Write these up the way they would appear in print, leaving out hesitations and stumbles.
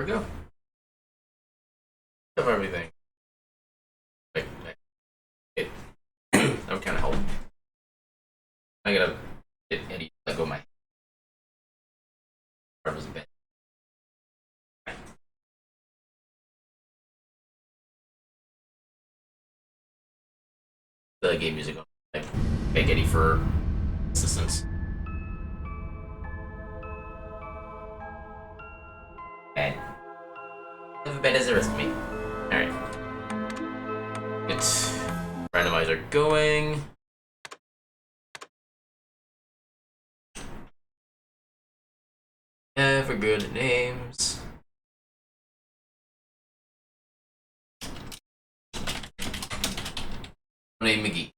we go. Of everything. Like, it that would kind of help. I gotta get Eddie to let go of my bed. The game music on, like, beg Eddie for assistance. Bad. Have a bed as the rest of me. Alright. Get randomizer going. For good names. Name McGee.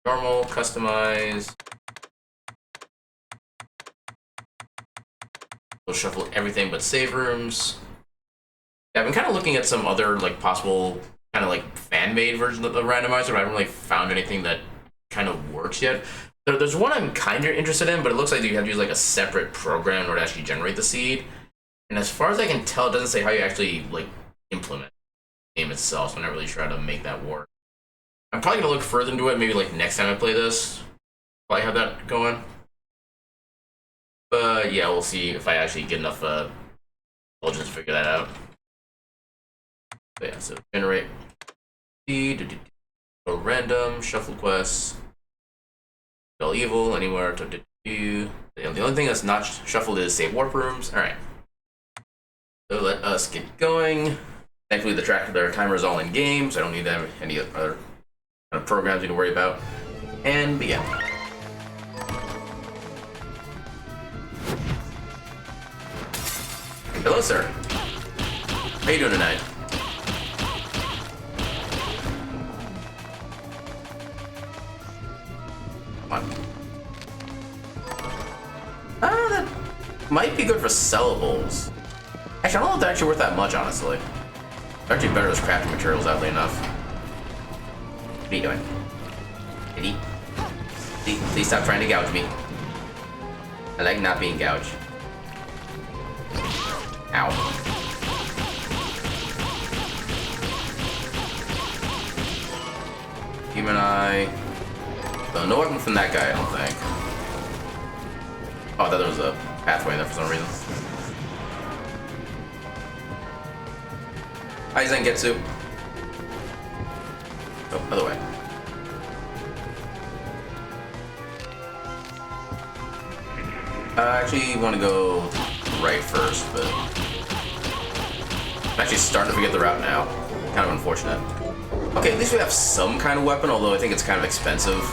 Normal, customize. We'll shuffle everything but save rooms. Yeah, I've been kind of looking at some other like possible kind of like fan-made versions of the randomizer, but I haven't really found anything that kind of works yet. There's one I'm kind of interested in, but it looks like you have to use like a separate program in order to actually generate the seed. And as far as I can tell, it doesn't say how you actually like implement the game itself, so I'm not really sure how to make that work. I'm probably gonna look further into it, maybe like next time I play this. Probably have that going. But yeah, we'll see if I actually get enough intelligence to figure that out. But yeah, so generate random shuffle quests. All evil anywhere to do. The only thing that's not shuffled is save warp rooms. All right. So let us get going. Thankfully, their timer is all in game, so I don't need any other kind of programs we need to worry about. And begin. Hello, sir. How you doing tonight? Come on. That might be good for sellables. Actually, I don't know if they're actually worth that much, honestly. They're actually better as crafting materials, oddly enough. What are you doing? Kitty? Please stop trying to gouge me. I like not being gouged. Ow. Human Eye. So no weapon from that guy, I don't think. Oh, I thought there was a pathway there for some reason. Hi, Zangetsu. Oh, other way. I actually want to go right first, but I'm actually starting to forget the route now. Kind of unfortunate. Okay, at least we have some kind of weapon, although I think it's kind of expensive.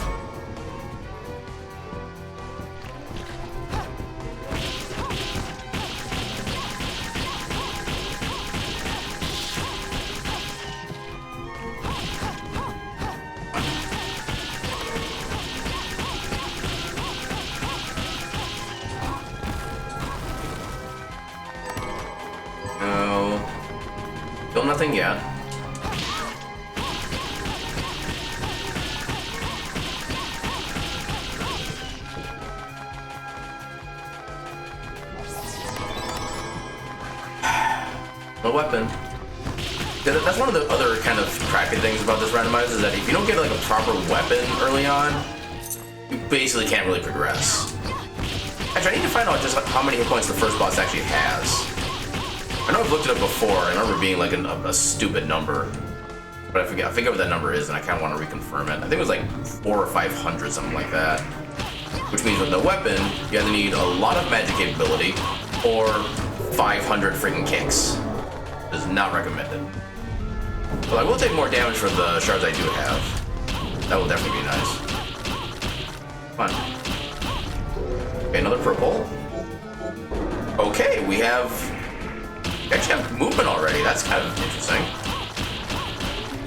Still nothing yet. No weapon. That's one of the other kind of crappy things about this randomizer is that if you don't get like a proper weapon early on, you basically can't really progress. Actually, I need to find out just how many hit points the first boss actually has. I know I've looked it up before. I remember being like a stupid number, but I forget what that number is, and I kind of want to reconfirm it. I think it was like 400 or 500, something like that. Which means with no weapon, you either need a lot of magic capability or 500 freaking kicks. It is not recommended. But I will take more damage for the shards I do have. That will definitely be nice. Come on. Okay, another purple. Okay, we actually have movement already. That's kind of interesting.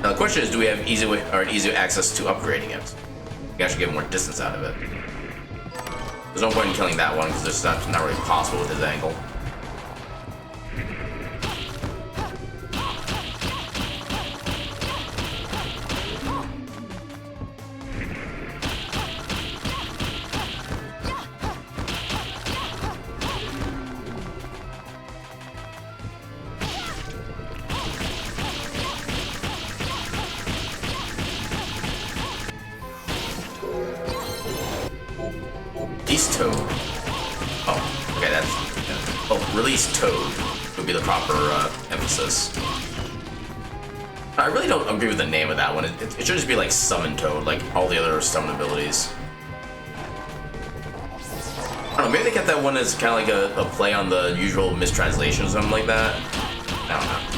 Now the question is, do we have easy access to upgrading it? We can actually get more distance out of it. There's no point in killing that one because it's not really possible with his angle. Toad. Oh, okay, that's... Oh, release Toad would be the proper emphasis. I really don't agree with the name of that one. It should just be like Summon Toad, like all the other summon abilities. I don't know, maybe they kept that one as kind of like a play on the usual mistranslation or something like that. I don't know.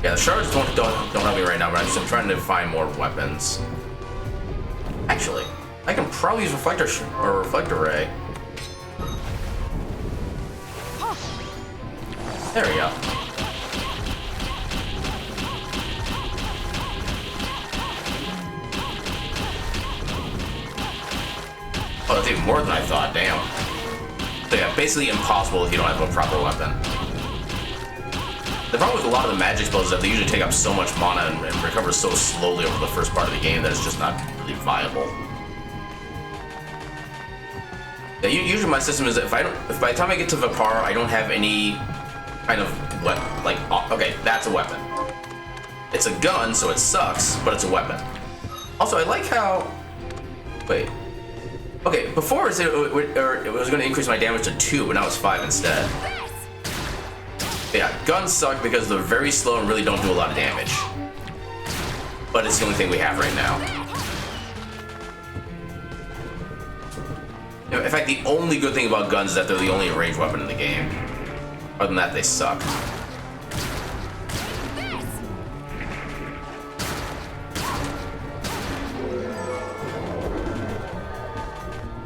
Yeah, the shards don't help me right now, but I'm trying to find more weapons. Actually, I can probably use reflector ray. There we go. Oh, that's even more than I thought. Damn. So yeah, basically impossible if you don't have a proper weapon. The problem with a lot of the magic spells is that they usually take up so much mana and recover so slowly over the first part of the game that it's just not really viable. Yeah, usually my system is that if by the time I get to Vipar, I don't have any kind of okay, that's a weapon. It's a gun, so it sucks, but it's a weapon. Also, I like how. Wait. Okay, before it was going to increase my damage to 2, but now it's 5 instead. Yeah, guns suck because they're very slow and really don't do a lot of damage. But it's the only thing we have right now. In fact, the only good thing about guns is that they're the only ranged weapon in the game. Other than that, they suck.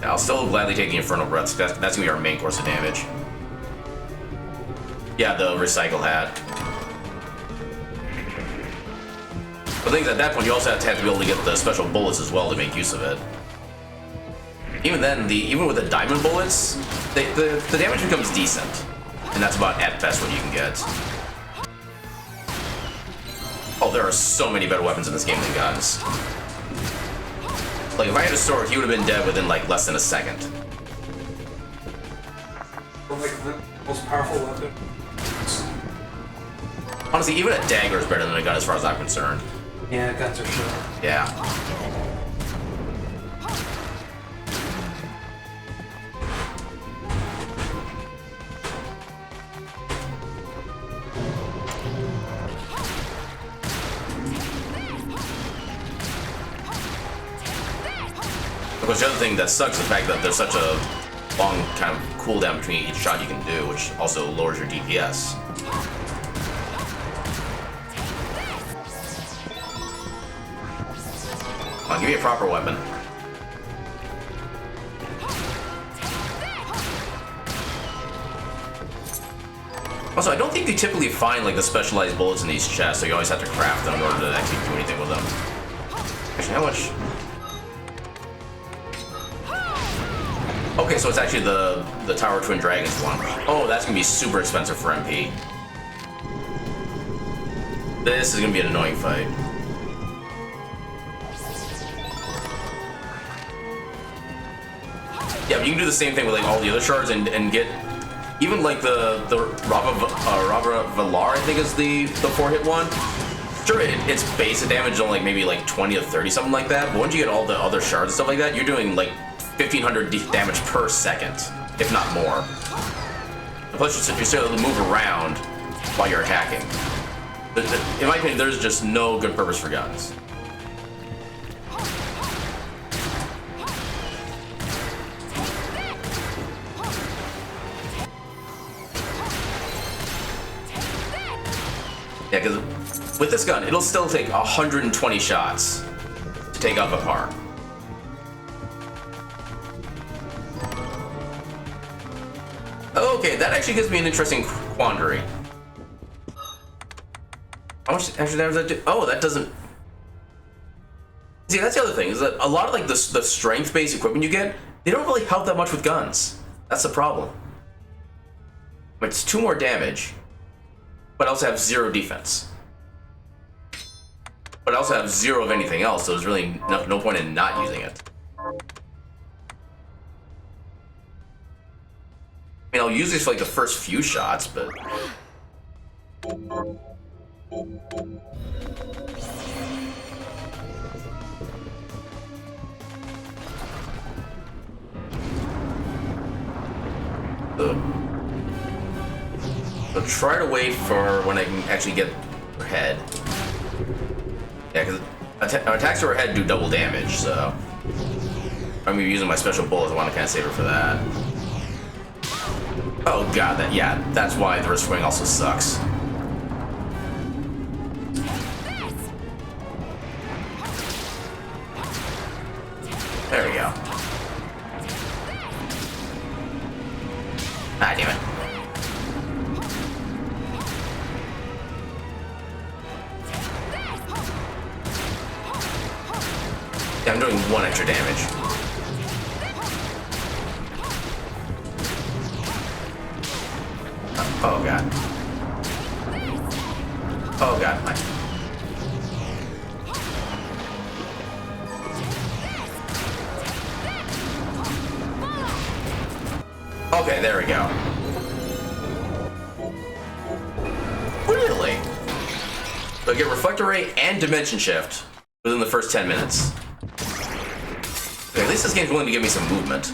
Yeah, I'll still gladly take the Infernal Breaths. That's going to be our main course of damage. Yeah, the recycle hat. But things at that point, you also have to be able to get the special bullets as well to make use of it. Even then, even with the diamond bullets, the damage becomes decent, and that's about at best what you can get. Oh, there are so many better weapons in this game than guns. Like if I had a sword, he would have been dead within like less than a second. Like the most powerful weapon. Honestly, even a dagger is better than a gun as far as I'm concerned. Yeah, guns are shit. Yeah. Because the other thing that sucks is the fact that there's such a long kind of cooldown between each shot you can do, which also lowers your DPS. Come on, give me a proper weapon. Also, I don't think you typically find like the specialized bullets in these chests, so you always have to craft them in order to actually do anything with them. Actually, how much? Okay, so it's actually the Tower Twin Dragons one. Oh, that's gonna be super expensive for MP. This is gonna be an annoying fight. Yeah, but you can do the same thing with like all the other shards and get even like the Rava Valar, I think is the 4-hit one. Sure, its base damage is only like maybe like 20 to 30, something like that. But once you get all the other shards and stuff like that, you're doing like 1,500 damage per second, if not more. Plus, you're still able to move around while you're attacking. In my opinion, there's just no good purpose for guns. Yeah, because with this gun, it'll still take 120 shots to take out Vipar. Okay, that actually gives me an interesting quandary. How much extra damage does that do? Oh, that doesn't... See, that's the other thing, is that a lot of like the strength-based equipment you get, they don't really help that much with guns. That's the problem. It's 2 more damage, but I also have 0 defense. But I also have 0 of anything else, so there's really no point in not using it. I mean, I'll use this for like the first few shots, but... So try to wait for when I can actually get her head. Yeah, because attacks to her head do double damage, so I'm gonna be using my special bullets. I want to kind of save her for that. Oh god, that's why the wrist swing also sucks. There we go. Ah, damn it. Yeah, I'm doing 1 extra damage. Oh god. Oh god. Okay, there we go. Really? So I get Reflector Ray and Dimension Shift within the first 10 minutes. Okay, at least this game's willing to give me some movement.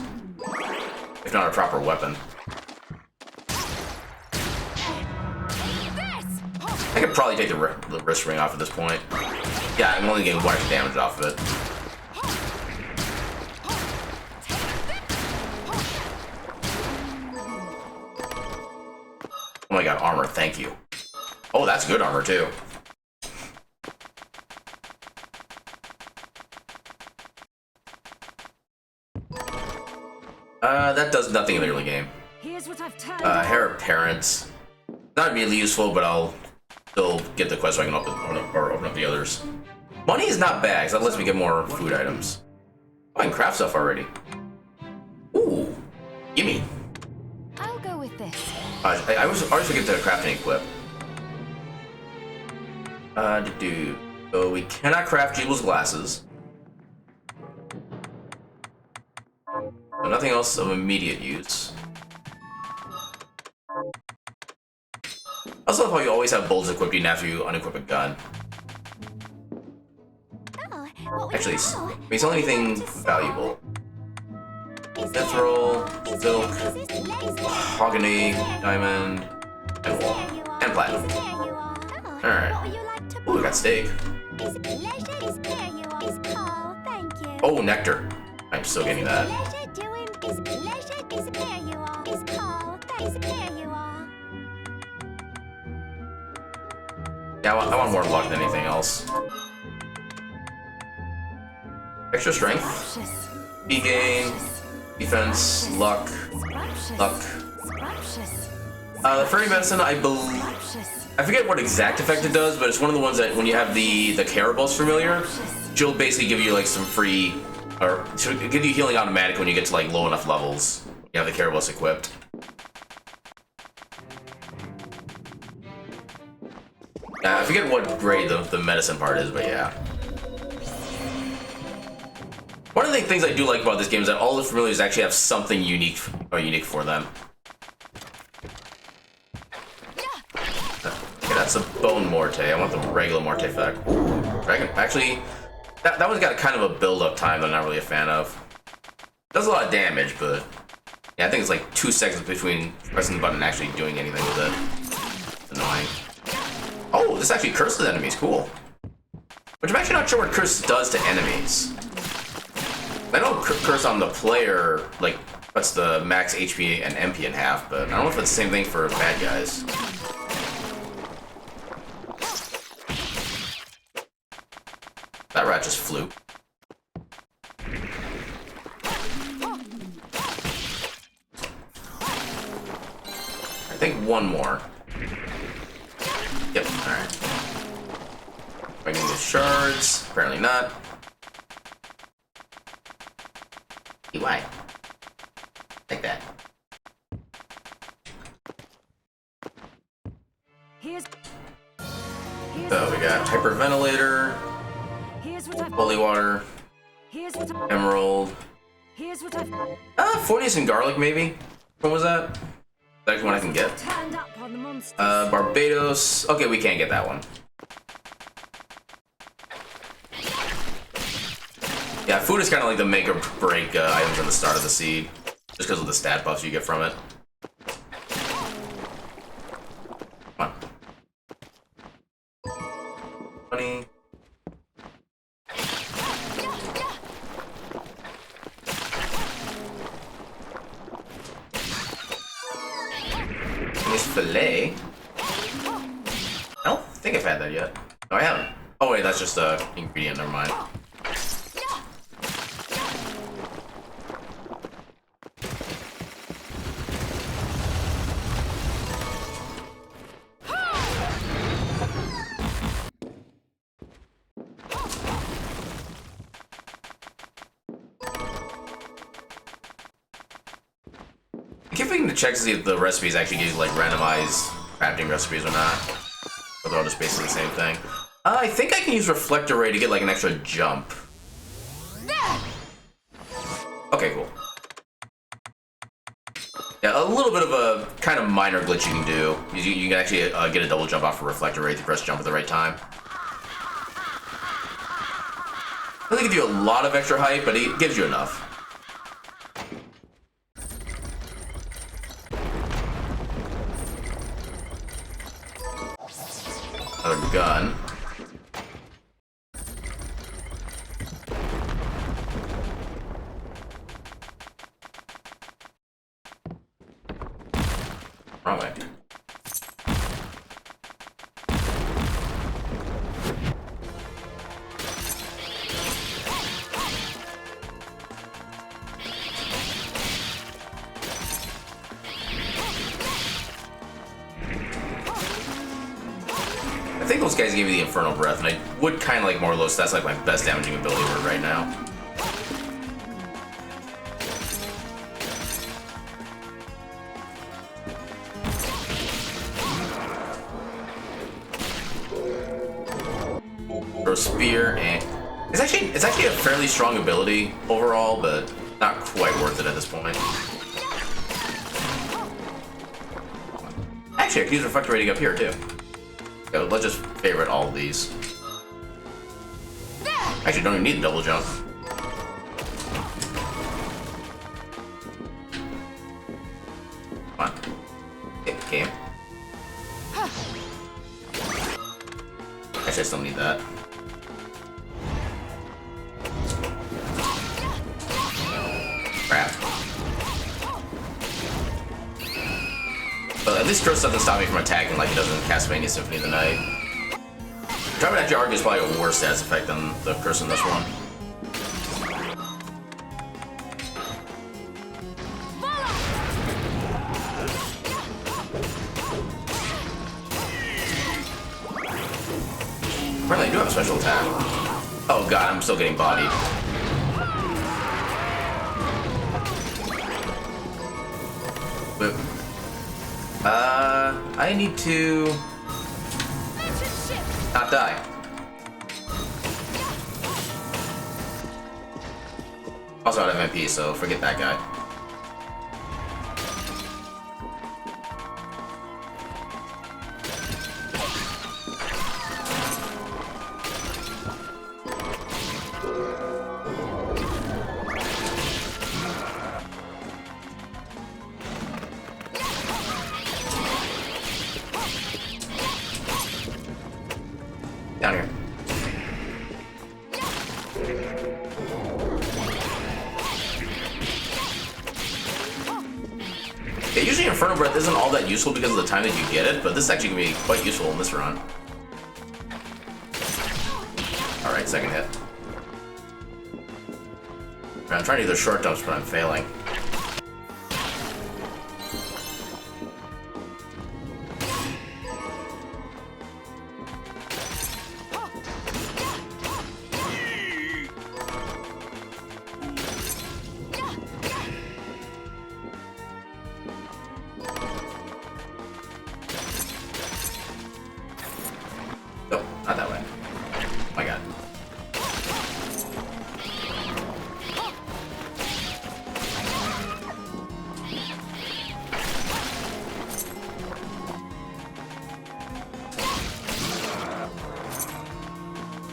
If not a proper weapon. I could probably take the wrist ring off at this point. Yeah, I'm only getting 1 extra damage off of it. Oh my god, armor, thank you. Oh, that's good armor too. That does nothing in the early game. Hair of Parents. Not immediately useful, but I'll still get the quest so I can open up the others. Money is not bad, because that lets me get more food items. Oh, I can craft stuff already. Ooh, gimme. I'll go with this. I always forget to craft and equip. So we cannot craft Jeeble's glasses. So nothing else of immediate use. I also love how you always have bullets equipped even after you unequip a gun. Actually, it's the only thing valuable. Mithril, silk, mahogany, diamond, and wool, and platinum. Alright. Ooh, I got steak. Oh, nectar. I'm still getting that. Yeah, I want more luck than anything else. Extra strength, speed gain, defense, luck. The fairy medicine, I forget what exact effect it does, but it's one of the ones that when you have the Carabal's familiar, she'll basically give you like some free, or she'll give you healing automatic when you get to like low enough levels. You have the Carabal's equipped. I forget what grade the medicine part is, but yeah. One of the things I do like about this game is that all the familiars actually have something unique for them. Okay, that's a bone morte. I want the regular morte effect. Ooh, dragon. Actually, that one's got kind of a build-up time that I'm not really a fan of. Does a lot of damage, but yeah, I think it's like 2 seconds between pressing the button and actually doing anything with it. It's annoying. Oh, this actually curses enemies. Cool. Which I'm actually not sure what curse does to enemies. I know curse on the player, like, cuts the max HP and MP in half, but I don't know if it's the same thing for bad guys. That rat just flew. I think one more. Yep, alright. Bringing the shards. Apparently not. Why? Like that. So we got hyperventilator, holy water, emerald. 40s and garlic maybe. What was that? That's one I can get. Barbados. Okay, we can't get that one. Yeah, food is kind of like the make or break items in the start of the seed, just because of the stat buffs you get from it. Come on. 20. Nice fillet. I don't think I've had that yet. No, I haven't. Oh wait, that's just a ingredient. Never mind. I keep thinking to check to see if the recipes actually give you like randomized crafting recipes or not. Or they're all just basically the same thing. I think I can use Reflector Ray to get like an extra jump. Okay, cool. Yeah, a little bit of a kind of minor glitch you can do. You can actually get a double jump off of Reflector Ray if you press jump at the right time. Doesn't give you a lot of extra height, but it gives you enough. Another gun. Wrong way. I think those guys gave me the Infernal Breath, and I would kind of like more low stats, like my best damaging ability right now. Throw spear, and it's actually a fairly strong ability overall, but not quite worth it at this point. Actually, I could use Reflector Rating up here too. Okay, let's just favorite all of these. Actually, don't even need the double jump. Come on. Okay. Actually, I still need that. Crap. But at least Curse doesn't stop me from attacking like it does in Castlevania Symphony of the Night. Driving at Jarg is probably a worse stats effect than the Curse in this one. Apparently I do have a special attack. Oh god, I'm still getting bodied. But, I need to not die. Also out of MP, so forget that guy. Down here. Yeah, usually Infernal Breath isn't all that useful because of the time that you get it, but this is actually going to be quite useful in this run. Alright, second hit. I'm trying to do the short jumps, but I'm failing. Nope, not that way. Oh my god.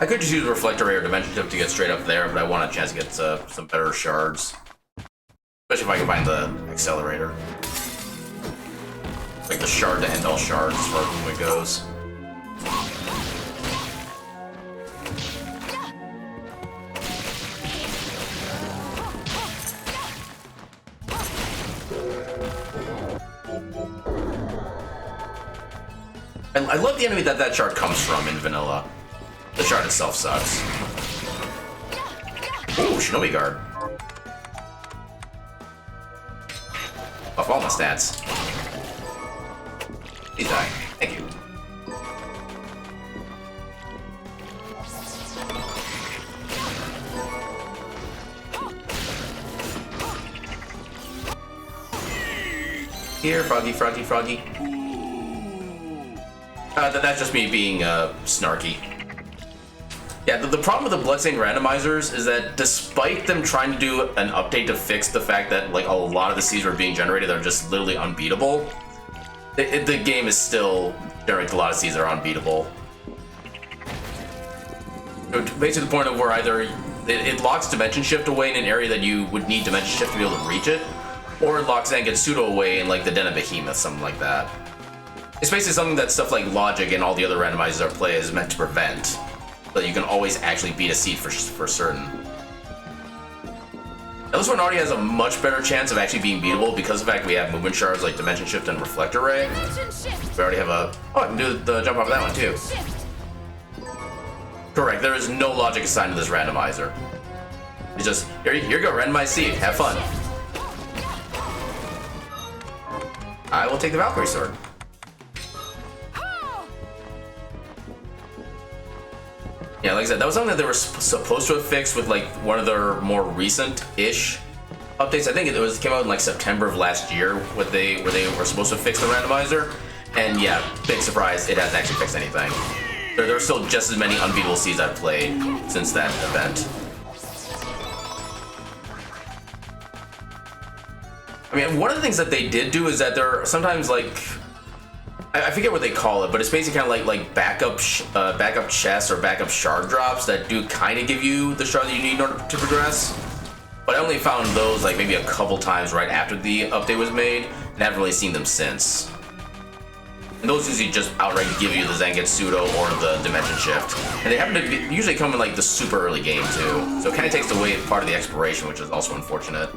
I could just use Reflector Ray or Dimension Shift to get straight up there, but I want a chance to get some better shards. Especially if I can find the accelerator. Like the shard to end all shards as far as movement goes. I love the enemy that shard comes from in vanilla. The shard itself sucks. Ooh, Shinobi Guard. Buff all my stats. Please die. Thank you. Here, Froggy, Froggy, Froggy. That's just me being snarky. Yeah, the problem with the Bloodstained randomizers is that despite them trying to do an update to fix the fact that like a lot of the seeds are being generated that are just literally unbeatable, the game is still generating a lot of seeds that are unbeatable. Basically to the point of where either it locks Dimension Shift away in an area that you would need Dimension Shift to be able to reach it, or it locks Zangetsuto away in like the Den of Behemoth, something like that. It's basically something that stuff like Logic and all the other randomizers that play is meant to prevent, so that you can always actually beat a seed for certain. Now this one already has a much better chance of actually being beatable because of the fact we have movement shards like Dimension Shift and Reflector Ray. We already have a... Oh, I can do the jump off of that one too. Correct, there is no logic assigned to this randomizer. It's just, here you go, randomize seed, have fun. I will take the Valkyrie Sword. Yeah, like I said, that was something that they were supposed to have fixed with like one of their more recent-ish updates. I think it came out in like September of last year, where they were supposed to fix the randomizer. And yeah, big surprise, it hasn't actually fixed anything. There are still just as many unbeatable seeds I've played since that event. I mean, one of the things that they did do is that there are sometimes like, I forget what they call it, but it's basically kind of like backup chests or backup shard drops that do kind of give you the shard that you need in order to progress. But I only found those like maybe a couple times right after the update was made, and haven't really seen them since. And those usually just outright give you the Zangetsuto or the Dimension Shift, and they happen to usually come in like the super early game too, so it kind of takes away part of the exploration, which is also unfortunate.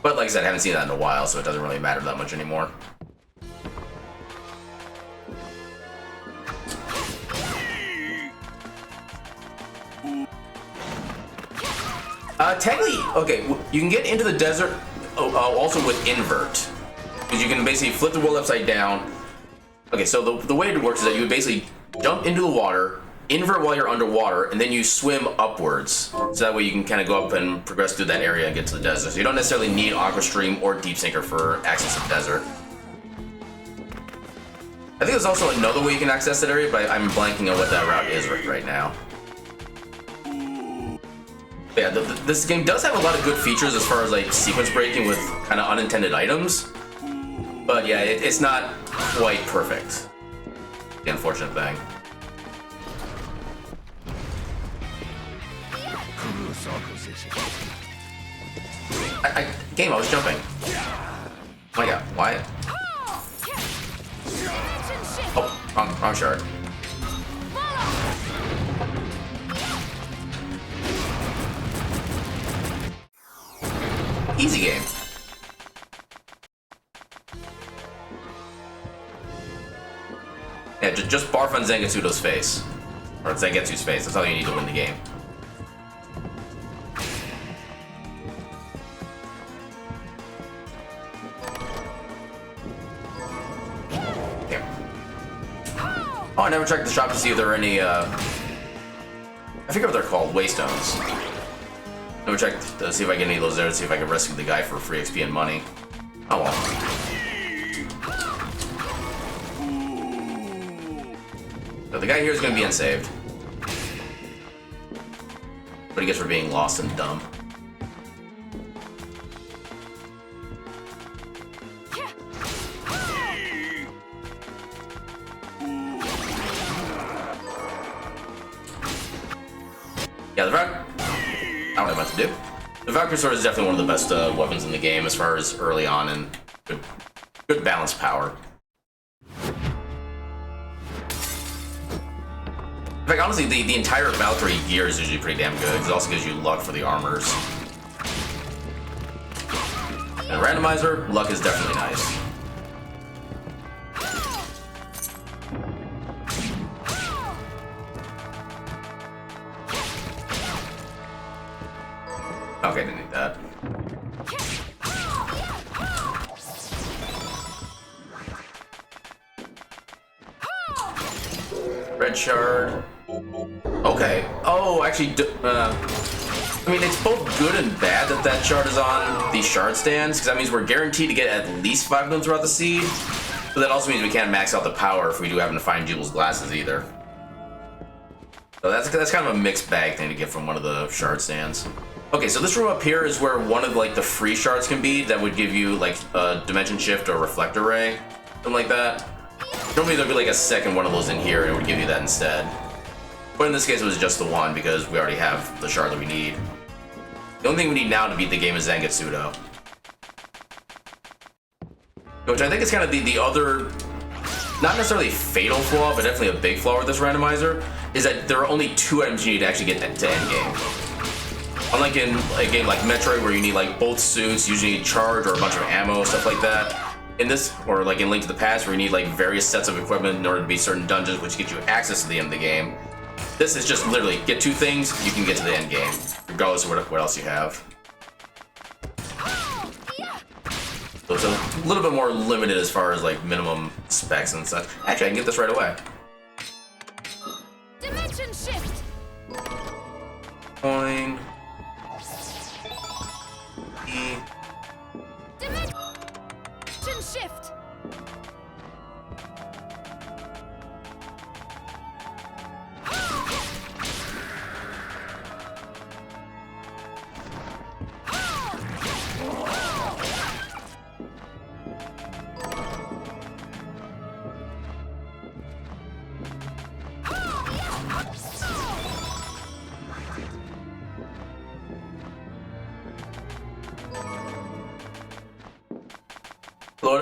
But like I said, I haven't seen that in a while, so it doesn't really matter that much anymore. Technically, okay, you can get into the desert also with invert, because you can basically flip the world upside down. Okay, so the way it works is that you would basically jump into the water, invert while you're underwater, and then you swim upwards. So that way you can kind of go up and progress through that area and get to the desert. So you don't necessarily need Aqua Stream or Deep Sinker for access to the desert. I think there's also another way you can access that area, but I'm blanking on what that route is right now. Yeah, this game does have a lot of good features as far as like sequence breaking with kind of unintended items, but yeah, it's not quite perfect. The unfortunate thing. Game, I was jumping. Oh my god, why? Oh, wrong shard. Easy game. Yeah, just barf on Zangetsuto's face. Or Zangetsu's face, that's all you need to win the game. Here. Oh, I never checked the shop to see if there are any, I forget what they're called, waystones. Let me check to see if I get any of those there to see if I can rescue the guy for free XP and money. Oh well. So the guy here is going to be unsaved. But he gets for being lost and dumb. Yeah, the Valkyrie. I don't know what to do. The Valkyrie sword is definitely one of the best weapons in the game as far as early on and good balanced power. In fact, honestly, the entire Valkyrie gear is usually pretty damn good, because it also gives you luck for the armors. And Randomizer, luck is definitely nice. Okay, didn't need that. Red shard. Okay. Oh, actually, I mean, it's both good and bad that that shard is on these shard stands, because that means we're guaranteed to get at least 5 of them throughout the seed. But that also means we can't max out the power if we do happen to find Jubal's glasses either. So that's kind of a mixed bag thing to get from one of the shard stands. Okay, so this room up here is where one of like the free shards can be that would give you like a dimension shift or reflector ray, something like that. Normally there'd be like a second one of those in here and it would give you that instead. But in this case it was just the one because we already have the shard that we need. The only thing we need now to beat the game is Zangetsudo. Which I think is kind of the other, not necessarily fatal flaw, but definitely a big flaw with this randomizer, is that there are only 2 items you need to actually get to endgame. Unlike in a game like Metroid where you need like both suits, usually need charge or a bunch of ammo, stuff like that. In this, or like in Link to the Past where you need like various sets of equipment in order to beat certain dungeons which get you access to the end of the game. This is just literally, get 2 things, you can get to the end game, regardless of what else you have. So it's a little bit more limited as far as like minimum specs and such. Actually, I can get this right away. Dimension shift. Coin. E. Dimension shift.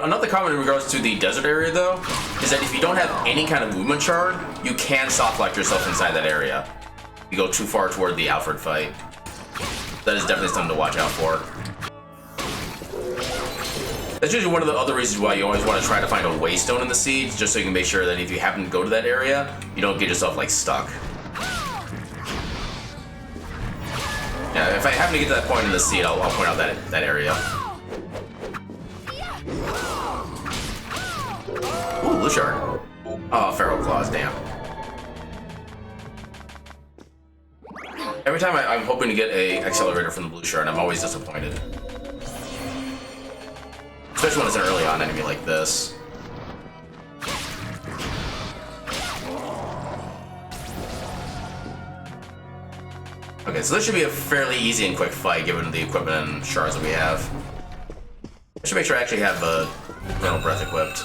Another comment in regards to the desert area, though, is that if you don't have any kind of movement shard, you can soft lock yourself inside that area. You go too far toward the Alfred fight. That is definitely something to watch out for. That's usually one of the other reasons why you always want to try to find a waystone in the seeds, just so you can make sure that if you happen to go to that area, you don't get yourself, like, stuck. Yeah, if I happen to get to that point in the seed, I'll point out that area. Ooh, blue shard. Oh, Feral Claws, damn. Every time I'm hoping to get a accelerator from the blue shard, I'm always disappointed. Especially when it's an early on enemy like this. Okay, so this should be a fairly easy and quick fight given the equipment and shards that we have. I should make sure I actually have a Vernal Breath equipped.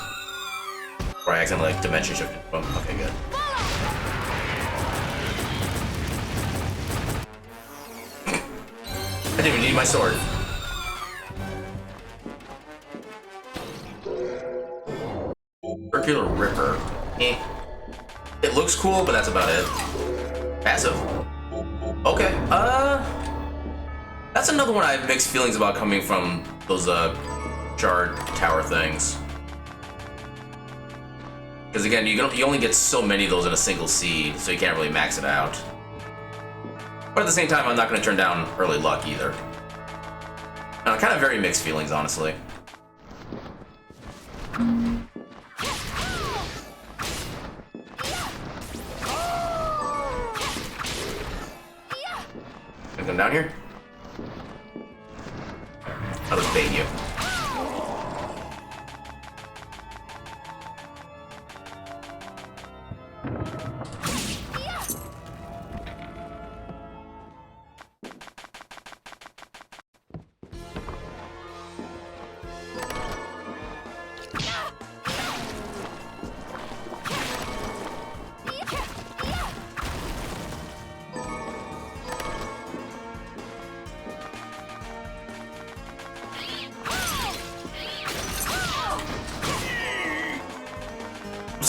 Or I accidentally like dimension shifted. Oh, okay, good. I didn't even need my sword. Circular Ripper. Eh. It looks cool, but that's about it. Passive. Okay, that's another one I have mixed feelings about coming from those, shard tower things. Because again, you only get so many of those in a single seed, so you can't really max it out. But at the same time, I'm not going to turn down early luck either. Kind of very mixed feelings, honestly. Gonna come down here? I'll just bait you.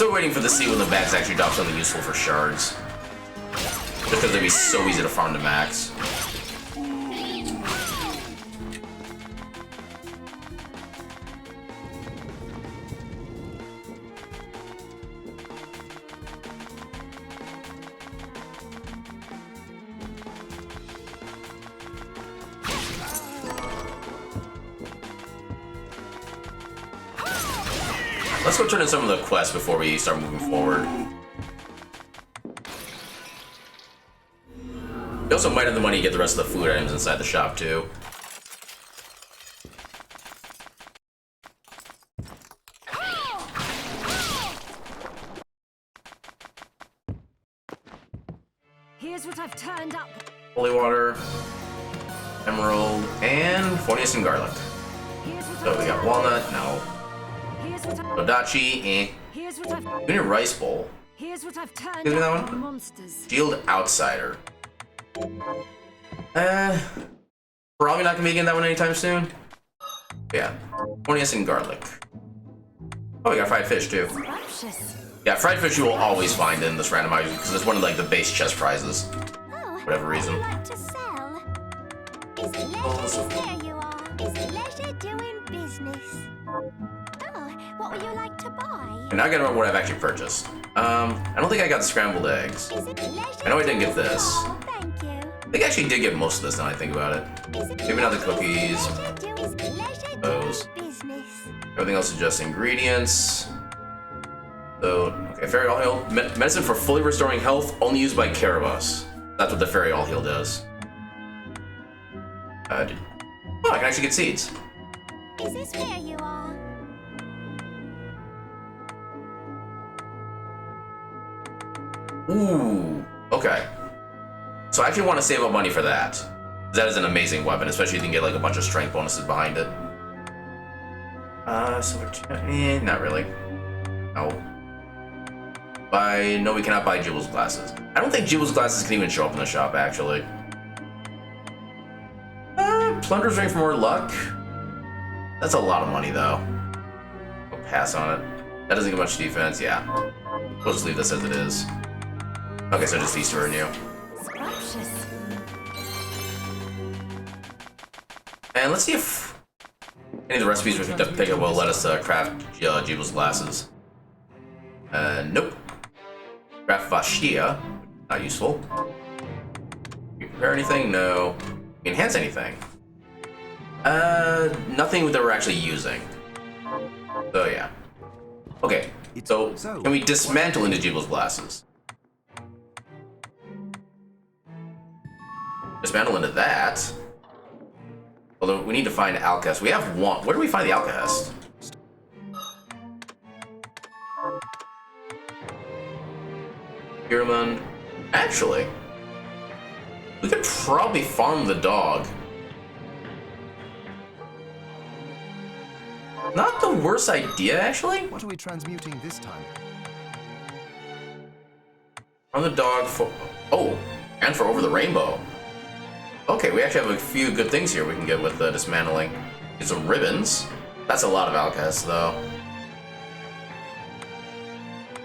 still waiting for the see when the bags actually drop something useful for shards. Just because they'd be so easy to farm to max. Let's go turn in some of the quests before we start moving forward. We also might have the money to get the rest of the food items inside the shop too. Here's what I've turned up. Holy water, emerald, and Fornius and garlic. So we got walnut, no. Odachi, eh. Here's what I've We need a rice bowl. Here's what I've turned Give me that up. one. Monsters. Shield outsider. Probably not gonna be getting that one anytime soon. Yeah. Fornius and garlic. Oh, we got fried fish too. Scrumptious. Yeah, fried fish you will always find in this randomizer because it's one of like the base chest prizes. Oh, Whatever reason. what would you like to sell? Is leisure, there you are. Is leisure doing business? Oh, what would you like to buy? And now I gotta remember what I've actually purchased. I don't think I got scrambled eggs. Is it leisure? I know I didn't get this. Oh, thank you. I think I actually did get most of this now I think about it. Is it Maybe not the leisure? cookies. Is leisure Those. doing business? Everything else is just ingredients. So, okay, fairy all heal. Medicine for fully restoring health, only used by Carabas. That's what the fairy all heal does. Oh, I can actually get seeds. Is this where you are? Ooh, okay. So I actually want to save up money for that. That is an amazing weapon, especially if you can get like a bunch of strength bonuses behind it. Not really. No. No, we cannot buy Jubal's glasses. I don't think Jubal's glasses can even show up in the shop, actually. Plunder's ring for more luck. That's a lot of money, though. I'll pass on it. That doesn't get much defense, yeah. We'll just leave this as it is. Okay, so just these two are new. Scrumptious. And let's see if any of the recipes we picked up will let us craft Jubal's glasses. Nope. Craft Vashia. Not useful. Can you prepare anything? No. Can you enhance anything? Nothing that we're actually using. So yeah. Okay. So can we dismantle into Jubal's glasses? Dismantle into that. Although we need to find Alcest. We have one. Where do we find the Alcest? Pyramid. Actually, we could probably farm the dog. Not the worst idea, actually. What are we transmuting this time? Farm the dog for... Oh, and for Over the Rainbow. Okay, we actually have a few good things here we can get with the dismantling. Get some ribbons. That's a lot of Alcest, though.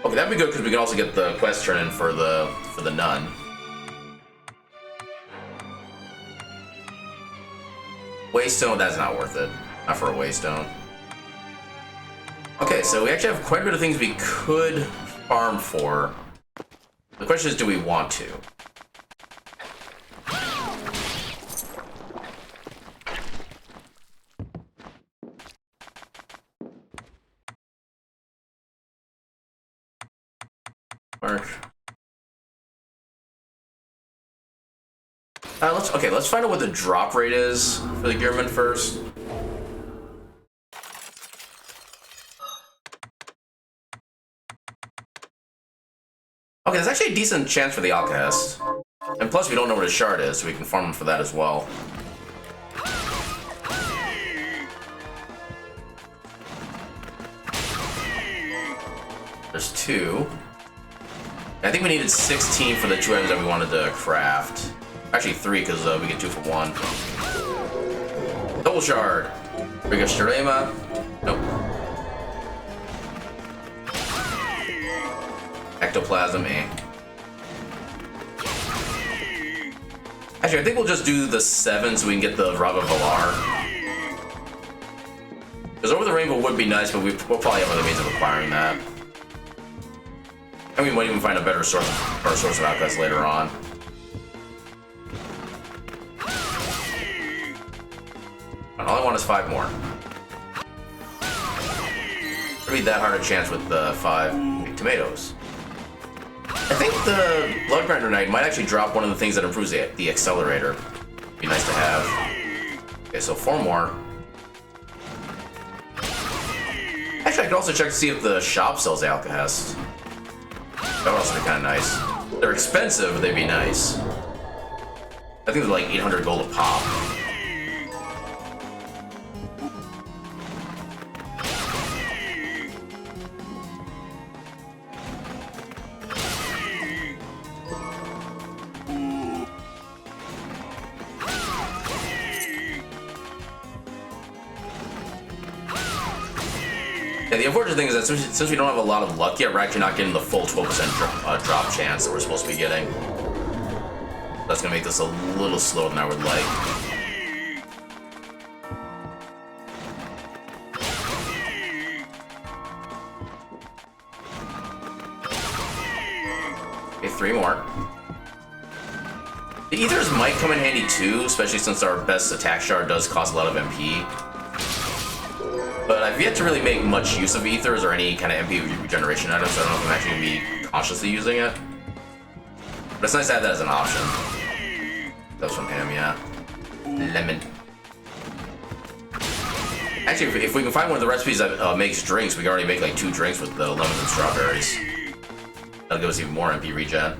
Okay, that'd be good because we can also get the quest turn in for the nun. Waystone, that's not worth it. Not for a Waystone. Okay, so we actually have quite a bit of things we could farm for. The question is, do we want to? Let's find out what the drop rate is for the Gearman first. Okay, there's actually a decent chance for the Alcest. And plus, we don't know where the shard is, so we can farm him for that as well. There's two. I think we needed 16 for the 2 items that we wanted to craft. Actually 3, because we get 2 for 1. Double shard. Riga Shirema. Nope. Ectoplasm, eh. Actually, I think we'll just do the 7 so we can get the Rava Valar. Because Over the Rainbow would be nice, but we'll probably have other means of acquiring that. And we might even find a better source of outcasts later on. And all I want is 5 more. It'll be that hard a chance with the 5 tomatoes. I think the Blood Grinder Knight might actually drop one of the things that improves the accelerator. Be nice to have. Okay, so 4 more. Actually, I could also check to see if the shop sells Alcahest. That would also be kind of nice. They're expensive, but they'd be nice. I think they're like 800 gold a pop. Yeah, the unfortunate thing is that since we don't have a lot of luck yet, we're actually not getting the full 12% drop chance that we're supposed to be getting. That's gonna make this a little slower than I would like. Okay, 3 more. The Ethers might come in handy too, especially since our best attack shard does cost a lot of MP. But I've yet to really make much use of Ethers or any kind of MP regeneration items, so I don't know if I'm actually going to be consciously using it. But it's nice to have that as an option. That was from him, yeah. Lemon. Actually, if we can find one of the recipes that makes drinks, we can already make like 2 drinks with the lemons and strawberries. That'll give us even more MP regen.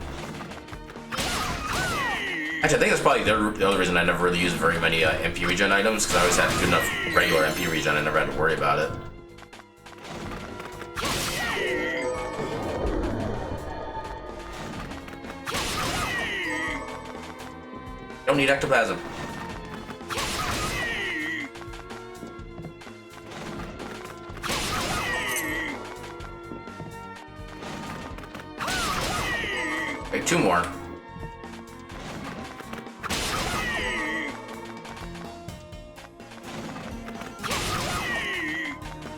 Actually, I think that's probably the other reason I never really used very many MP regen items, because I always had good enough regular MP regen, I never had to worry about it. Don't need ectoplasm. Okay, 2 more.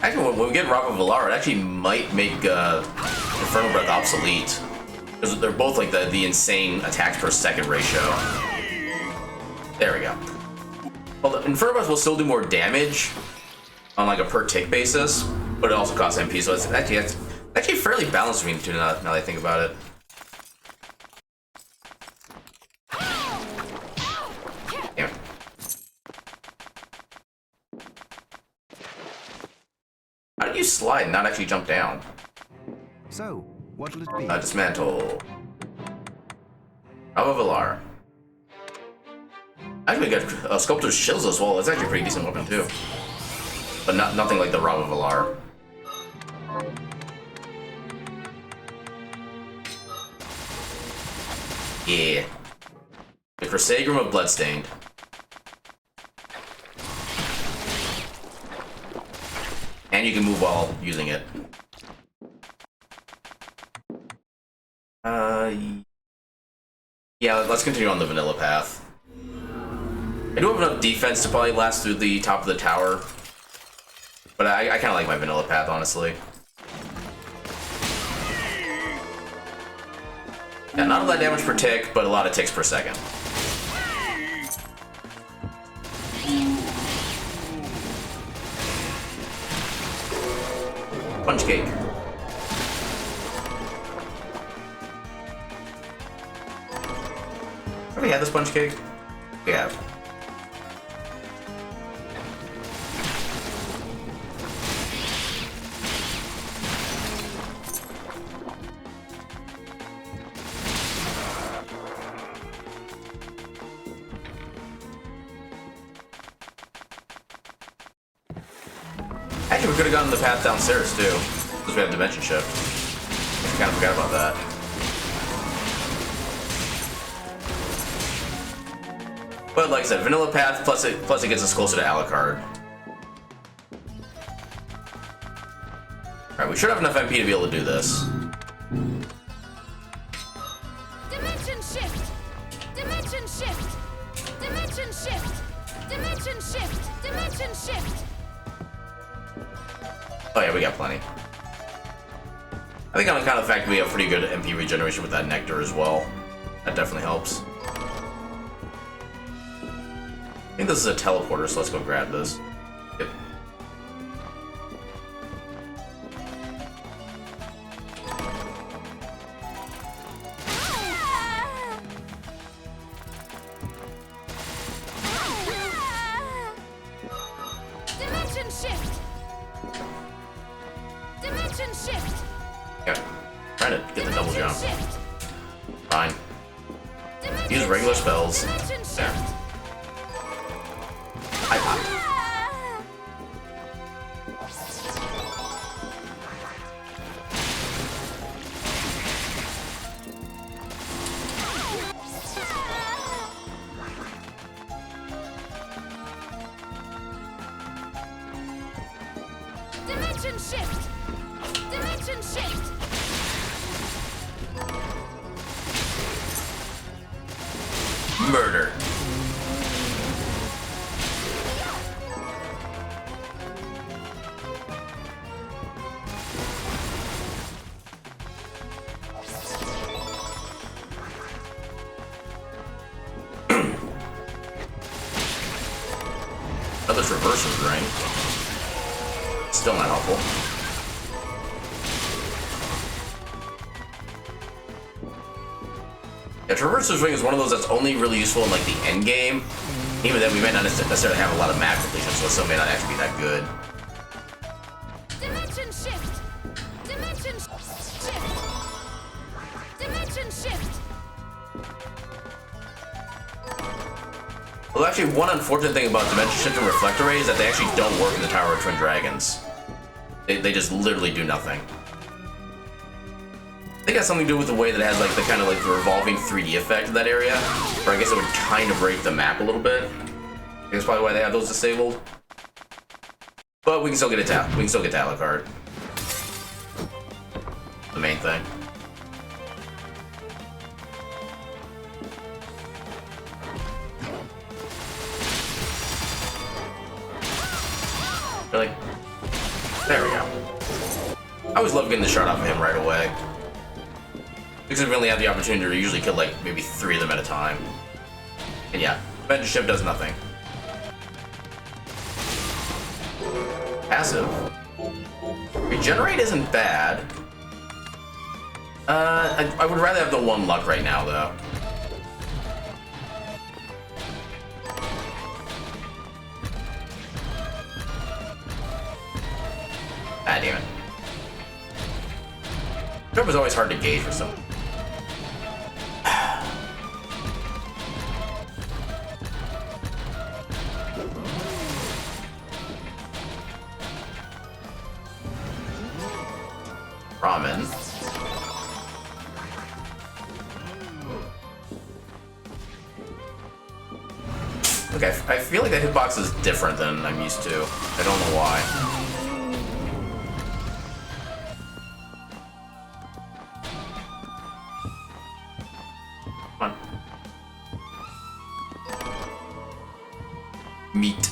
Actually, when we get Rava Valar, it actually might make Infernal Breath obsolete. Because they're both like the insane attacks per second ratio. There we go. Well, the Infernal Breath will still do more damage on like a per tick basis, but it also costs MP, so it's actually fairly balanced between the two now that I think about it. Damn it. How did you slide and not actually jump down? So, what'll it be? Dismantle. Rava Valar. Actually, we got Sculptor's Chills as well. It's actually a pretty decent weapon too, but nothing like the Rava Valar. Yeah. The Crusagram of Bloodstained. And you can move while using it. Yeah, let's continue on the vanilla path. I do have enough defense to probably last through the top of the tower, but I kind of like my vanilla path, honestly. Yeah, not a lot of damage per tick, but a lot of ticks per second. Punch cake. Have we had this punch cake? We have. Actually, we could have gotten the path downstairs too, because we have Dimension Shift. I kind of forgot about that. But like I said, vanilla path plus it gets us closer to Alucard. Alright, we should have enough MP to be able to do this. Oh yeah, we got plenty. I think on account of the fact that we have pretty good MP regeneration with that nectar as well. That definitely helps. I think this is a teleporter, so let's go grab this. Yep. Dimension shift. Dimension shift. Yeah. Trying to get the double jump. Shift. Fine. Dimension Use regular shift. spells. Dimension There. shift. High pop. Dimension shift. Dimension shift. Murder. Another traverses ring. Still not helpful. Yeah, traverses ring is one of those that's only really useful in like the end game. Even then, we may not necessarily have a lot of map completion, so it still may not actually be that good. Dimension shift. Dimension shift. Dimension shift. Well, actually, one unfortunate thing about Dimension Shift and Reflector Ray is that they actually don't work in the Tower of Twin Dragons. They just literally do nothing. I think it has something to do with the way that it has like the kind of like the revolving 3D effect of that area, or I guess it would kind of break the map a little bit. I think that's probably why they have those disabled. But we can still get we can still get to Alucard. The main thing. Really? There we go. I always love getting the shot off of him right away. Because we only have the opportunity to usually kill like maybe 3 of them at a time. And yeah, Dimension Shift does nothing. Passive. Regenerate isn't bad. I would rather have the 1 luck right now though. Ah, damn it. Jump is always hard to gauge for some. Ramen. Okay, I feel like the hitbox is different than I'm used to. I don't know why. Come on. Meat.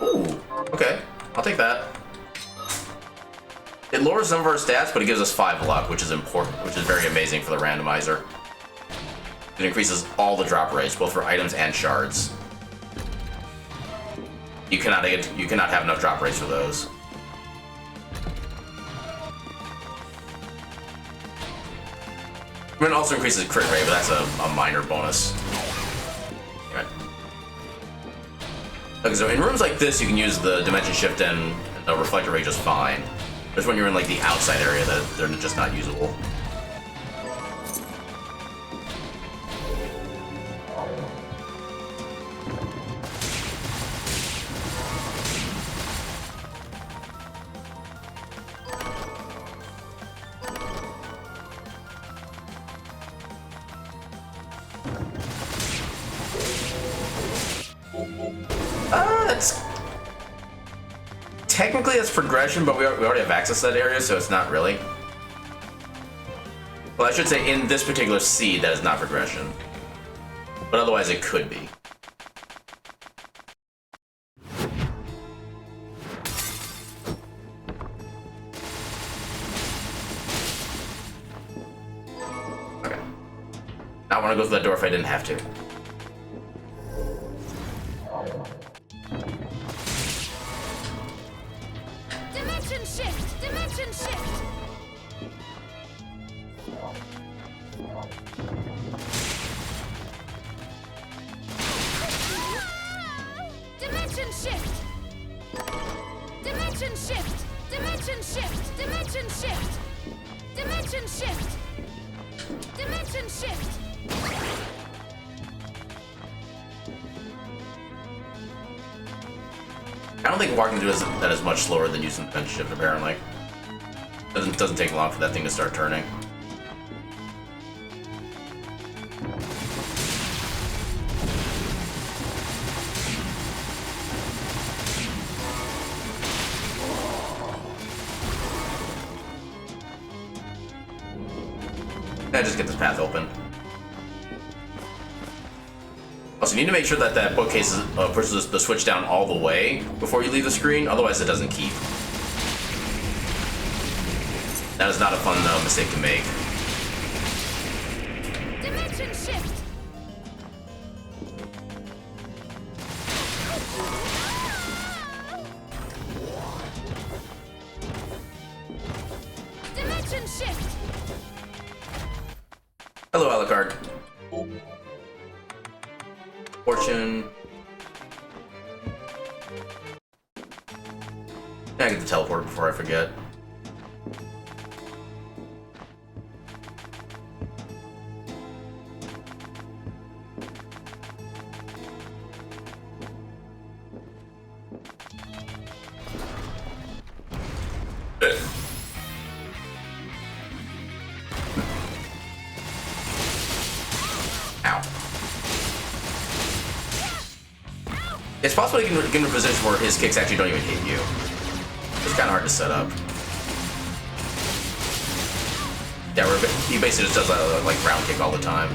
Ooh, okay. I'll take that. It lowers some of our stats, but it gives us 5 luck, which is important, which is very amazing for the randomizer. It increases all the drop rates, both for items and shards. You cannot have enough drop rates for those. I mean, it also increases crit rate, but that's a minor bonus. Anyway. Okay, so in rooms like this, you can use the Dimension Shift and the Reflector Ray just fine. Just when you're in like the outside area, that they're just not usable. that's technically that's progression, but we already have access to that area, so it's not really. Well, I should say in this particular seed, that is not progression. But otherwise, it could be. Okay. Now I want to go through that door if I didn't have to. Dimension shift! Dimension shift! Dimension shift! Dimension shift! Dimension shift! Dimension shift! Dimension shift! Dimension shift! I don't think walking through that is much slower than using dimension shift, apparently. Doesn't take long for that thing to start turning. I just get this path open. Also, you need to make sure that that bookcase pushes the switch down all the way before you leave the screen, otherwise it doesn't keep. That is not a fun mistake to make. Dimension shift! Dimension shift! Hello, Alucard. Fortune. I get the teleport before I forget. Ow. It's possible you can get in a position where his kicks actually don't even hit you. It's kind of hard to set up. Yeah, he basically just does a like ground kick all the time.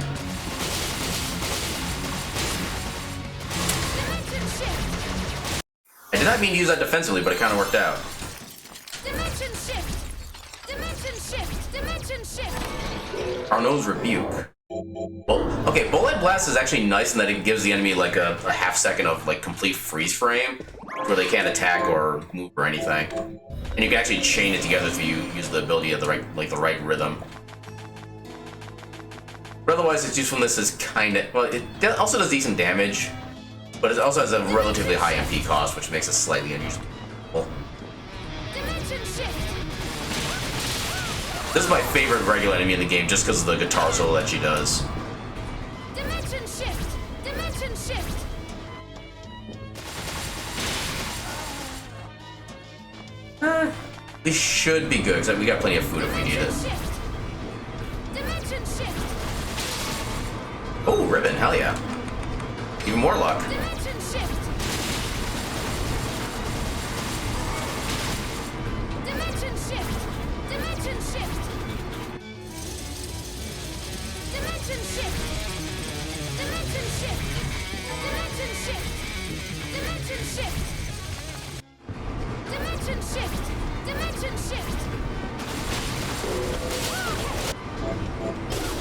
I did not mean to use that defensively, but it kind of worked out. Dimension shift! Dimension shift! Dimension shift! Arno's Rebuke. Well, okay, Bullet Blast is actually nice in that it gives the enemy like a half second of like complete freeze frame where they can't attack or move or anything. And you can actually chain it together if you use the ability of the right rhythm. But otherwise, its usefulness is kind of, well, it also does decent damage, but it also has a relatively high MP cost, which makes it slightly unusual. Dimension shift! This is my favorite regular enemy in the game just because of the guitar solo that she does. Dimension shift! Dimension shift! This should be good, because we got plenty of food if we need it. Shift! Dimension shift! Oh, ribbon, hell yeah. Even more luck. Dimension shift! Dimension shift! Dimension shift! Dimension shift! Dimension shift! Dimension shift! Dimension shift! Dimension shift! Dimension shift!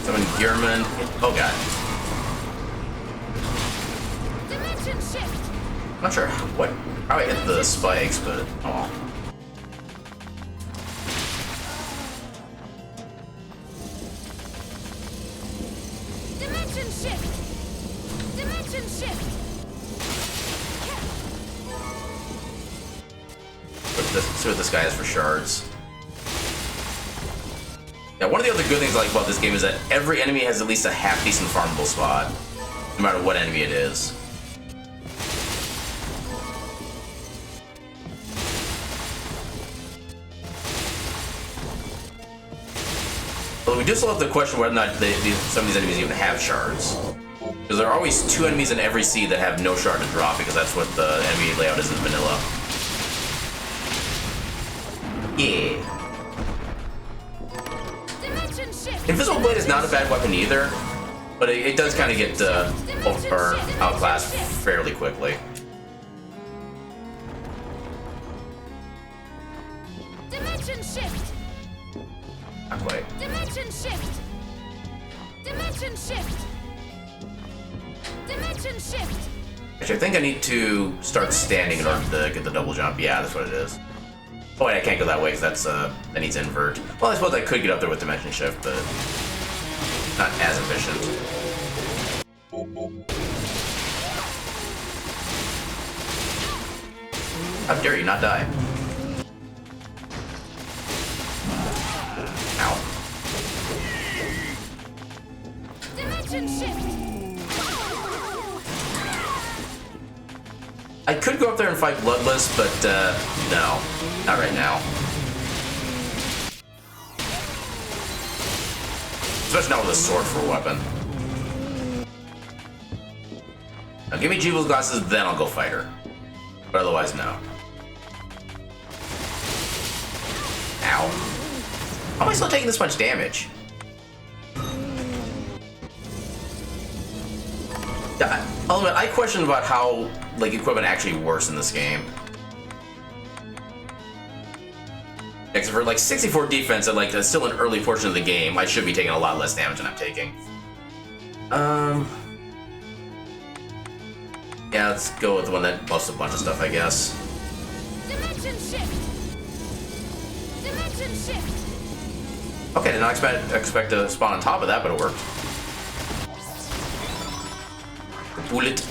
Summon Gearman. Oh god. Dimension shift! I'm not sure how I hit the spikes, but oh. Dimension shift! Dimension shift! See what this guy has for shards. Yeah, one of the other good things I like about this game is that every enemy has at least a half-decent farmable spot, no matter what enemy it is. But we do still have to question whether or not some of these enemies even have shards. Because there are always 2 enemies in every seed that have no shard to drop, because that's what the enemy layout is in vanilla. Yeah. Dimension shift. Invisible Blade is not a bad weapon either, but it does kind of get or outclassed fairly quickly. Dimension shift. Not quite. Dimension shift. Dimension shift. Dimension shift. Actually, I think I need to start standing in order to get the double jump. Yeah, that's what it is. Oh wait, I can't go that way because that needs invert. Well, I suppose I could get up there with dimension shift, but not as efficient. How dare you not die? Ow. Dimension shift. I could go up there and fight Bloodless, but no, not right now. Especially not with a sword for a weapon. Now give me Jeevel's glasses, then I'll go fight her. But otherwise, no. Ow. How am I still taking this much damage? I question about how like equipment actually works in this game. Except for like 64 defense at like that's still an early portion of the game, I should be taking a lot less damage than I'm taking. Yeah, let's go with the one that buffs a bunch of stuff, I guess. Dimension shift. Dimension shift. Okay, did not expect to spawn on top of that, but it worked. Bullet.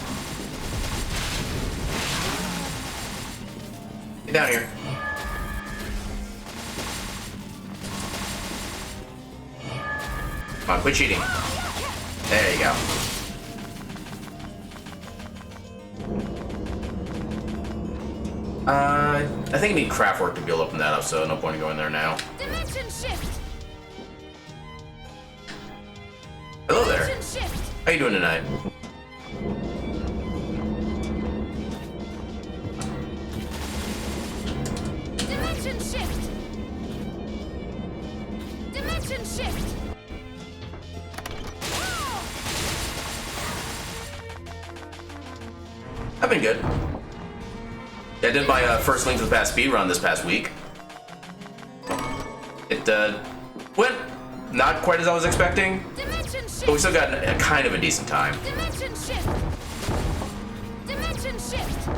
Get down here. Come on, quit cheating. There you go. I think I need craft work to build up that up, so no point in going there now. Dimension shift. Hello there. Dimension shift. How you doing tonight? Dimension shift. Dimension shift. I've been good. I did my first Link to the Past speedrun this past week. It went not quite as I was expecting, Dimension shift. but we still got a kind of a decent time. Dimension shift. Dimension shift.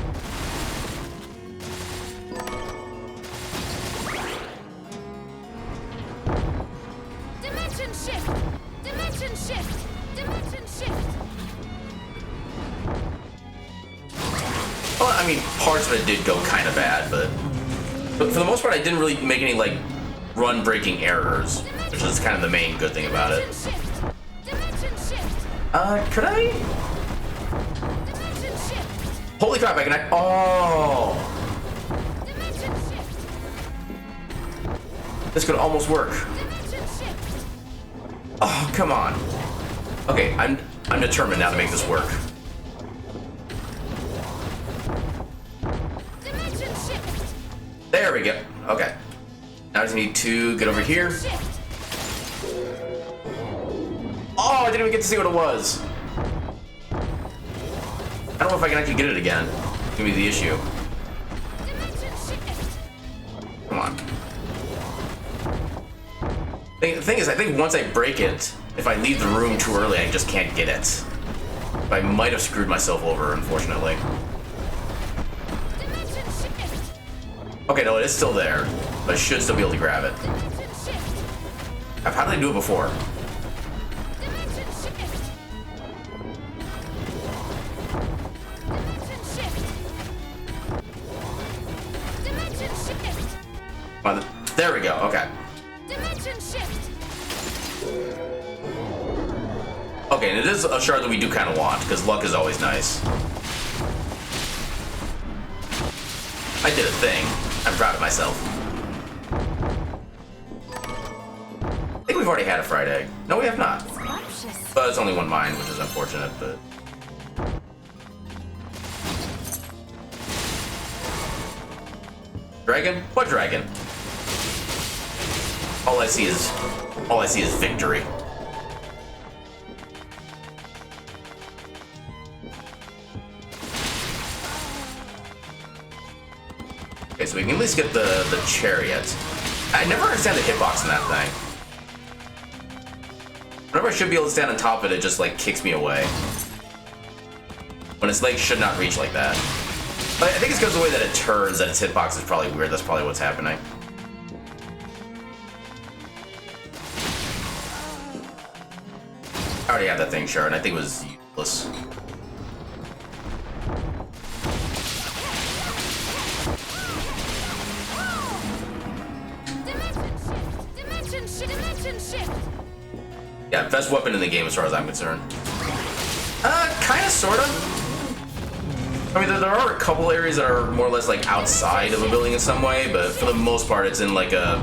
Dimension shift. Dimension shift. Dimension shift. Well, I mean, parts of it did go kind of bad, but for the most part, I didn't really make any like run-breaking errors, which is kind of the main good thing about it. Dimension shift. Dimension shift. Could I? Dimension shift. Holy crap! I can. Oh, Dimension shift. this could almost work. Dimension shift. Oh, come on. Okay, I'm determined now to make this work. Dimension shift. There we go. Okay. Now I just need to get over here. Shift. Oh, I didn't even get to see what it was. I don't know if I can actually get it again. It's gonna be the issue. Dimension shift. Come on. The thing is, I think once I break it, if I leave the room too early, I just can't get it. I might have screwed myself over, unfortunately. Dimension shift. Okay, no, it is still there, but I should still be able to grab it. Dimension shift. How did I do it before? Dimension shift. Dimension shift. Dimension shift. Come on, there we go. Okay. Dimension shift. Okay, and it is a shard that we do kind of want, because luck is always nice. I did a thing. I'm proud of myself. I think we've already had a fried egg. No, we have not. Scrumptious. Well, it's only one mine, which is unfortunate, but... Dragon? What dragon? All I see is victory. Okay, so we can at least get the chariot. I never understand the hitbox in that thing. Whenever I should be able to stand on top of it, it just like kicks me away. When its legs should not reach like that. But I think it's because of the way that it turns that its hitbox is probably weird. That's probably what's happening. I already had that thing, sure, and I think it was useless. Dimension shift. Yeah, best weapon in the game as far as I'm concerned. Kinda, sorta. I mean, there are a couple areas that are more or less like outside of a building in some way, but for the most part, it's in like a...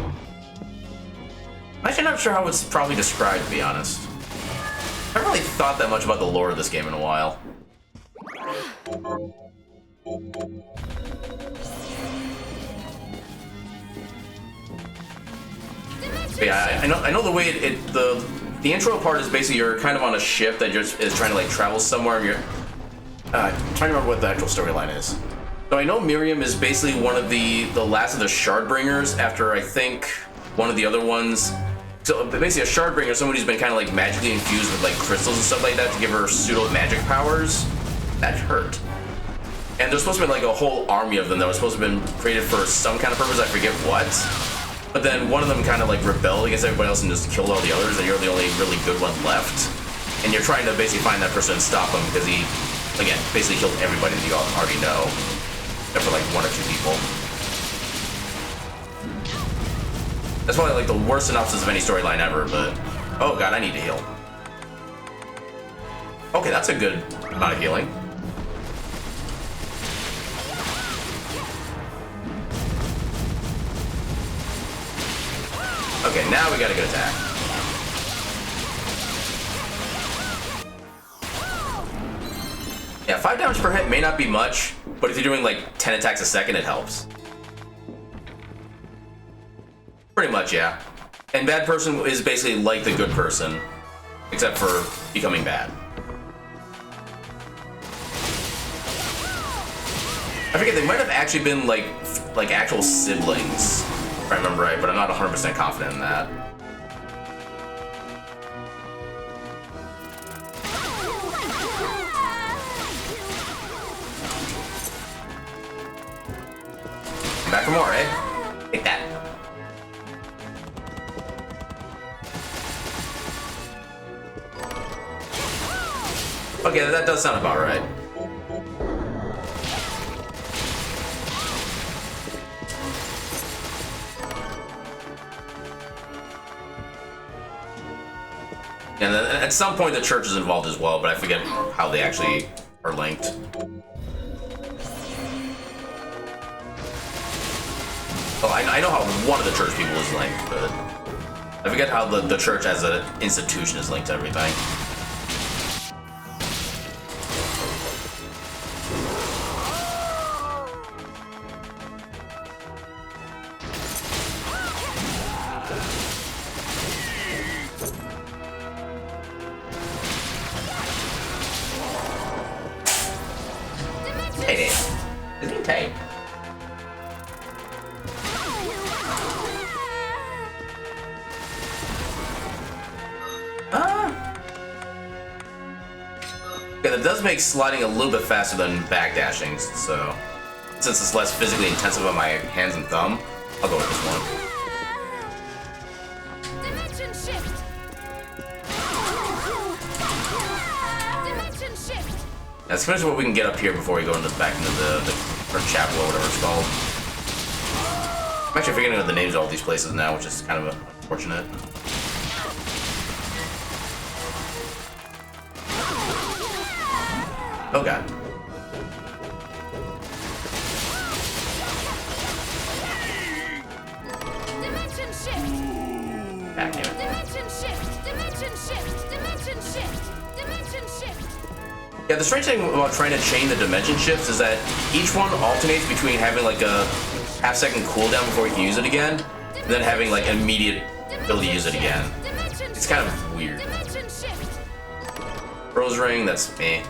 I'm actually not sure how it's probably described, to be honest. I haven't really thought that much about the lore of this game in a while. But yeah, I know the way the intro part is basically you're kind of on a ship that just is trying to like travel somewhere, and you're trying to remember what the actual storyline is. So I know Miriam is basically one of the last of the Shardbringers after I think one of the other ones. So basically a Shardbringer, someone who's been kind of like magically infused with like crystals and stuff like that to give her pseudo magic powers. That hurt. And there's supposed to be like a whole army of them that was supposed to have been created for some kind of purpose, I forget what. But then one of them kind of like rebelled against everybody else and just killed all the others, and you're the only really good one left. And you're trying to basically find that person and stop him because he, again, basically killed everybody that you already know. Except for like one or two people. That's probably like the worst synopsis of any storyline ever, but... Oh god, I need to heal. Okay, that's a good amount of healing. Okay, now we got a good attack. Yeah, 5 damage per hit may not be much, but if you're doing like 10 attacks a second, it helps. Pretty much, yeah. And bad person is basically like the good person, except for becoming bad. I forget, they might have actually been like actual siblings, if I remember right, but I'm not 100% confident in that. Back for more, eh? Take that. Okay, that does sound about right. And then at some point the church is involved as well, but I forget how they actually are linked. Well, I know how one of the church people is linked, but I forget how the church as an institution is linked to everything. Make sliding a little bit faster than backdashing, so since it's less physically intensive on my hands and thumb, I'll go with this one. Dimension shift. Dimension shift. That's pretty much what we can get up here before we go back into the chapel or whatever it's called. I'm actually forgetting the names of all these places now, which is kind of unfortunate. Oh god. Dimension shift. Back here. Dimension shift. Dimension shift. Dimension shift. Yeah, the strange thing about trying to chain the dimension shifts is that each one alternates between having like a half-second cooldown before you can use it again, and then having like immediate ability to use it again. It's kind of weird. Rose ring, that's meh.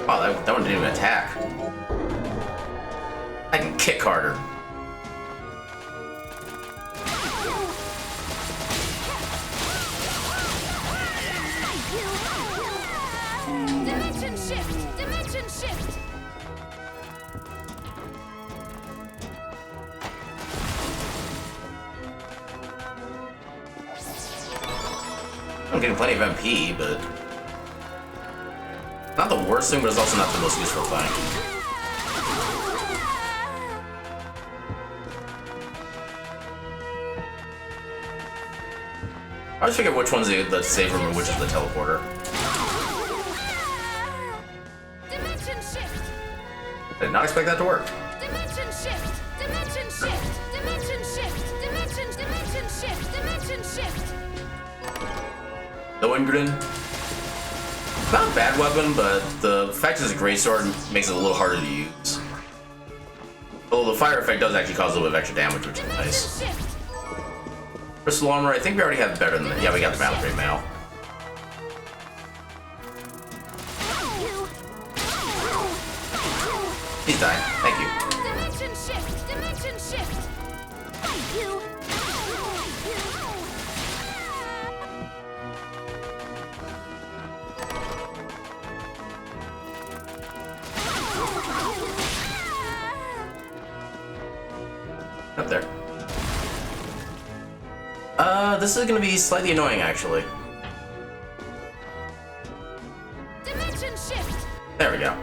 Wow, that one didn't even attack. I can kick harder. Dimension shift! Dimension shift! I'm getting plenty of MP, but not the worst thing, but it's also not the most useful thing. I always forget which one's the save room and which is the teleporter. Dimension shift! I did not expect that to work. Dimension shift! Dimension shift! Dimension shift! Dimension shift! Dimension shift! No Ingridin. Not a bad weapon, but the fact it's a greatsword makes it a little harder to use. Although the fire effect does actually cause a little bit of extra damage, which is nice. Crystal armor, I think we already have better than that. Yeah, we got the battle grade mail. He's dying. Thank you. Dimension shift! Dimension shift! Thank you! Up there. This is gonna be slightly annoying, actually. Dimension shift! There we go.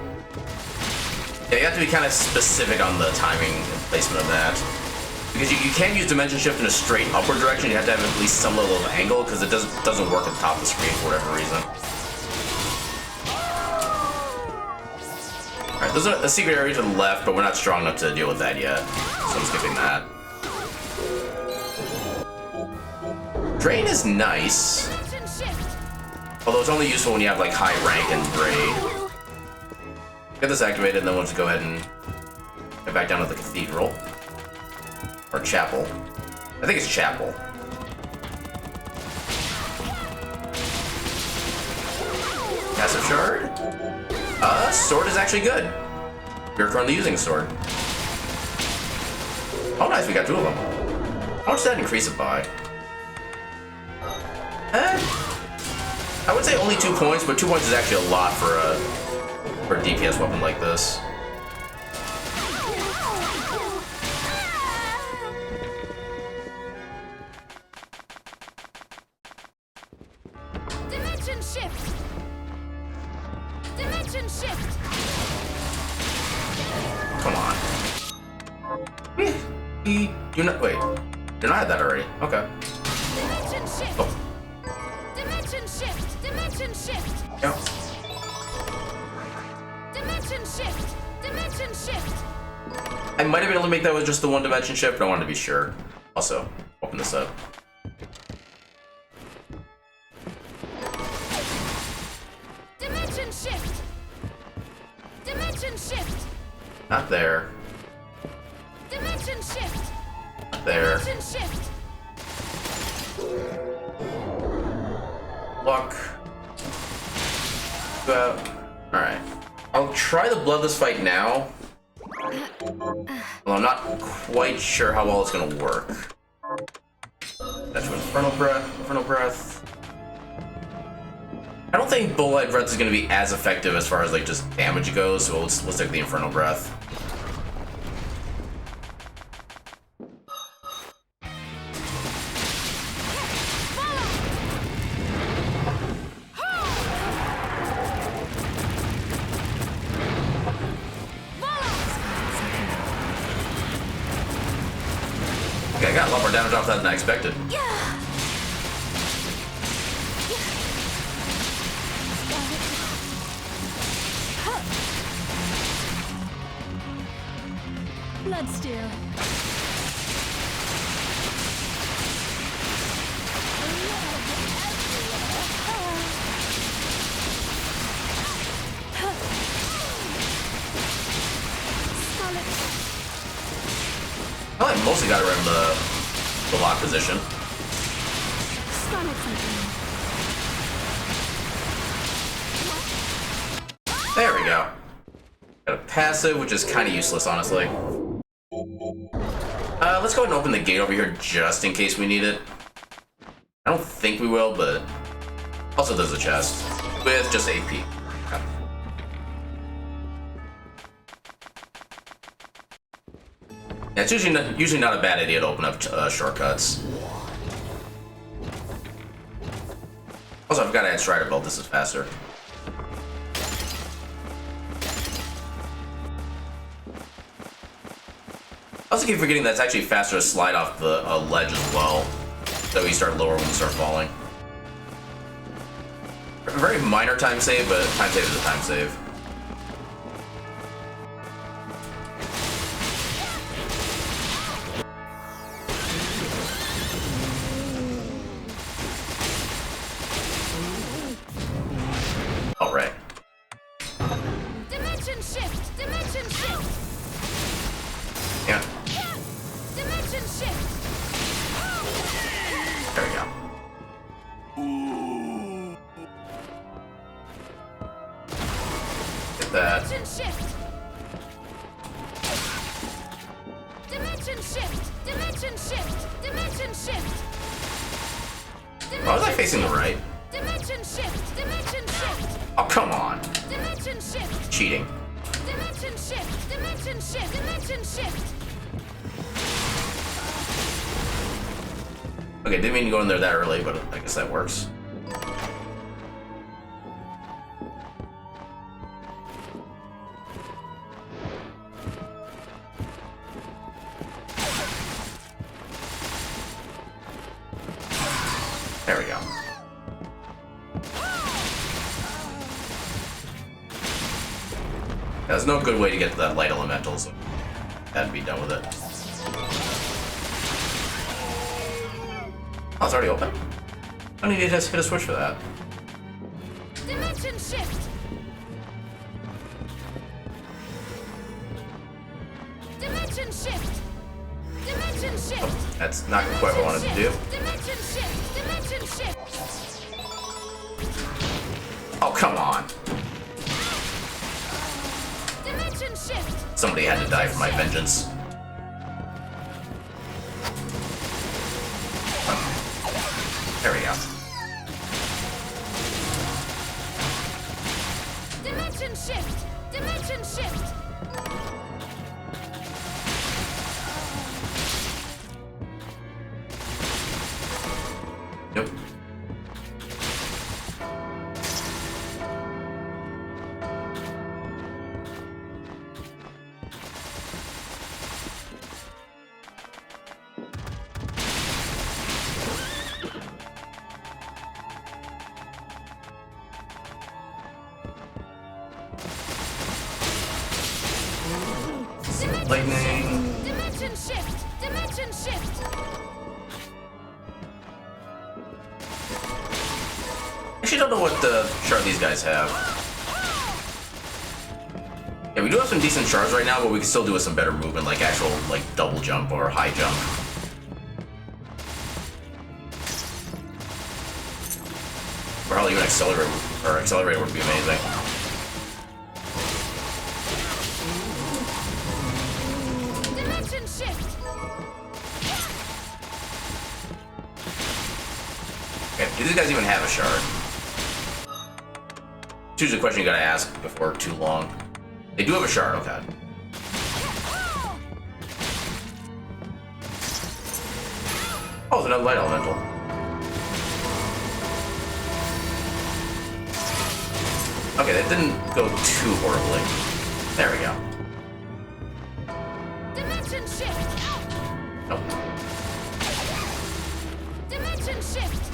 Yeah, you have to be kind of specific on the timing and placement of that. Because you can't use dimension shift in a straight upward direction, you have to have at least some level of angle, because it doesn't work at the top of the screen for whatever reason. Alright, there's a secret area to the left, but we're not strong enough to deal with that yet. So I'm skipping that. Drain is nice, Dimension shift! although it's only useful when you have like high rank and grade. Get this activated, and then we'll just go ahead and get back down to the cathedral. Or chapel. I think it's chapel. Passive shard? Sword is actually good. We're currently using a sword. Oh nice, we got two of them. How much did that increase it by? I would say only 2 points, but 2 points is actually a lot for a DPS weapon like this. Dimension shift! Dimension shift! Come on. Do not wait. Did I have that already? Okay. Dimension shift! Oh. Dimension shift! Dimension shift! Yeah. Dimension shift! Dimension shift! I might have been able to make that with just the one dimension shift, but I wanted to be sure. Also, open this up. Dimension shift! Dimension shift! Not there. Dimension shift! Not there. Dimension shift! Luck. Alright. I'll try the bloodless fight now. Well, I'm not quite sure how well it's gonna work. That's what Infernal Breath. Infernal Breath. I don't think Bullite Breath is gonna be as effective as far as like just damage goes, so we'll stick with the Infernal Breath. Okay, I got a lot more damage off that than I expected. Bloodsteel. I like mostly got around the lock position. There we go. Got a passive, which is kind of useless, honestly. Let's go ahead and open the gate over here just in case we need it. I don't think we will, but also there's a chest with just AP. Okay. Yeah, it's usually not a bad idea to open up shortcuts. Also, I've got to add Strider Belt. This is faster. I also keep forgetting that it's actually faster to slide off the ledge as well. So you start lower when you start falling. A very minor time save, but time save is a time save. Alright. Dimension shift! Dimension shift! Yeah. Dimension shift! There we go. Get that. Dimension shift! Dimension shift! Dimension shift! Dimension shift! Why was I facing the right? Dimension shift! Dimension shift! Oh, come on. Dimension shift! Cheating. Dimension shift! Dimension shift! Dimension shift! Okay, didn't mean to go in there that early, but I guess that works. There we go. There's no good way to get to that light elemental, so had to be done with it. Oh, it's already open? I need to just hit a switch for that. Dimension shift! Dimension shift! Dimension shift! Oh, that's not quite what I wanted to do. Dimension shift! Dimension shift! Oh, come on. Dimension shift! Somebody had to die for my vengeance. There we go. Dimension shift! Dimension shift! Nope. Lightning. Dimension shift! Dimension shift! Actually, don't know what shard these guys have. Yeah, we do have some decent shards right now, but we can still do with some better movement, like actual double jump or high jump. Or hell, even accelerator would be amazing. Dimension shift! Okay, do these guys even have a shard? It's usually a question you gotta ask before too long. They do have a shard, okay. Oh, it's another light elemental. Okay, that didn't go too horribly. There we go. Dimension shift! Nope, Dimension shift!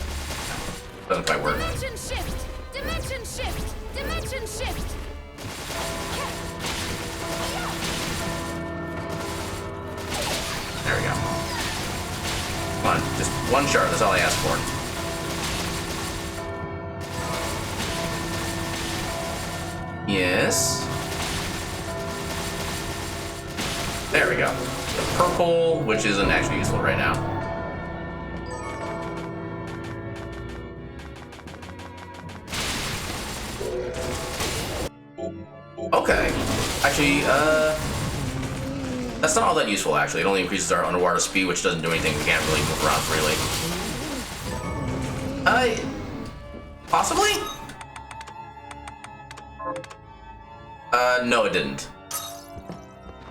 doesn't quite work. Dimension shift! Dimension shift! Dimension shift! One shard, that's all I asked for. Yes. There we go. The purple, which isn't actually useful right now. Okay. Actually, that's not all that useful, actually. It only increases our underwater speed, which doesn't do anything. We can't really move around freely. Possibly? No, it didn't.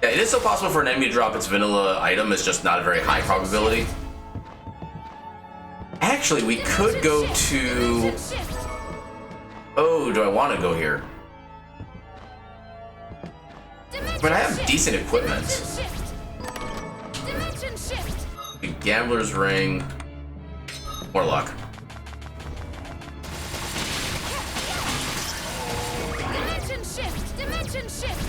Yeah, it is still possible for an enemy to drop its vanilla item. It's just not a very high probability. Actually, we could go to... Oh, do I want to go here? But I have decent equipment. The Gambler's Ring. More luck. Dimension shift.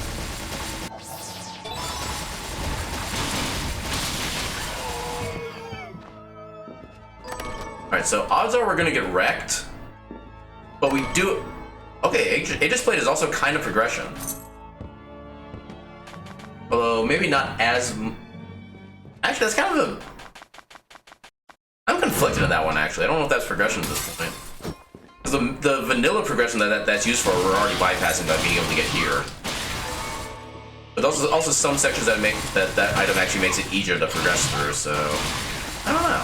Alright, so odds are we're gonna get wrecked. But we do... Okay, Aegis Blade is also kind of progression. Although, maybe not as... Actually, that's kind of a... I'm conflicted on that one, actually. I don't know if that's progression at this point. Because the vanilla progression that's used for, we're already bypassing by being able to get here. But also some sections that make that item actually makes it easier to progress through, so... I don't know.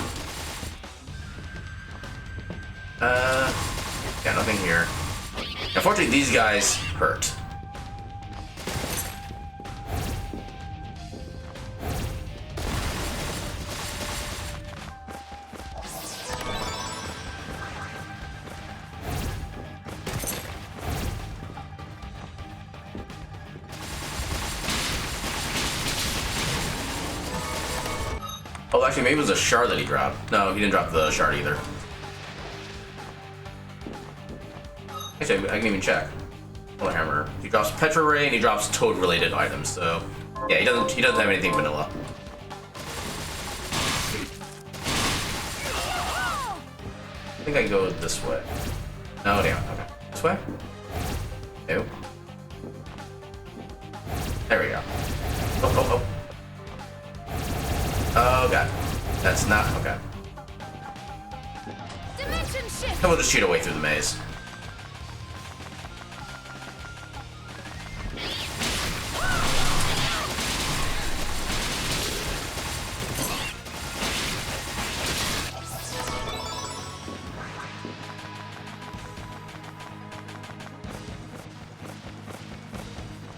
Yeah, nothing here. Unfortunately, these guys hurt. Oh, actually, maybe it was a shard that he dropped. No, he didn't drop the shard either. Actually, I can even check. Polar Hammer. He drops Petra Ray and he drops Toad-related items. So, yeah, he doesn't have anything vanilla. I think I can go this way. No, damn. Okay, this way. Nope. There we go. Oh. Oh god, that's not okay. And we'll just cheat our way through the maze.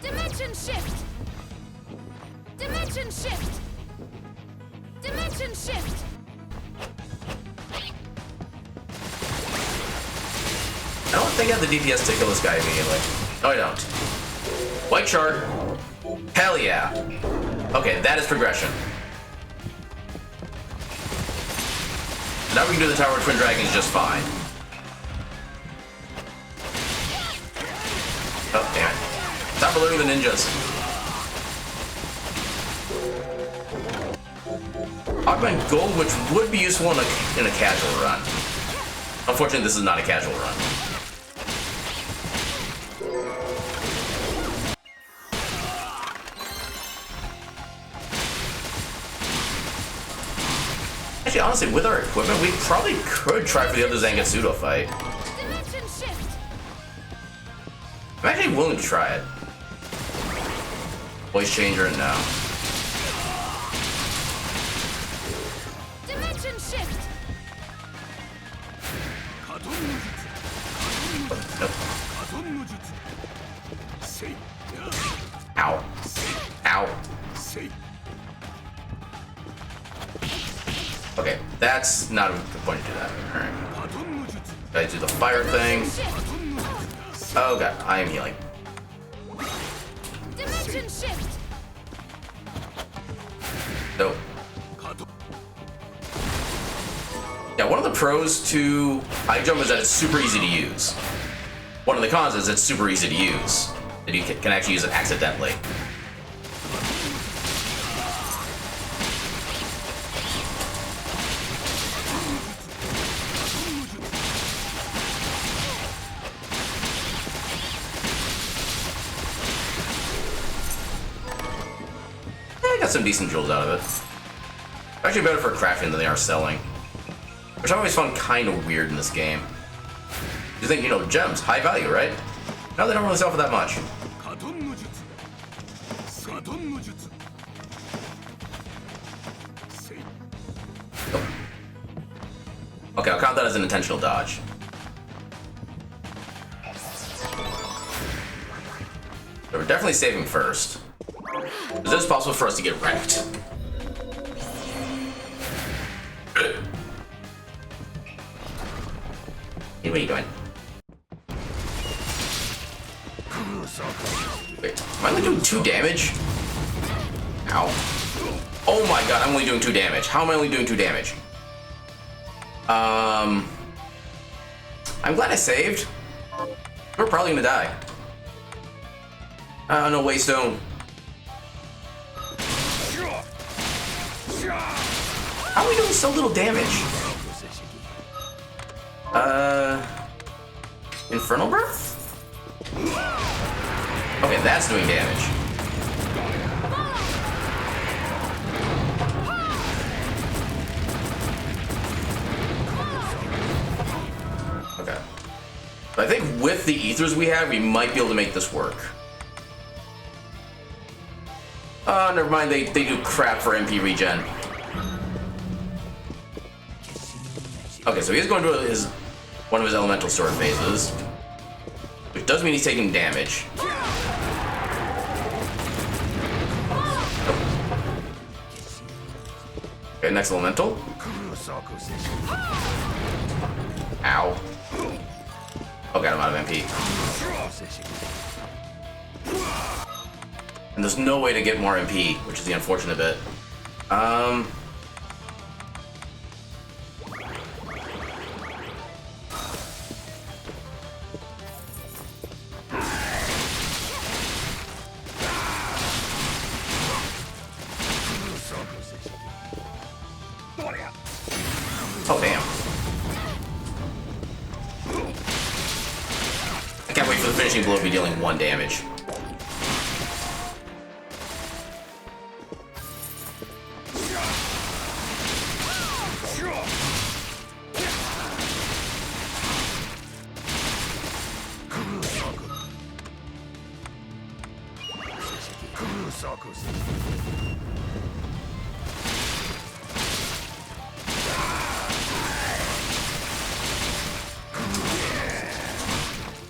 Dimension shift. Dimension shift. Dimension shift. I don't think I have the DPS to kill this guy immediately. No, I don't. White shard. Hell yeah. Okay, that is progression. Now we can do the Tower of Twin Dragons just fine. Oh, damn it. Stop alerting the ninjas. Augment Gold, which would be useful in a casual run. Unfortunately, this is not a casual run. Actually, honestly, with our equipment, we probably could try for the other Zangetsudo fight. I'm actually willing to try it. Voice changer and now. Dimension shift. Nope. Ow. Ow. Okay, that's not a good point to do that. Alright. Gotta do the fire thing. Oh god, I am healing. Dimension shift. Nope. Yeah, one of the pros to high jump is that it's super easy to use. One of the cons is it's super easy to use. That you can actually use it accidentally. got some decent jewels out of it. Actually better for crafting than they are selling. Which I've always found kind of weird in this game. You think, you know, gems, high value, right? No, they don't really sell for that much. Oh. Okay, I'll count that as an intentional dodge. So we're definitely saving first. Because it's possible for us to get wrecked. Hey, what are you doing? Wait, am I only doing 2 damage? Ow. Oh my god, I'm only doing 2 damage. How am I only doing 2 damage? I'm glad I saved. We're probably gonna die. No waystone. How are we doing so little damage? Infernal Breath? Okay, that's doing damage. Okay. But I think with the ethers we have, we might be able to make this work. Oh, never mind, they do crap for MP regen. Okay, so he's going to one of his elemental sword phases. Which does mean he's taking damage. Okay, next elemental. Ow. Okay, I'm out of MP. And there's no way to get more MP, which is the unfortunate bit. Oh, damn. I can't wait for the finishing blow to be dealing 1 damage.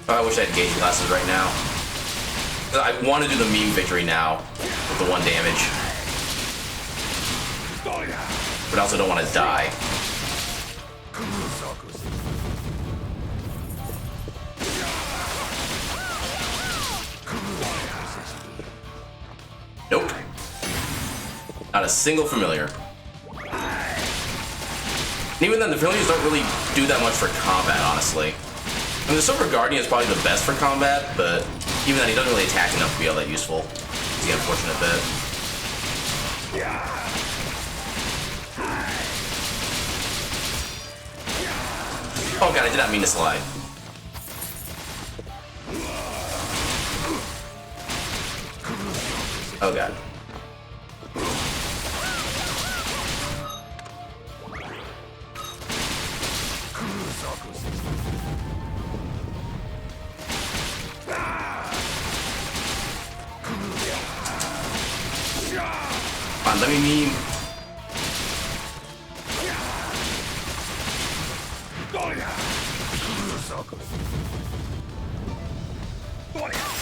I wish I had gauge glasses right now. I want to do the meme victory now with the 1 damage. But I also don't want to die. Nope. Not a single familiar. And even then, the familiars don't really do that much for combat, honestly. I mean, the Silver Guardian is probably the best for combat, but even then, he doesn't really attack enough to be all that useful. It's the unfortunate bit. Oh god, I did not mean to slide. Oh god. Come on, let me meme.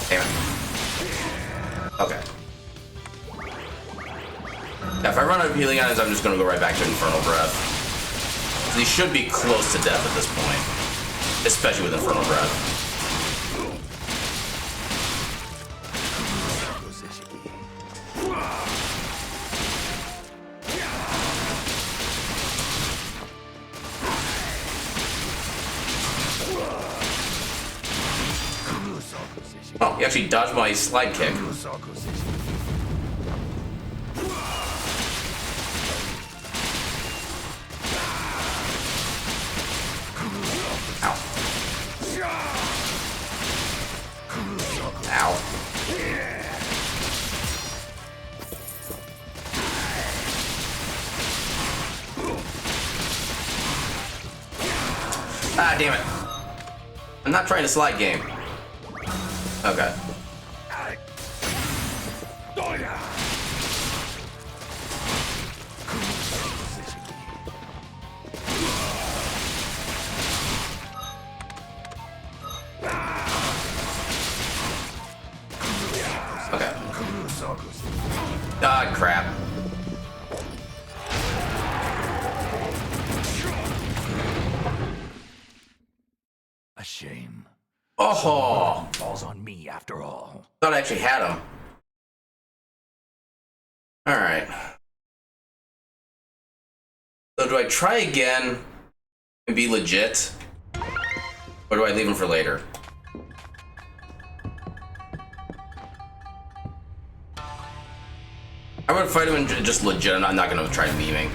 Damn it. Okay. Yeah, if I run out of healing items, I'm just gonna go right back to Infernal Breath. So he should be close to death at this point. Especially with Infernal Breath. Oh, he actually dodged my slide kick. Ow. Ow. Ah, damn it. I'm not trying to slide game. Okay. Okay. Ah, crap. A shame. Oh! Falls on me after all. Thought I actually had him. Alright. So do I try again and be legit? Or do I leave him for later? I'm gonna fight him and just legit. I'm not gonna try memeing.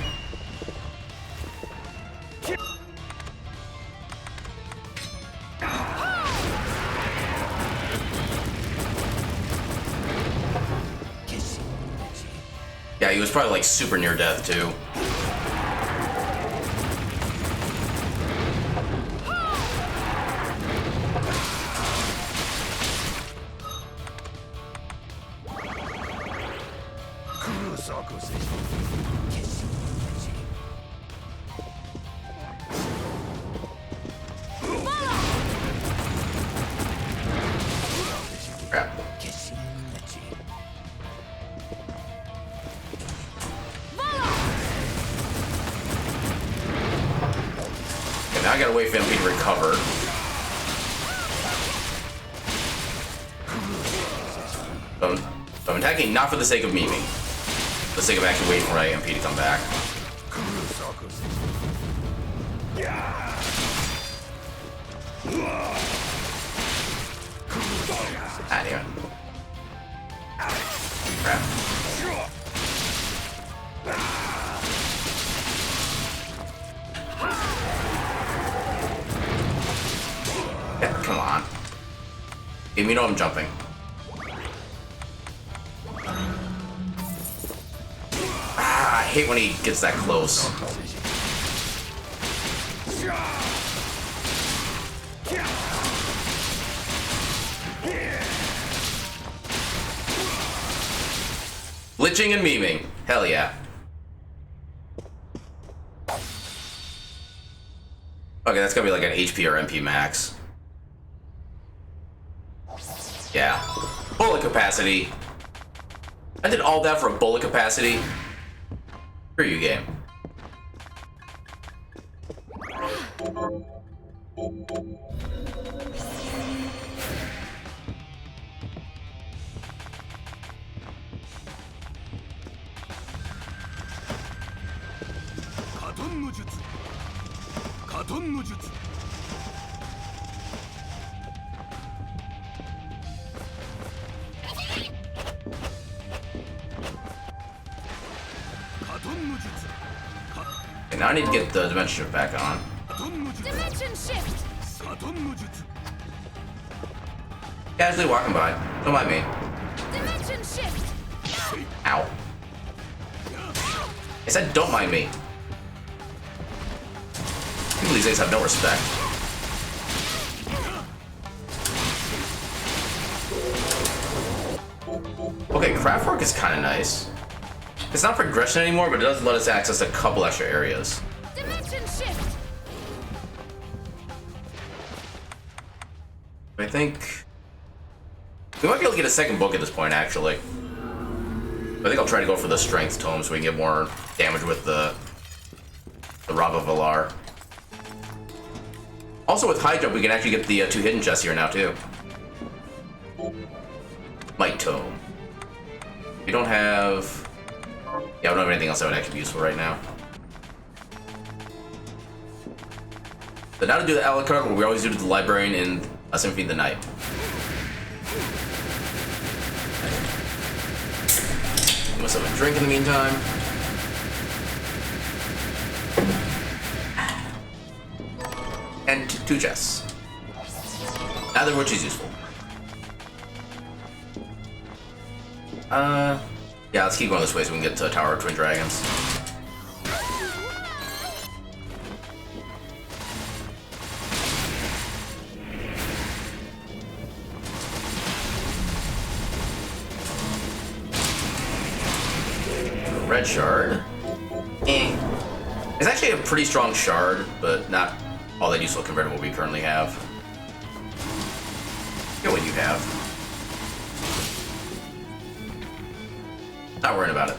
Yeah, he was probably like super near death too. Crap. Okay, now I gotta wait for MP to recover. So I'm attacking not for the sake of memeing. For the sake of actually waiting for my MP to come back. Ah, damn it. Crap. Yeah, come on. Give me know I'm jumping. Ah, I hate when he gets that close. Glitching and memeing. Hell yeah. Okay, that's gonna be like an HP or MP max. Yeah. Bullet capacity. I did all that for a bullet capacity. Screw you, game. Okay, now I need to get the dimension shift back on. Dimension shift. Casually walking by. Don't mind me. Dimension shift. Ow. I said don't mind me. People these days have no respect. Okay, craft work is kind of nice. It's not progression anymore, but it does let us access a couple extra areas. Dimension shift. I think we might be able to get a second book at this point, actually. I think I'll try to go for the strength tome so we can get more damage with the Rava Valar. Also with high jump, we can actually get the 2 hidden chests here now too. Might tome. We don't have. Yeah, we don't have anything else that would actually be useful right now. But now to do the Alucard, what we always do to the librarian in Symphony of the Night. Give myself a drink in the meantime. And 2 chests. Neither of which is useful. Yeah, let's keep going this way so we can get to Tower of Twin Dragons. red shard. Eh. It's actually a pretty strong shard, but not all that useful compared to what we currently have. Get what you have. Not worrying about it.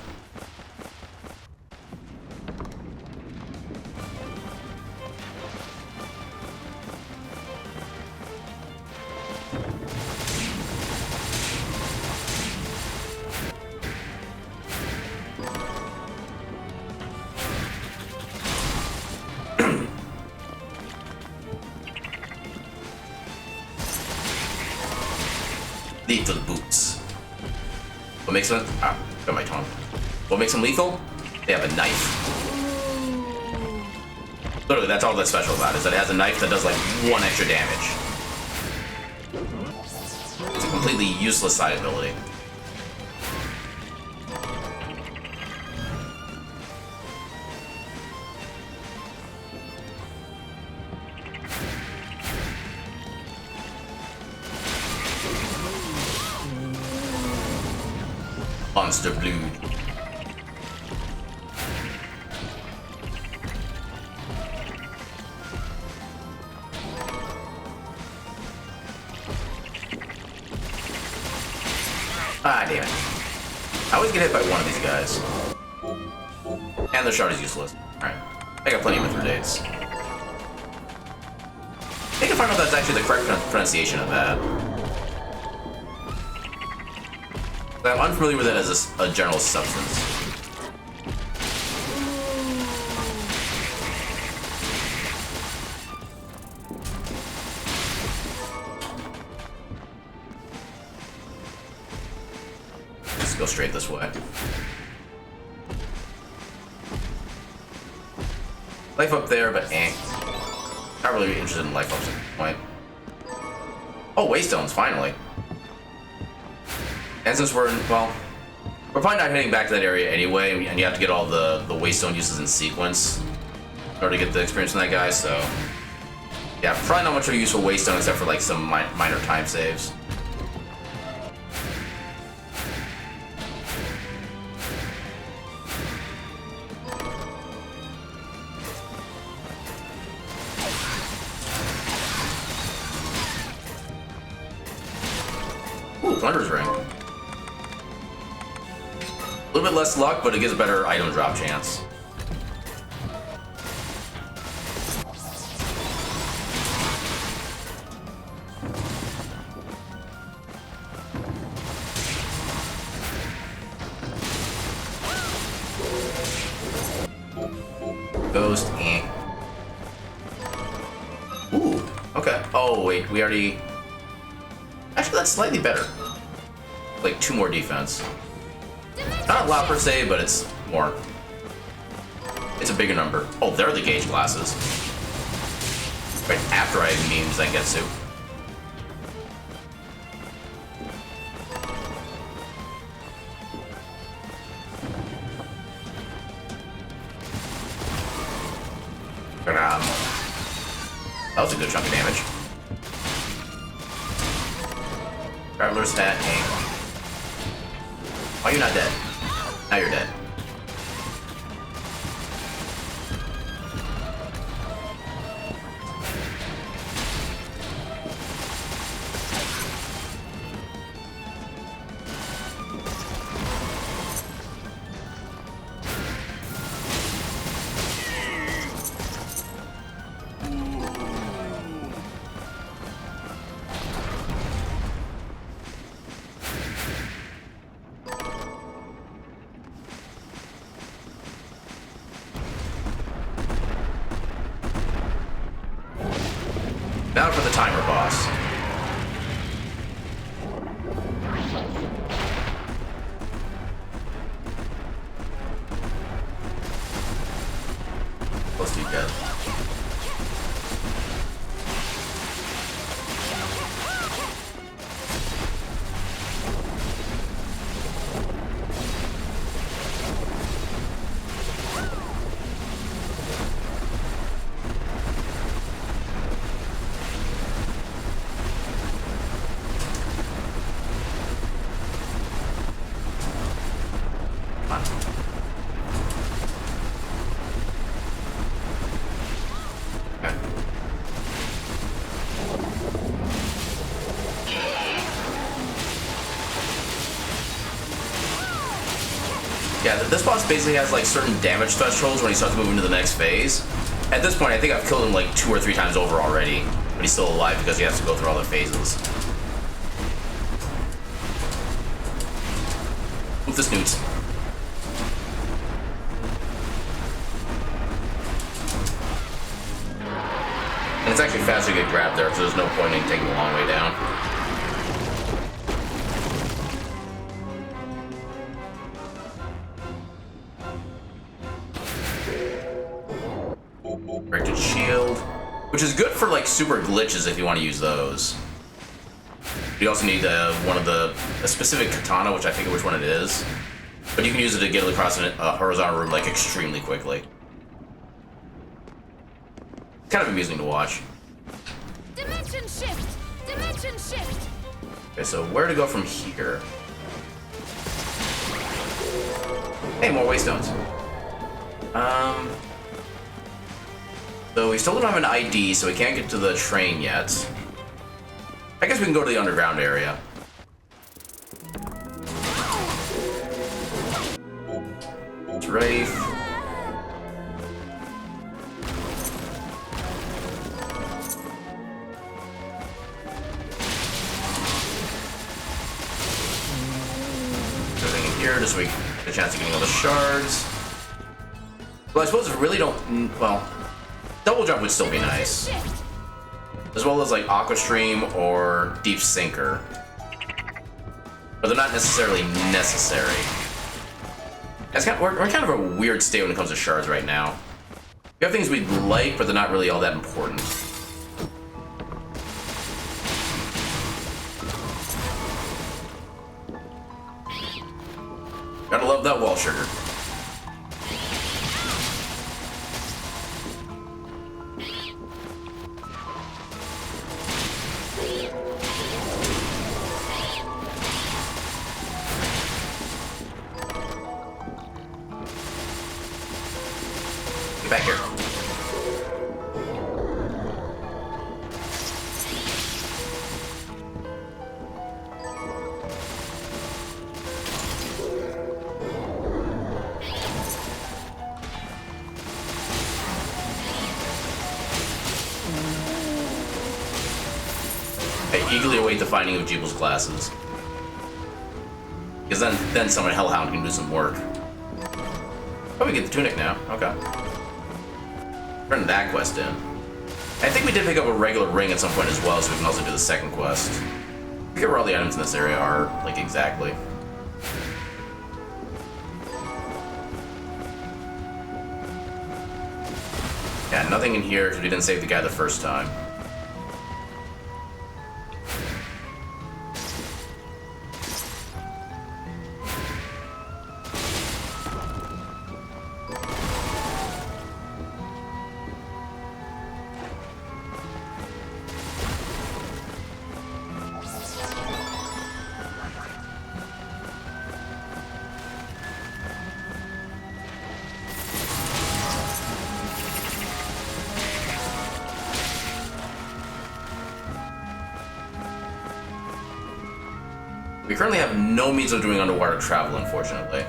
Lethal boots. What makes them? Ah, got my tongue. What makes them lethal? They have a knife. Literally, that's all that's special about it, is that it has a knife that does like 1 extra damage. It's a completely useless side ability. Monster Blue. Ah, damn it. I always get hit by one of these guys. And the shard is useless. Alright. I got plenty of Mithridates. I think I find out that's actually the correct pronunciation of that. I'm unfamiliar with it as a general substance. Just go straight this way. Life up there, but eh. Not really interested in life ups at this point. Oh, Waystones, finally. And since we're well, we're probably not heading back to that area anyway, and you have to get all the Waystone uses in sequence in order to get the experience from that guy, so yeah, probably not much of a useful Waystone except for like some minor time saves. Ooh, Plunder's Ring. A little bit less luck, but it gives a better item drop chance. Ghost, eh. Ooh, okay. Oh, wait, we already... Actually, that's slightly better. Like 2 more defense. Not a lot per se, but it's more. It's a bigger number. Oh, they're the gauge glasses. Right after I memes Zangetsu. That was a good chunk of damage. Traveler's Hat, aim. Why are you not dead? Now you're dead. Now for the timer boss. Close to you guys. this boss basically has like certain damage thresholds when he starts moving to the next phase. At this point, I think I've killed him like 2 or 3 times over already, but he's still alive because he has to go through all the phases. Move the snoots. And it's actually faster to get grabbed there, so there's no point in taking the long way down. Corrected shield, which is good for like super glitches if you want to use those. You also need a specific katana, which I forget which one it is, but you can use it to get across a horizontal room like extremely quickly. Kind of amusing to watch. Dimension shift! Dimension shift! Okay, so where to go from here? Hey, more waystones. So we still don't have an ID, so we can't get to the train yet. I guess we can go to the underground area. Strafe. Everything in here, just so we get a chance of getting all the shards. Well, I suppose if we really don't... Well, double jump would still be nice. As well as like Aqua Stream or Deep Sinker. But they're not necessarily necessary. That's kind of, we're kind of a weird state when it comes to shards right now. We have things we'd like, but they're not really all that important. Gotta love that wall sugar. Back here. I eagerly await the finding of Jeebel's glasses. Because then someone Hellhound can do some work. Oh, we get the tunic now. Okay. Turn that quest in. I think we did pick up a regular ring at some point as well, so we can also do the second quest. I forget where all the items in this area are, like, exactly. Yeah, nothing in here because we didn't save the guy the first time. We currently have no means of doing underwater travel, unfortunately.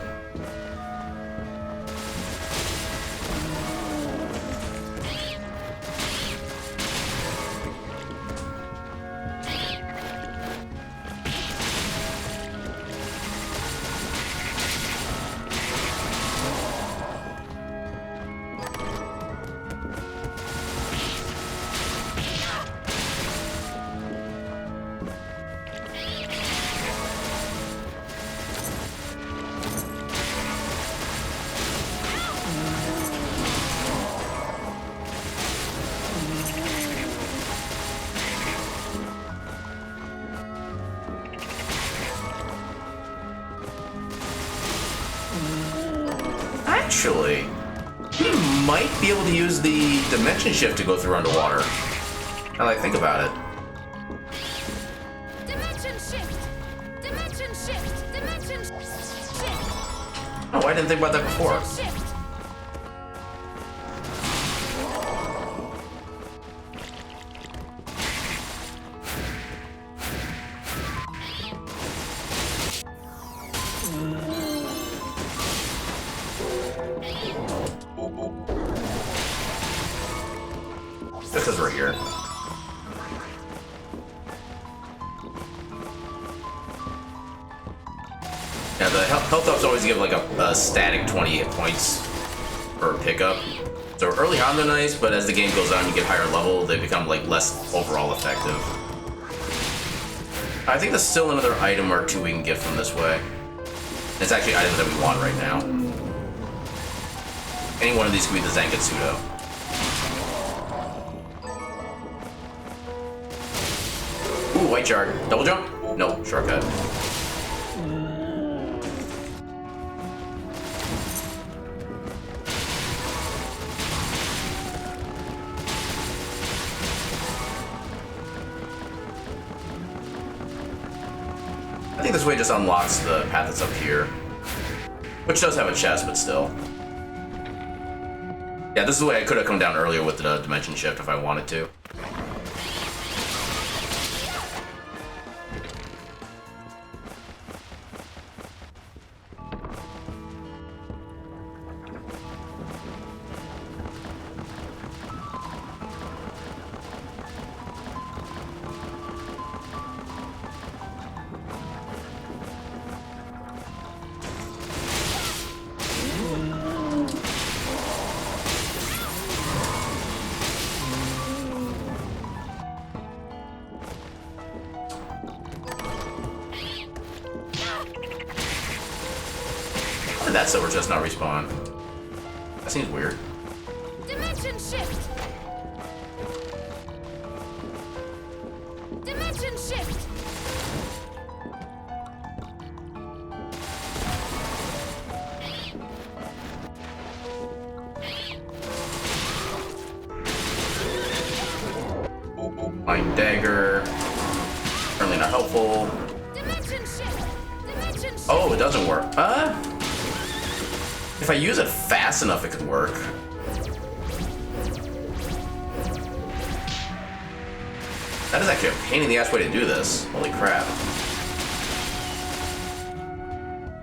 Actually, we might be able to use the dimension shift to go through underwater. Now that I think about it. Dimension shift! Dimension shift! Dimension shift! Oh, I didn't think about that before. Dimension shift! Just because we're here. Yeah, the health ups always give like a static 20 hit points per pickup. So early on they're nice, but as the game goes on, you get higher level, they become like less overall effective. I think there's still another item or two we can get from this way. It's actually items that we want right now. Any one of these could be the Zangetsudo. Ooh, white shard. Double jump? Nope, shortcut. I think this way just unlocks the path that's up here. Which does have a chest, but still. Yeah, this is the way I could have come down earlier with the dimension shift if I wanted to. That silver chest not respawn. That seems weird. Dimension shift. Dimension shift. Flying dagger. Currently not helpful. Dimension shift. Dimension shift. Oh, it doesn't work. If I use it fast enough, it could work. That is actually a pain in the ass way to do this. Holy crap.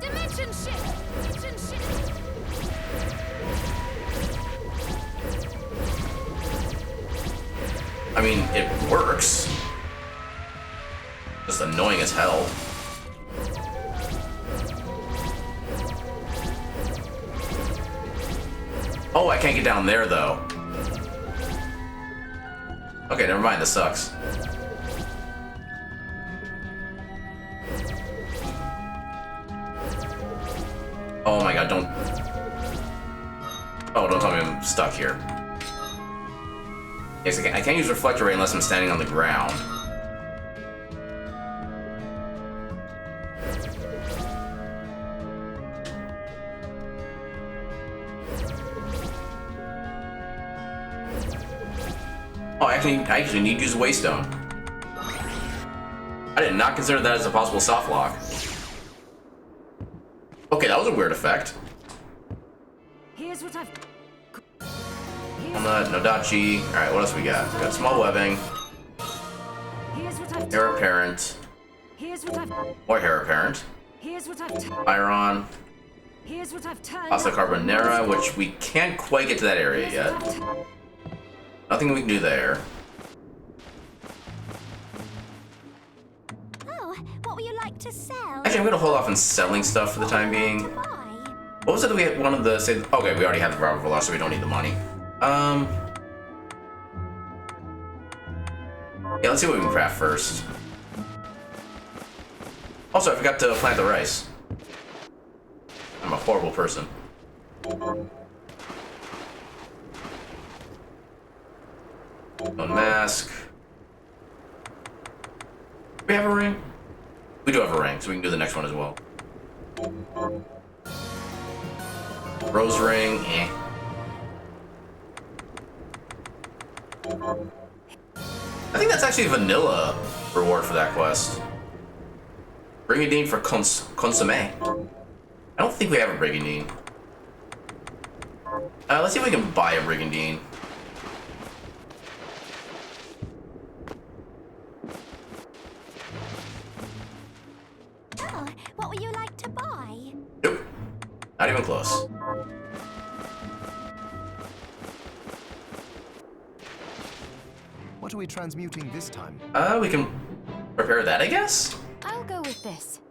Dimension shift. Dimension shift. I mean, it works. Just annoying as hell. Oh, I can't get down there, though. Okay, never mind. This sucks. Oh my god, don't... Oh, don't tell me I'm stuck here. Yes, I can't use Reflector Ray unless I'm standing on the ground. Oh, I actually need to use Waystone. I did not consider that as a possible soft lock. Okay, that was a weird effect. Here's what I've. Walnut, Nodachi. Alright, what else we got? We got small webbing. Here's what I've. Hair apparent. Here's what I've. More hair apparent. Here's what I've. Iron. Here's what I've turned. Pasta Carbonara, which we can't quite get to that area yet. Nothing we can do there. Oh, what would you like to sell? Actually, I'm gonna hold off on selling stuff for the time being. To buy? What was it that we wanted to say? Okay, we already have the Robber Velar, so we don't need the money. Yeah, let's see what we can craft first. Also, I forgot to plant the rice. I'm a horrible person. One mask. Do we have a ring? We do have a ring, so we can do the next one as well. Rose ring, eh. I think that's actually a vanilla reward for that quest. Brigandine for consomme. I don't think we have a Brigandine. Let's see if we can buy a Brigandine. Oh, what would you like to buy? Nope. Not even close. What are we transmuting this time? We can repair that, I guess? I'll go with this.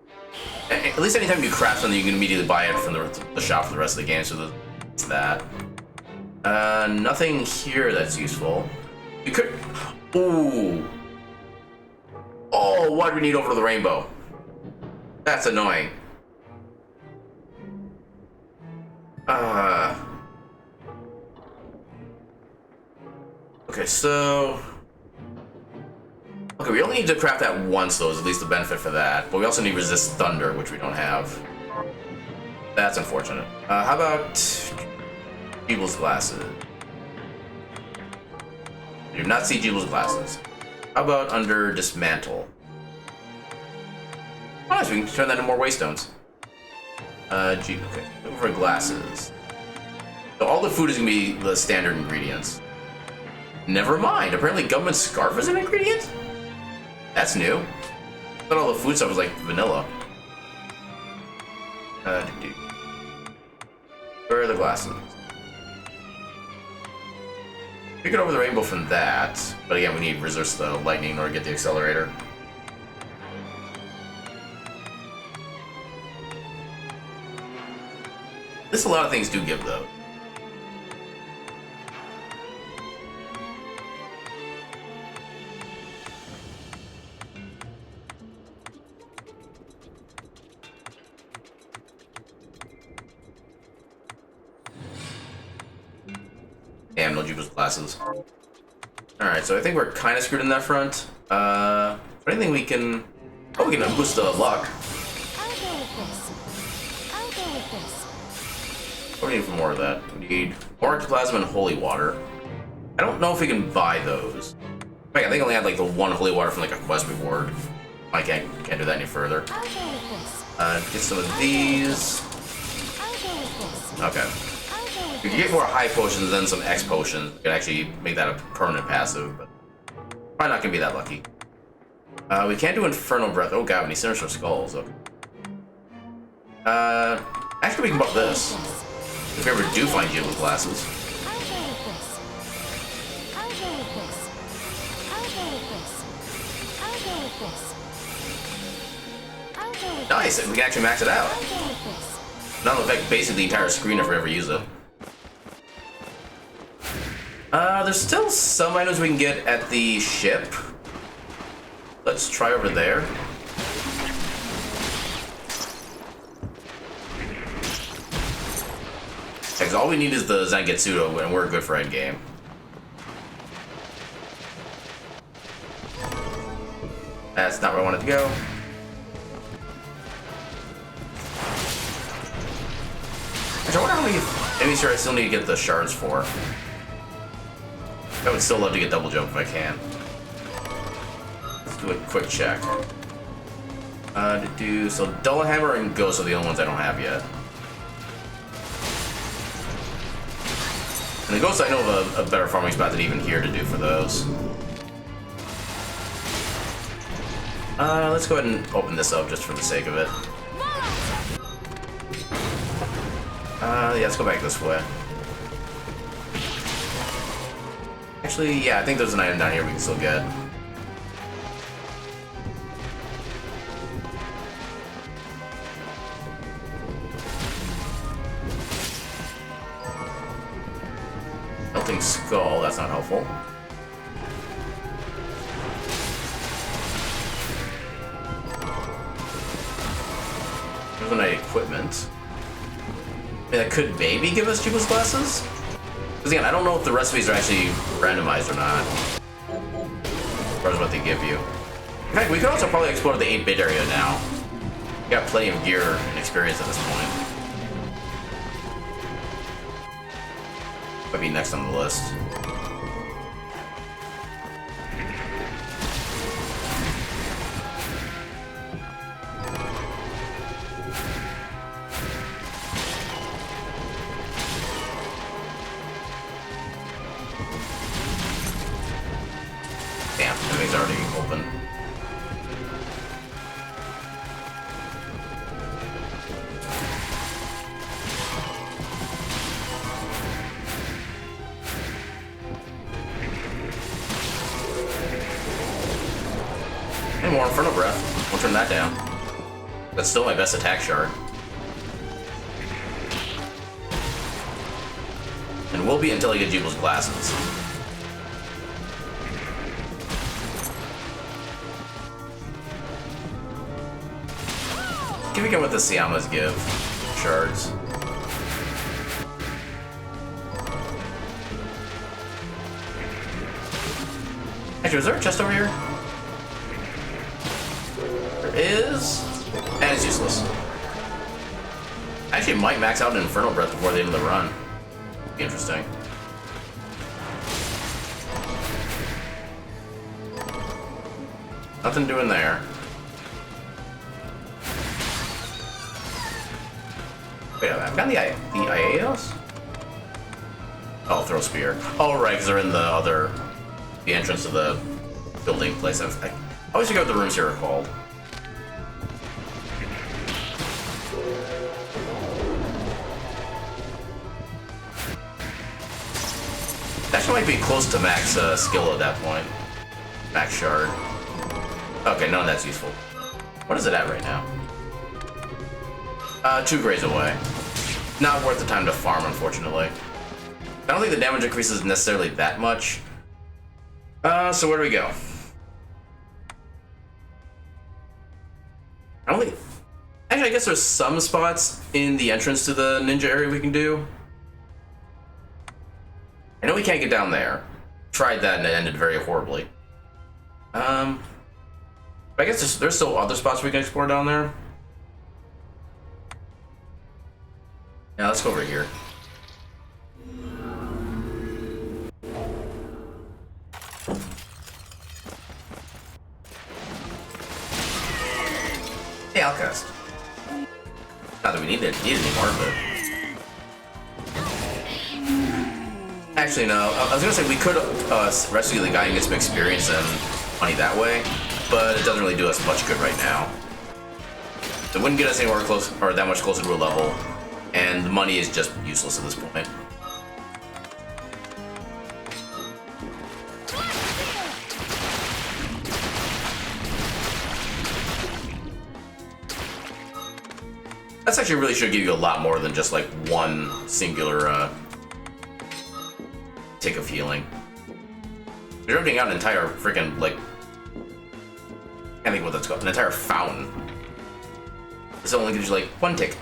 At least anytime you craft something, you can immediately buy it from the shop for the rest of the game, so that's that. Nothing here that's useful. You could... Ooh. Oh, why do we need over the rainbow? That's annoying. Okay, so... Okay, we only need to craft that once, though, is at least the benefit for that. But we also need resist thunder, which we don't have. That's unfortunate. How about... Jeeble's glasses? We do not see Jeeble's glasses. How about under dismantle? Oh, nice, we can turn that into more waystones. Okay. Looking for glasses. So all the food is gonna be the standard ingredients. Never mind. Apparently, government scarf is an ingredient. That's new. I thought all the food stuff was like vanilla. Where are the glasses? We get over the rainbow from that, but again, we need resist the lightning in order to get the accelerator. This a lot of things do give, though. Damn, no Jupiter's glasses. Alright, so I think we're kind of screwed in that front. Is there anything we can... Oh, we can boost the luck. I'll go with this. I'll go with this. What do we need for more of that? We need more ectoplasm and holy water. I don't know if we can buy those. I think I only had like the one holy water from like a quest reward. I can't do that any further. I'll go with this. Get some of these. I'll go with this. Okay. I'll go with We can get more high potions than some X potions. We can actually make that a permanent passive, but probably not gonna be that lucky. We can't do Infernal Breath. Oh god, we need Sinister Skulls. Okay. Actually we can buff this. If we ever do find Jibble glasses. I'll go with this. I'll go with this. I'll go with this. I'll go with this. I'll go with Nice, we can actually max it out. I'll go with this. That'll affect basically the entire screen if we ever use it. There's still some items we can get at the ship. Let's try over there. Because all we need is the Zangetsudo, and we're good for endgame. That's not where I wanted to go. Actually, I wonder how many enemies here I still need to get the shards for. I would still love to get double jump if I can. Let's do a quick check. So Dull Hammer and Ghost are the only ones I don't have yet. And the Ghost I know of a better farming spot than even here to do for those. Let's go ahead and open this up just for the sake of it. Yeah, let's go back this way. Actually, yeah, I think there's an item down here we can still get. Melting Skull, that's not helpful. There's an equipment. I mean, that could maybe give us Jubel's glasses? Because again, I don't know if the recipes are actually randomized or not. As far as what they give you. In fact, we could also probably explore the 8-bit area now. We got plenty of gear and experience at this point. Might be next on the list. Damn, everything's already open. And more Infernal Breath. We'll turn that down. That's still my best attack shard. And will be until I get Jubal's glasses. Can we get what the Siamas give? Shards. Actually, is there a chest over here? There is. And it's useless. Actually, it might max out an Infernal Breath before the end of the run. Be interesting. Nothing doing there. Wait, I've got the Iaeos? Oh, throw spear. Oh, right, because they're in the entrance of the building place. I always forget what the rooms here are called. Actually might be close to max skill at that point. Max shard. Okay, none of that's useful. What is it at right now? 2 grays away. Not worth the time to farm, unfortunately. I don't think the damage increases necessarily that much. So where do we go? I don't think... Actually, I guess there's some spots in the entrance to the ninja area we can do. I know we can't get down there. Tried that and it ended very horribly. But I guess there's still other spots we can explore down there. Yeah, let's go over here. Hey, Outcast. Not that we need any more of it. Actually, no. I was gonna say we could rescue the guy and get some experience and money that way, but it doesn't really do us much good right now. It wouldn't get us anywhere close or that much closer to a level, and the money is just useless at this point. That's actually really should give you a lot more than just like one singular tick of healing. You're opening out an entire freaking like, I can't think what that's called, an entire fountain. This only gives you like 1 tick.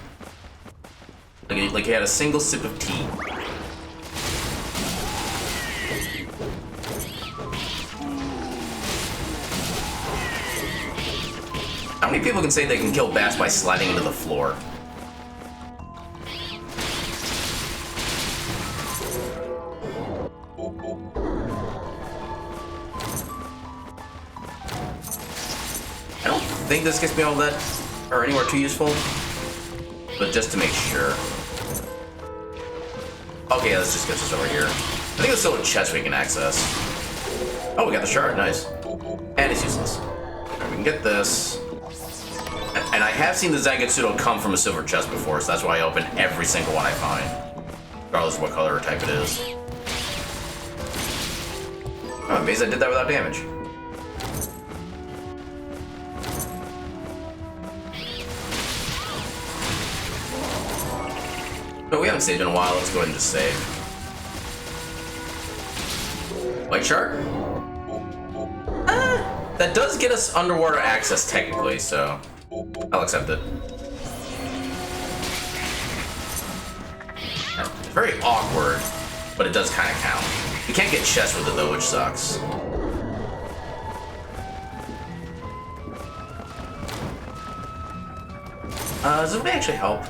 Like you had a single sip of tea. How many people can say they can kill bats by sliding into the floor? I don't think this gets me all that, or anywhere too useful, but just to make sure. Okay, yeah, this just gets us over here. I think there's still a chest we can access. Oh, we got the shard, nice. And it's useless. Alright, we can get this. And I have seen the Zangetsudo come from a silver chest before, so that's why I open every single one I find. Regardless of what color or type it is. Oh, I'm amazed I did that without damage. No, we haven't saved in a while. Let's go ahead and just save. White shark? That does get us underwater access technically, so I'll accept it. It's very awkward, but it does kind of count. You can't get chests with it though, which sucks. Does this way actually help?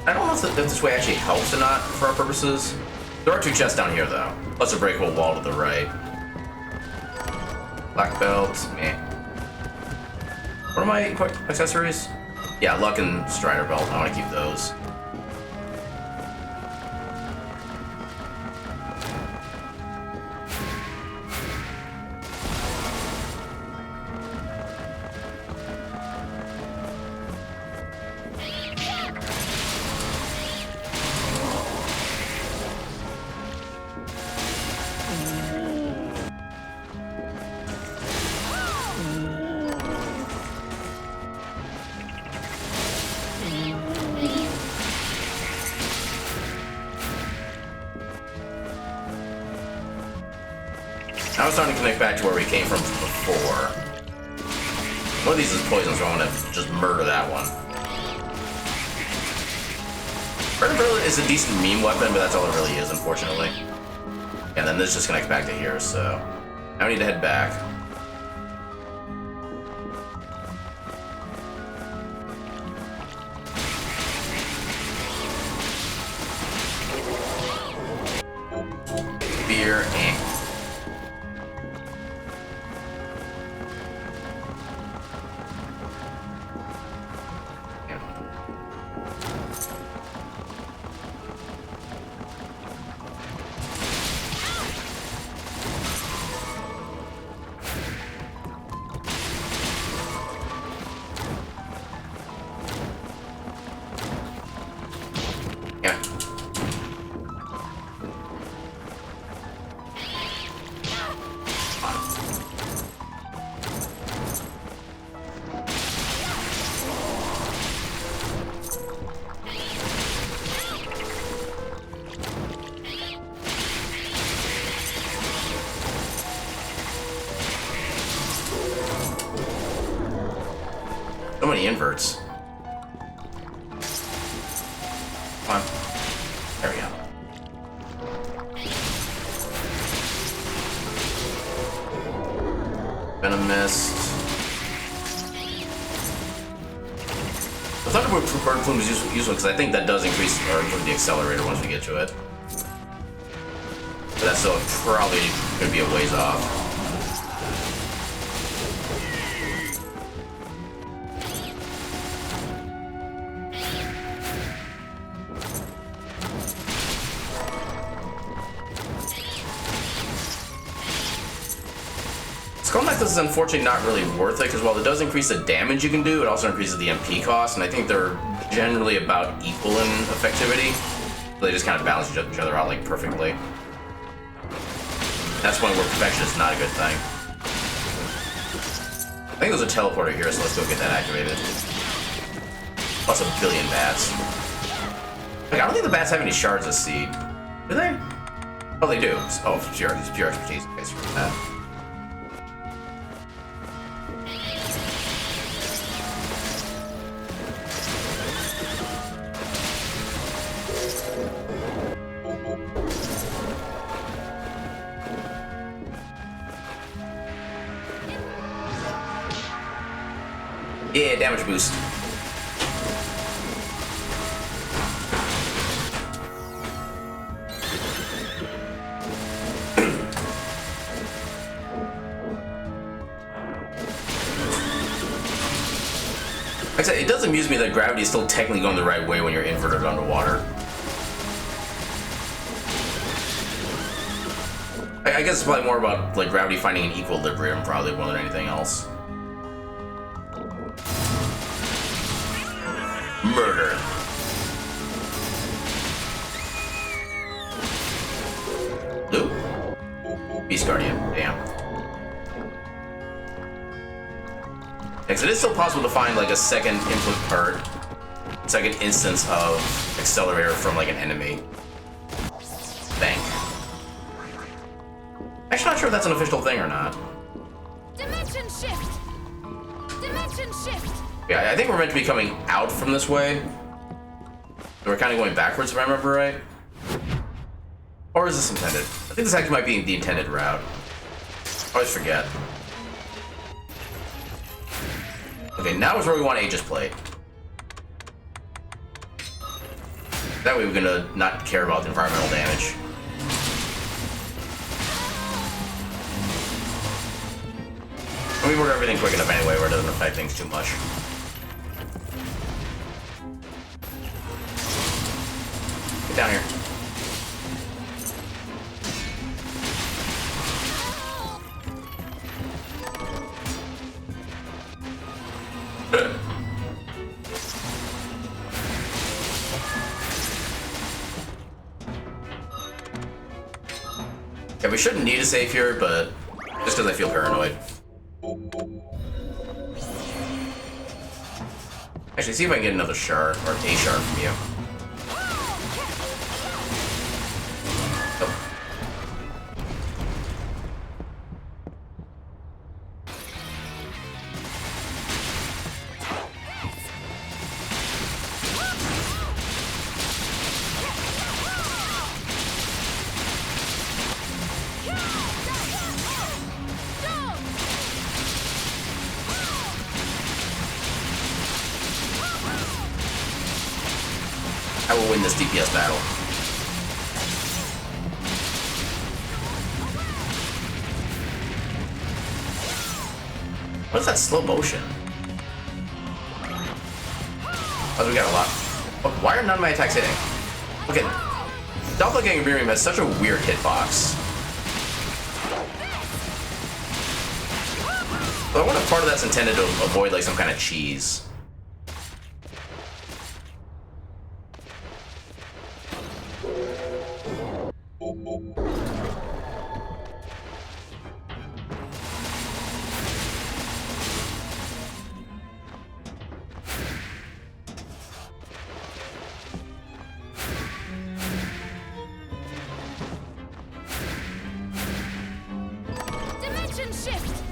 I don't know if this way actually helps or not for our purposes. There are 2 chests down here though, plus a breakable wall to the right. Black belt, meh. What are my quick accessories? Yeah, luck and strider belt. I want to keep those. Now it's starting to connect back to where we came from before. One of these is poison, so I'm gonna just murder that one. Red Umbrella is a decent meme weapon, but that's all it really is, unfortunately. And then this just connects back to here, so now we need to head back. Beer and so many inverts. Come on. There we go. Venom Mist. The Thunderbird Bird Plume is useful because I think that does increase or improve the accelerator once we get to it. But that's still probably going to be a ways off. Skull Necklace is unfortunately not really worth it because while it does increase the damage you can do, it also increases the MP cost, and I think they're generally about equal in effectivity. So they just kind of balance each other out like perfectly. That's one where perfection is not a good thing. I think there's a teleporter here, so let's go get that activated. Plus a billion bats. Like, I don't think the bats have any shards of seed. Do they? Oh, they do. Oh, it's pure expertise. Okay, screw that. Yeah, damage boost. Like I said, it does amuse me that gravity is still technically going the right way when you're inverted underwater. I guess it's probably more about like gravity finding an equilibrium, probably more than anything else. Murder. Loot? Beast Guardian, damn. Because it is still possible to find like a second input part, second instance of accelerator from like an enemy. Bank. Actually, not sure if that's an official thing or not. Dimension shift. Dimension shift. Yeah, I think we're meant to be coming out from this way. We're kind of going backwards, if I remember right. Or is this intended? I think this actually might be the intended route. I always forget. Okay, now is where we want Aegis Plate. That way we're gonna not care about the environmental damage. We work everything quick enough anyway where it doesn't affect things too much. Get down here. Yeah, we shouldn't need a save here, but just because I feel paranoid. Actually, see if I can get another shard, or a shard from you. Oh. win this DPS battle. What is that slow motion? Oh, we got a lot. Oh, why are none of my attacks hitting? Okay, Doppelganger Beam has such a weird hitbox. But I wonder if part of that's intended to avoid like some kind of cheese. Dimension shift!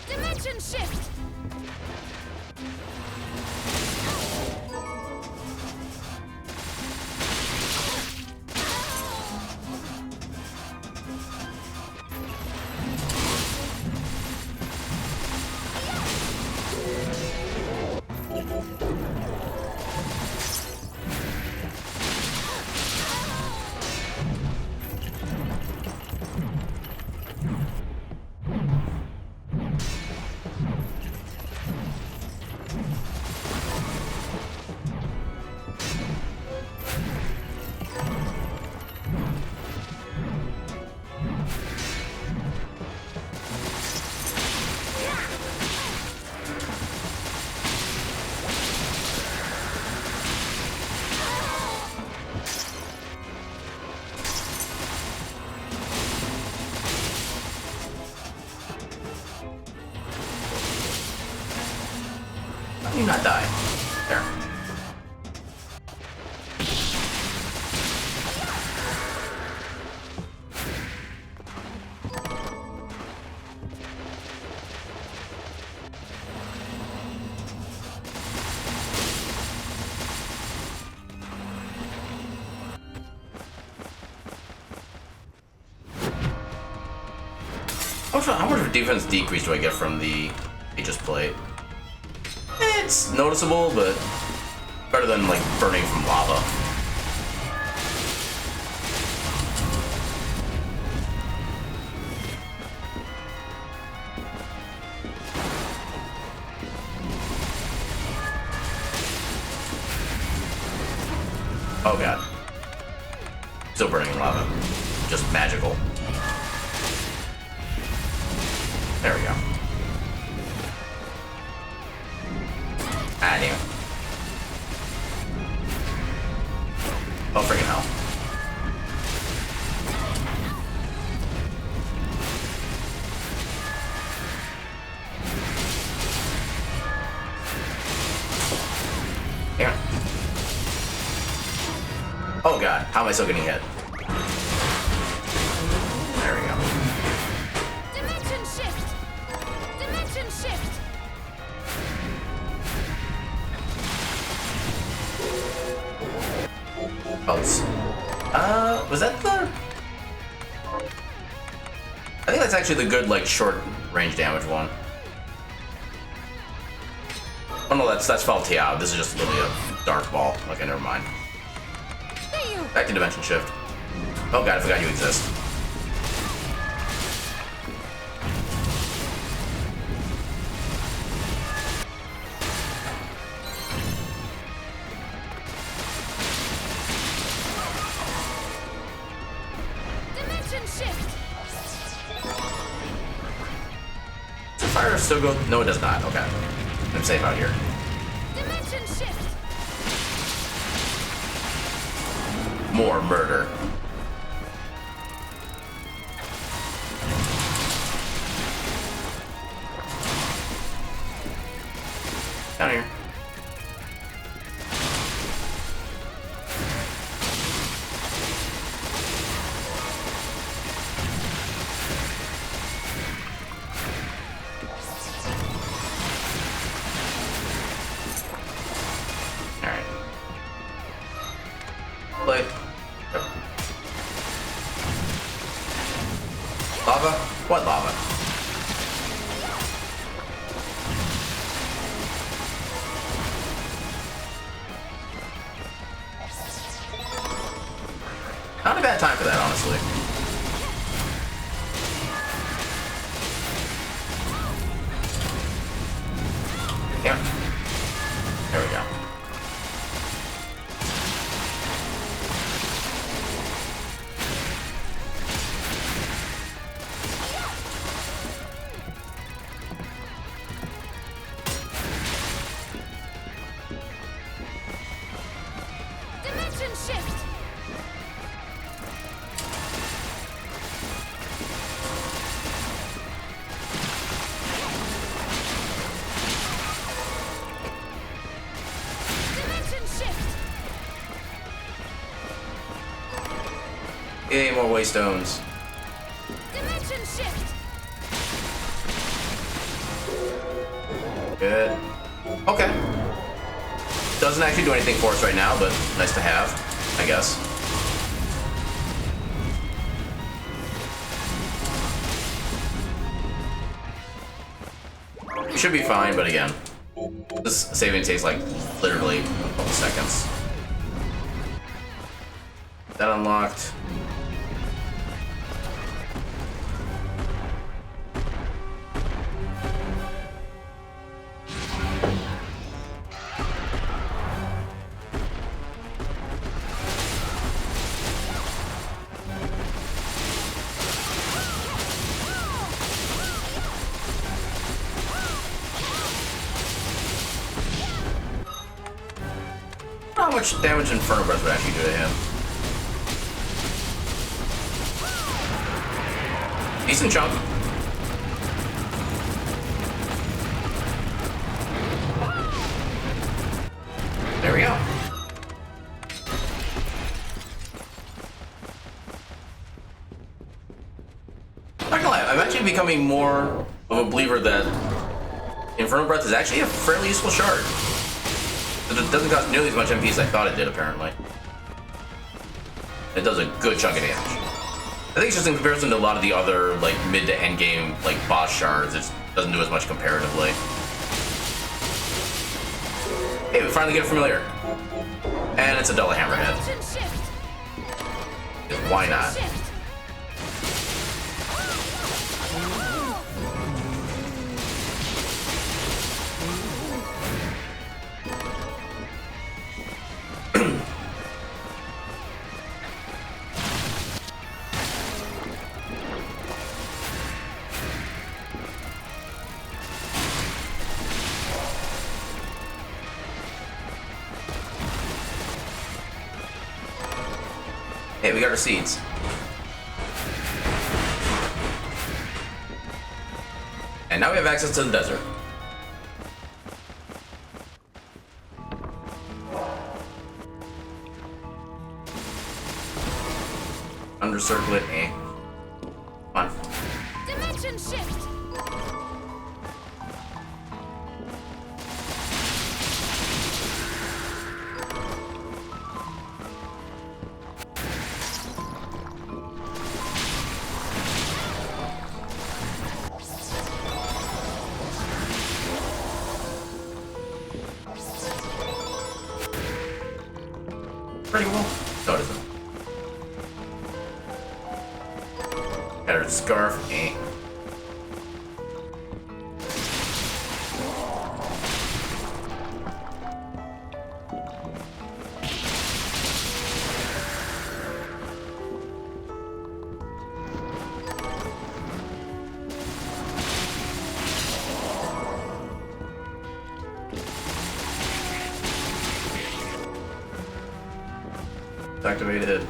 Dimension shift! How do you not die? There. How much of a defense decrease do I get from the Aegis plate? It's noticeable, but better than like burning from lava. Oh god. Still burning in lava. Just magical. There we go. Ah, damn it. Oh, freaking hell. Damn it. Oh god, how am I still getting hit? There we go. Dimension shift! Dimension shift! Was that the... I think that's actually the good, like, short range damage one. Oh no, that's Faltiao. This is just literally a dark ball. Okay, never mind. Back to Dimension Shift. Oh god, I forgot you exist. Does fire still go? No, it does not. Okay. I'm safe out here. Dimension shift! More murder. Down here. Alright. Play. Yep. Lava? What lava? Not a bad time for that, honestly. Yeah. There we go. Dimension shift. Dimension shift. Yay, more waystones. Dimension shift. Good. Okay. Doesn't actually do anything for us right now, but nice to have, I guess. We should be fine, but again, this saving takes like literally a couple seconds. That unlocked. How much damage Inferno Breath would actually do to him? Decent chunk. There we go. Not gonna lie, I'm actually becoming more of a believer that Inferno Breath is actually a fairly useful shard. It doesn't cost nearly as much MP as I thought it did, apparently. It does a good chunk of damage. I think it's just in comparison to a lot of the other, like, mid to end game, like, boss shards, it doesn't do as much comparatively. Hey, we finally get a familiar. And it's a double hammerhead. Dimension shift. Why not? Shift. Hey, we got our seeds. And now we have access to the desert. Under circlet, eh. Come on. Dimension shift. Pretty cool. No, it isn't. Got her scarf, eh. Activated.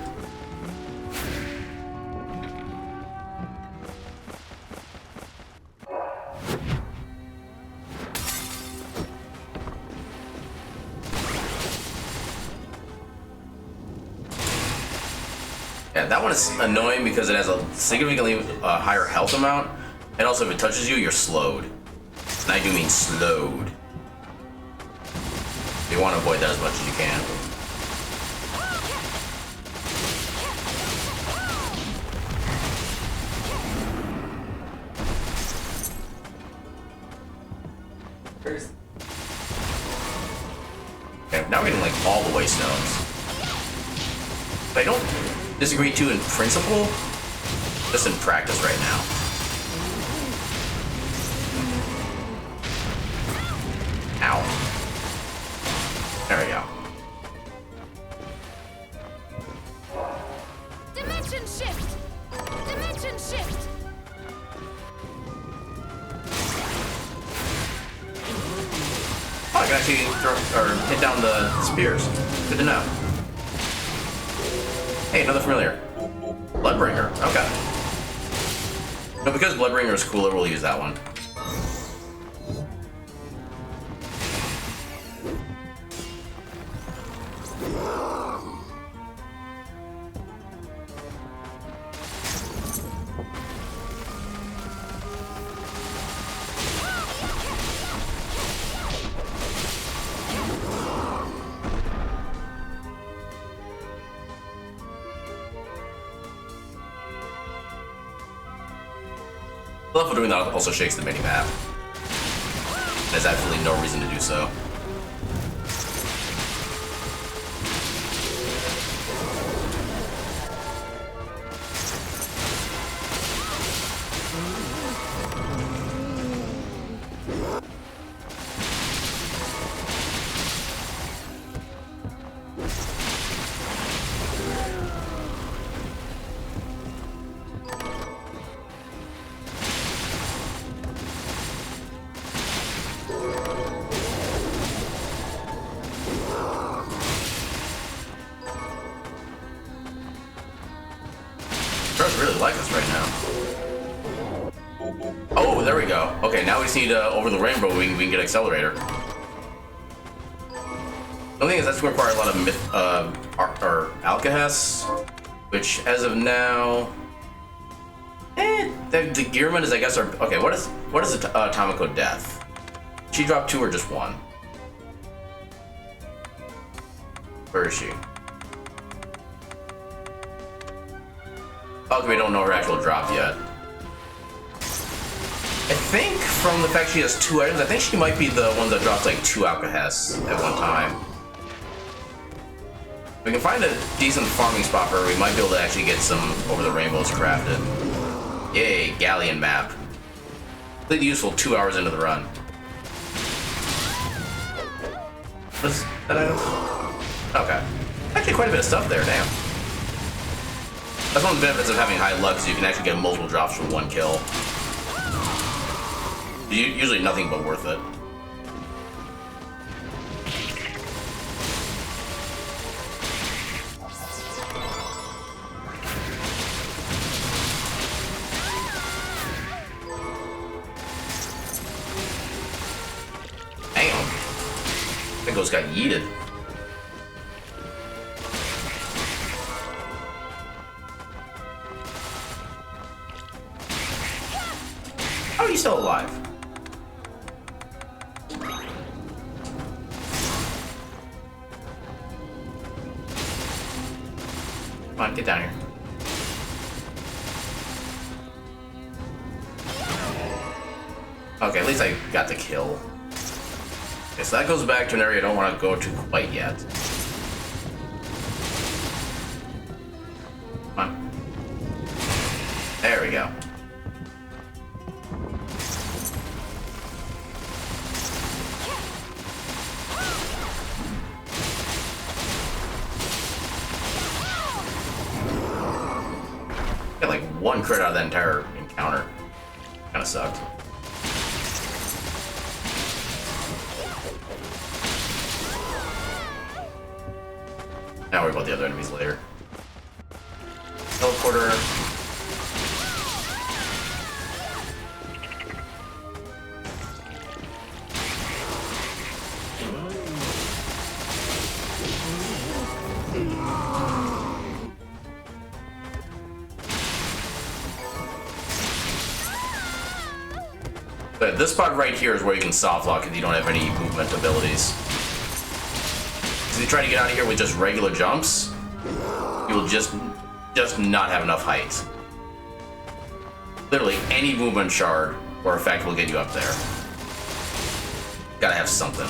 Yeah, that one is annoying because it has a significantly higher health amount, and also if it touches you, you're slowed. And I do mean slowed. You want to avoid that as much as you can. Okay, now we're getting like all the way stones. But I don't disagree to in principle, just in practice right now. Ow. There we go. Dimension shift! Dimension shift! Oh, I can actually throw, or hit down the spears. Good to know. Hey, another familiar. Bloodbringer. Okay. No, because Bloodbringer is cooler, we'll use that one. I love how doing that also shakes the mini-map. There's absolutely no reason to do so. Really like us right now. Oh, there we go. Okay, now we just need over the rainbow. We can get accelerator. The only thing is that's going to require a lot of alkahest, which as of now, the Gearman is I guess our okay. What is the Tomoko death? She dropped 2 or just 1? Where is she? Okay, we don't know her actual drop yet. I think from the fact she has 2 items, I think she might be the one that drops like 2 alkahests at one time. If we can find a decent farming spot for her, we might be able to actually get some over the rainbows crafted. Yay, Galleon map. Completely useful 2 hours into the run. What's that item? Okay. Actually quite a bit of stuff there, damn. That's one of the benefits of having high luck, is you can actually get multiple drops from 1 kill. Usually nothing but worth it. Damn. I think those got yeeted. How are you still alive? Come on, get down here. Okay, at least I got the kill. Okay, so that goes back to an area I don't want to go to quite yet. Come on. There we go. Got like 1 crit out of that entire encounter. Kinda sucked. Now worry about the other enemies later. Teleporter. But this spot right here is where you can soft lock if you don't have any movement abilities. So if you try to get out of here with just regular jumps, you will just not have enough height. Literally any movement shard or effect will get you up there. Gotta have something.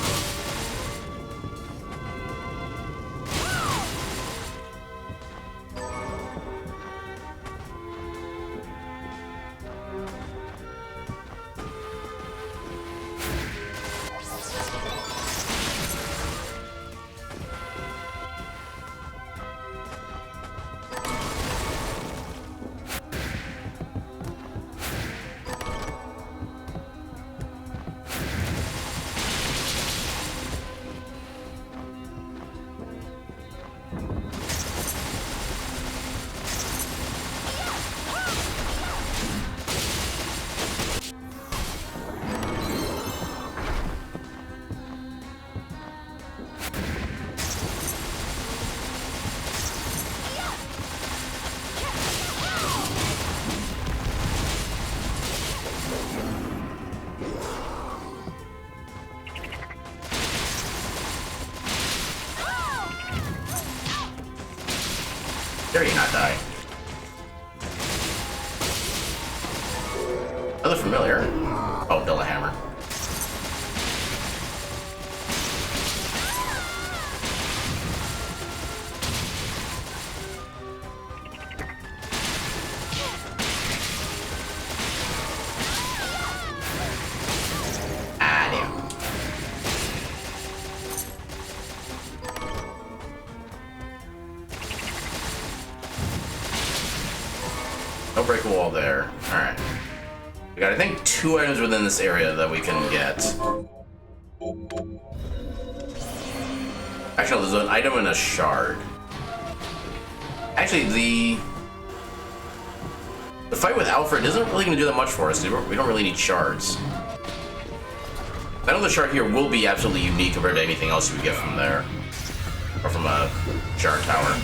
Another familiar. Oh, Delta Hammer. No break a wall there. Alright. We got, I think, 2 items within this area that we can get. Actually, no, there's an item and a shard. Actually, the fight with Alfred isn't really going to do that much for us. We don't really need shards. I know the shard here will be absolutely unique compared to anything else you would get from there. Or from a shard tower.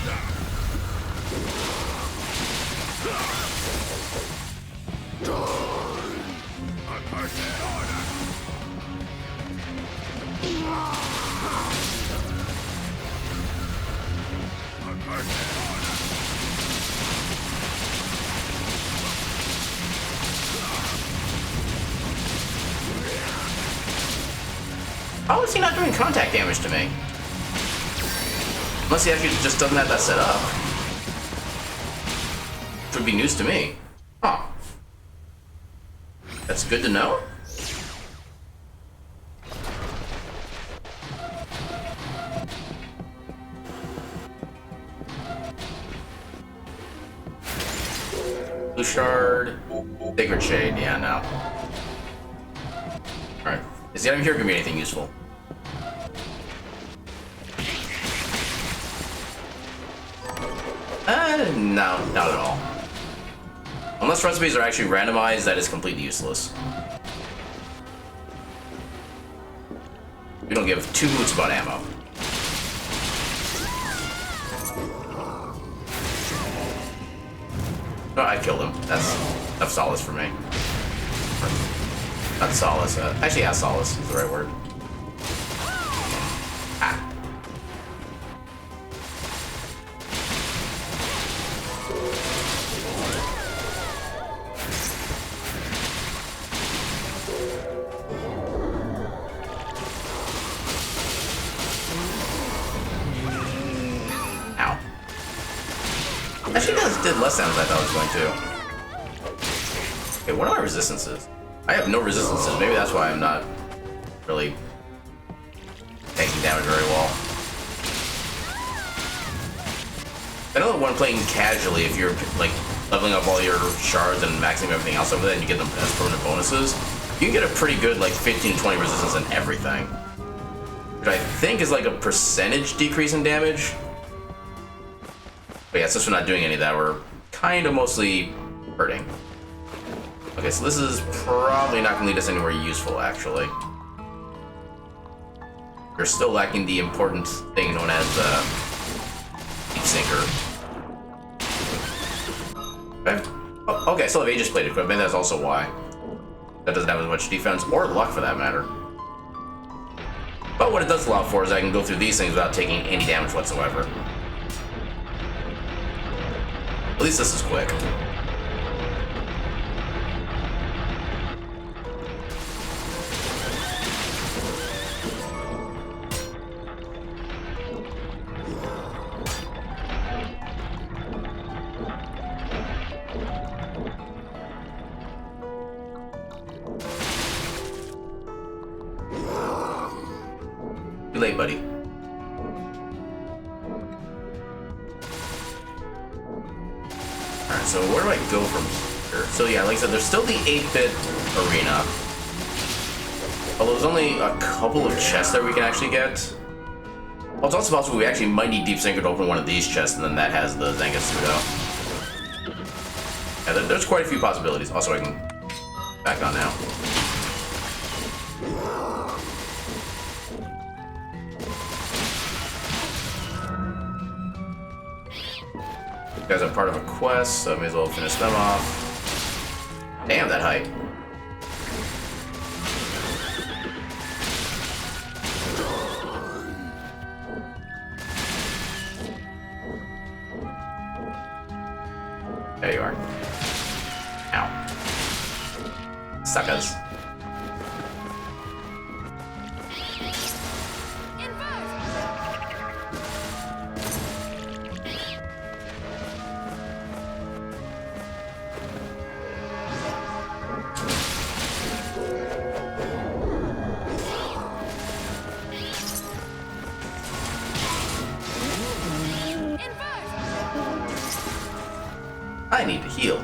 How is he not doing contact damage to me? Unless he actually just doesn't have that set up. Which would be news to me. Huh. That's good to know. Blue shard. Sacred shade, yeah, no. Alright. Is the item here gonna be anything useful? No, not at all. Unless recipes are actually randomized, that is completely useless. We don't give 2 hoots about ammo. No, I killed him. That's enough solace for me. Not solace. Actually, yeah, solace is the right word. Ah. Ow. Actually, did less damage than I thought it was going to. Okay, what are my resistances? I have no resistances. Maybe that's why I'm not really taking damage very well. I know that when playing casually, if you're like leveling up all your shards and maxing everything else over there and you get them as permanent bonuses, you can get a pretty good like 15 to 20 resistance in everything. Which I think is like a percentage decrease in damage. But yeah, since we're not doing any of that, we're kind of mostly hurting. Okay, so this is probably not going to lead us anywhere useful, actually. We're still lacking the important thing known as Deep Sinker. Okay. Oh, okay, I still have Aegis Plate equipped. Maybe that's also why. That doesn't have as much defense, or luck for that matter. But what it does allow for is I can go through these things without taking any damage whatsoever. At least this is quick. Too late, buddy. Alright, so where do I go from here? So yeah, like I said, there's still the 8-bit arena. Although there's only a couple of chests that we can actually get. Well, it's also possible we actually might need Deep Sinker to open one of these chests, and then that has the Zangetsudo. Yeah, there's quite a few possibilities. Also, I can back on now. You guys are part of a quest, so I may as well finish them off. Damn, that height. There you are. Ow. Suckers. I need to heal.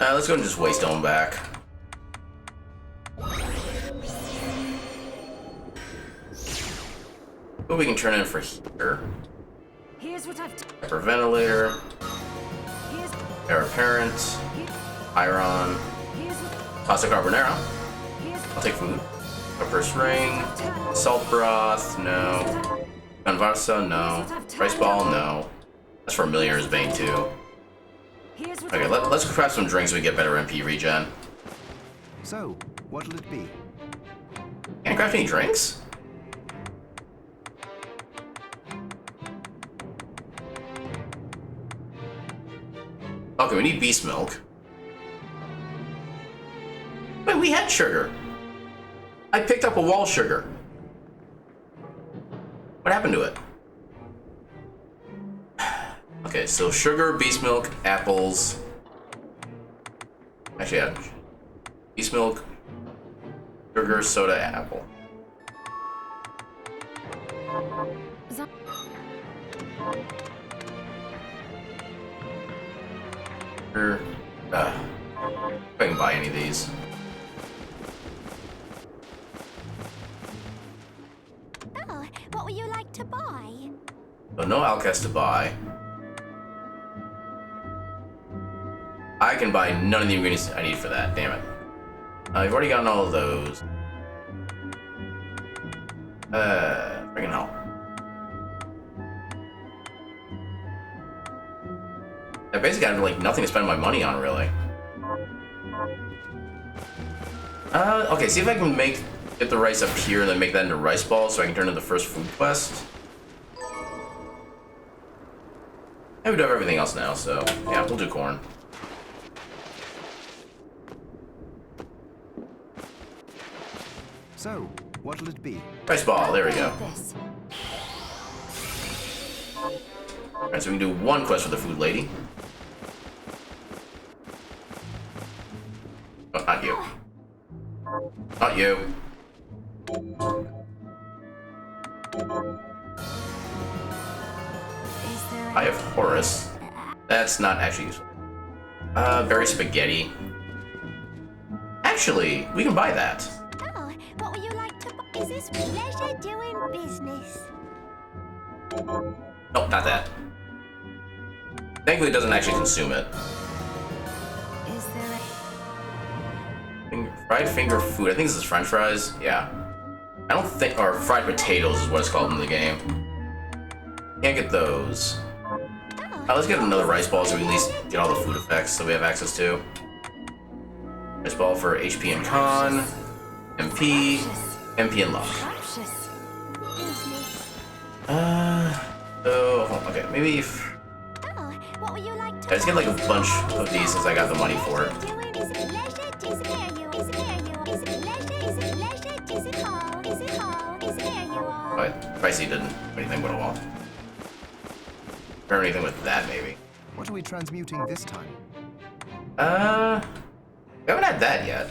Let's go and just waste on back. What we can turn in for here. Here's what I've Hyper Ventilator, here's Air Apparent, Iron, here's what Plastic Carbonara. here's I'll take food. Purpose Ring, Salt Broth, no. Gunvarsa, no. Rice Ball, no. That's for Millionaire's Bane too. here's what Okay, let's craft some drinks so we get better MP regen. So, what'll it be? Can't craft any drinks? Okay, we need beast milk. Wait, we had sugar. I picked up a wall sugar. What happened to it? Okay, so sugar, beast milk, apples. Actually, yeah. Beast milk, sugar, soda, apple. Sure. If I can buy any of these. Oh, what would you like to buy? So no Alcast to buy. I can buy none of the ingredients I need for that, damn it. I've already gotten all of those. Freaking hell. I basically have like nothing to spend my money on, really. Okay, see if I can get the rice up here and then make that into rice balls so I can turn into the first food quest. And we do have everything else now, so yeah, we'll do corn. So, what'll it be? Rice ball, there we go. this. Alright, so we can do one quest for the food lady. Oh, not you. Not you. Is there I have Horus. That's not actually useful. Berry spaghetti. Actually, we can buy that. Oh, what would you like to buy? Is this pleasure doing business? Nope, not that. Thankfully, it doesn't actually consume it. is there Fried finger food. I think this is French fries. Yeah. I don't think, or fried potatoes is what it's called in the game. Can't get those. Let's get another rice ball so we at least get all the food effects that we have access to. Rice ball for HP and con, MP, MP and luck. Scrumptious. Business. So, okay, maybe if Oh, what would you like to I just get like a bunch of these since I got the money for it. doing? Is it leisure? Is it here you? Is it here you? Is it leisure? Is it leisure? Is it hall? Is it hall? Is it here you are? But Pricey didn't do anything but a wall. Or anything with that, maybe. What are we transmuting this time? We haven't had that yet.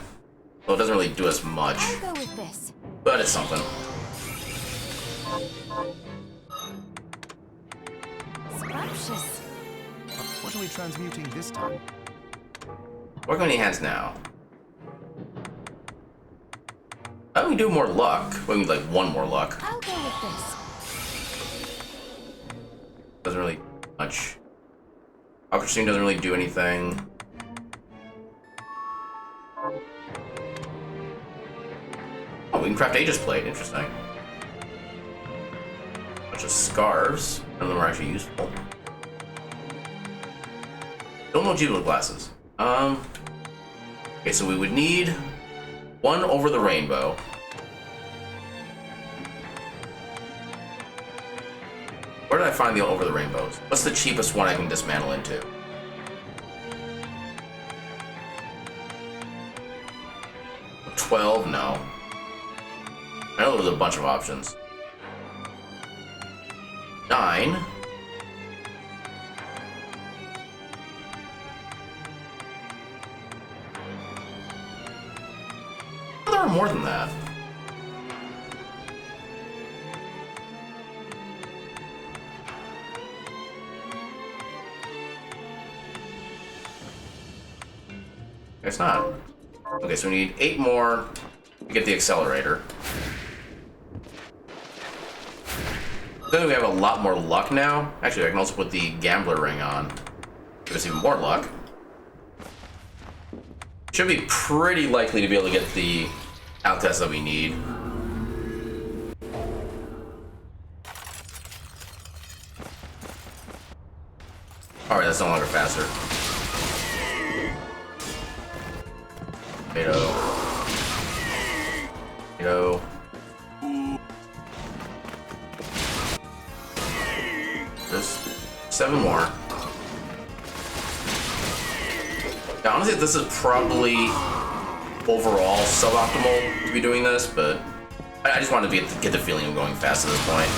Well, it doesn't really do us much, I'll go with this. but it's something. Scrumptious. What are we transmuting this time? Work on any hands now. How do we do more luck? We need like one more luck. I'll go with this. Doesn't really do much. Aqua doesn't really do anything. Oh, we can craft Aegis Plate. Interesting. Bunch of scarves. None of them are actually useful. Don't know Jewel glasses. Okay, so we would need one over the rainbow. Where did I find the over the rainbows? What's the cheapest one I can dismantle into? $12? No. I know there was a bunch of options. 9. There are more than that. It's not. Okay, so we need 8 more to get the accelerator. Then we have a lot more luck now. Actually, I can also put the gambler ring on. Give us even more luck. Should be pretty likely to be able to get the out-test that we need. Alright, that's no longer faster. Tomato. Tomato. Just 7 more. Now, honestly, this is probably overall suboptimal to be doing this, but I just wanted to get the feeling of going fast at this point.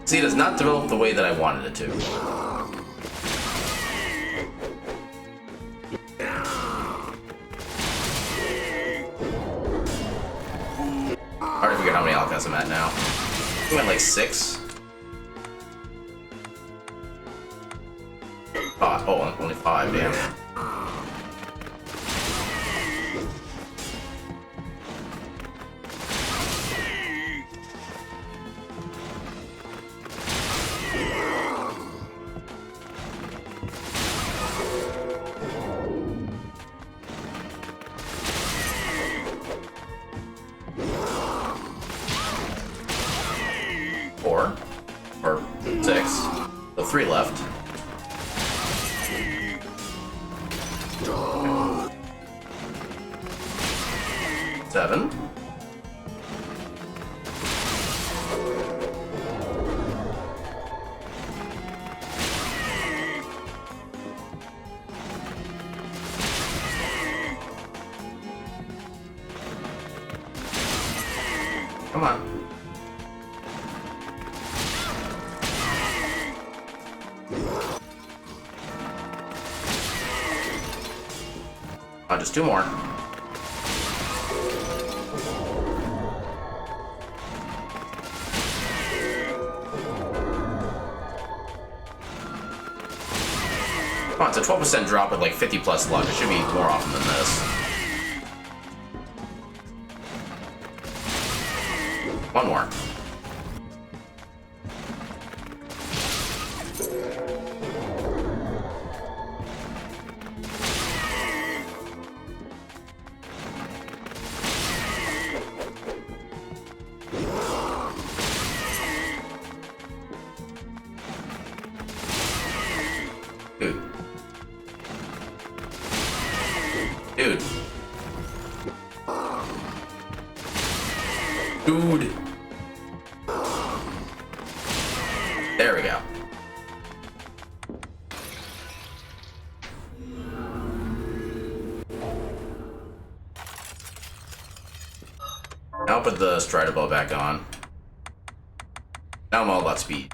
See, it has not developed the way that I wanted it to. I already figured how many alchemists I'm at now. I'm at like 6. Oh, only 5, damn. Or 6. So 3 left. 7. Come on. Oh, just 2 more. Come on, it's a 12% drop with like 50 plus luck. It should be more often than this. 1 more. Dude. Dude. There we go. Now I'll put the Strider Bow back on. Now I'm all about speed.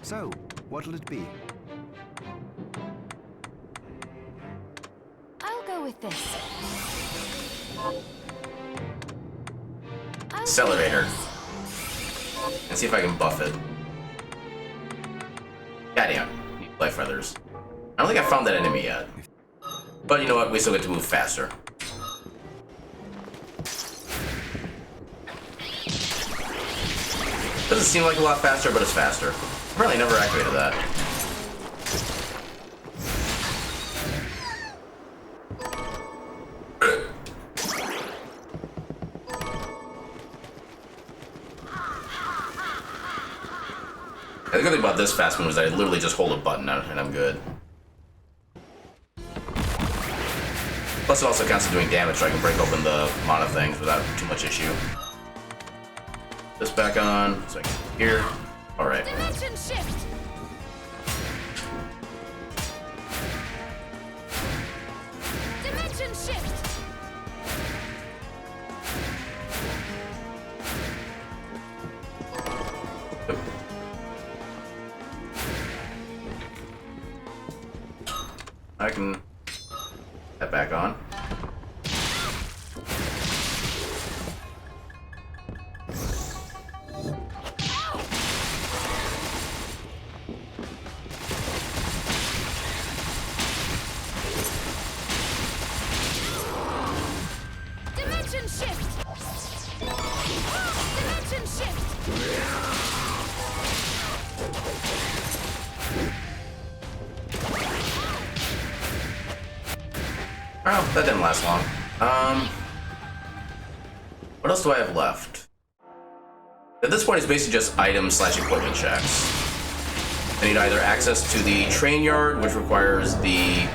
So, what'll it be? I'll go with this. Accelerator. And see if I can buff it. Goddamn. Need life feathers. I don't think I found that enemy yet. But you know what? We still get to move faster. Doesn't seem like a lot faster, but it's faster. Apparently never activated that. The good thing about this fast move is that I literally just hold a button and I'm good. Plus it also counts as doing damage, so I can break open the mana things without too much issue. This back on, so I can here. Alright. Dimension shift. Dimension shift. I can that back on. Dimension shift. Dimension shift. Oh, that didn't last long. What else do I have left? At this point, it's basically just item/equipment checks. I need either access to the train yard, which requires the...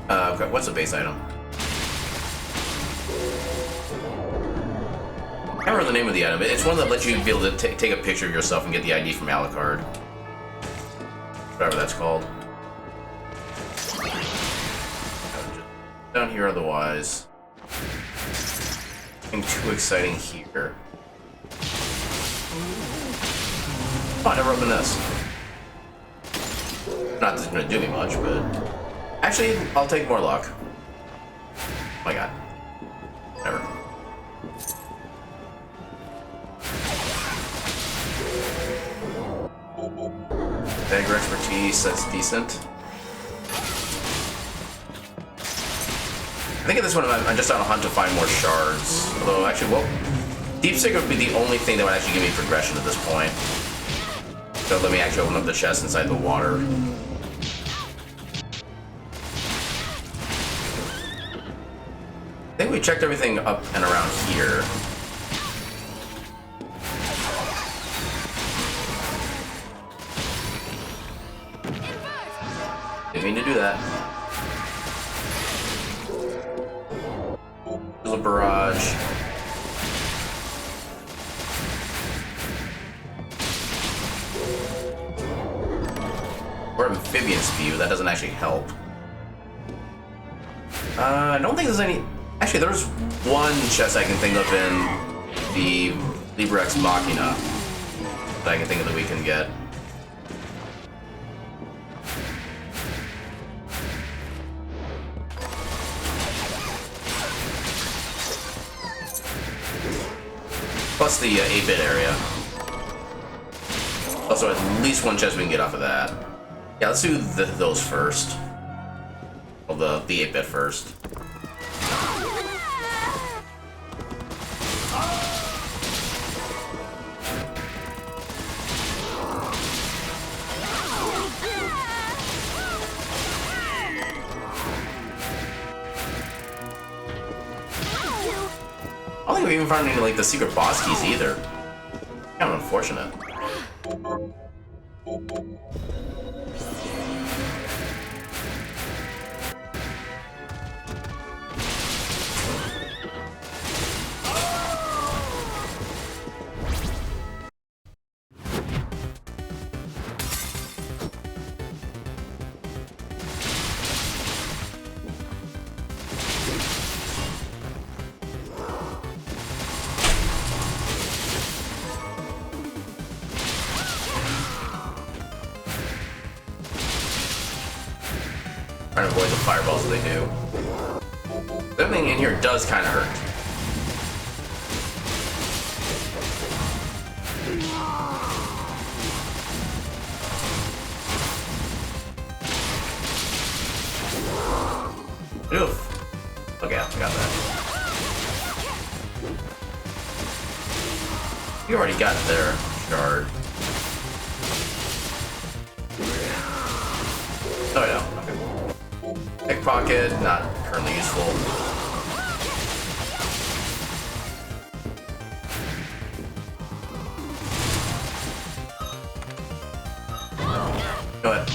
okay, what's the base item? I can't remember the name of the item. It's one that lets you be able to take a picture of yourself and get the ID from Alucard. Whatever that's called. Down here otherwise. Nothing too exciting here. Oh, I never opened this. Not that it's gonna do me much, but... Actually, I'll take more luck. Oh my god. Whatever. Dagger expertise, that's decent. I think at this point I'm just on a hunt to find more shards. Although, actually, well, Deep Stick would be the only thing that would actually give me progression at this point. So let me actually open up the chest inside the water. I think we checked everything up and around here. Didn't mean to do that. There's a barrage. Or amphibian spew, that doesn't actually help. I don't think there's any... Actually, there's one chest I can think of in the Libre Ex Machina that I can think of that we can get. Plus the 8-bit area. Also, at least one chest we can get off of that. Yeah, let's do those first. Well, the 8-bit first. I don't think we even found any, like, the secret boss keys either. Kind of unfortunate. Trying to avoid the fireballs that they do. Everything in here does kind of hurt. Oof. Okay, I got that. You already got their shard. Oh, no. Okay. Pickpocket, not currently useful. Go ahead.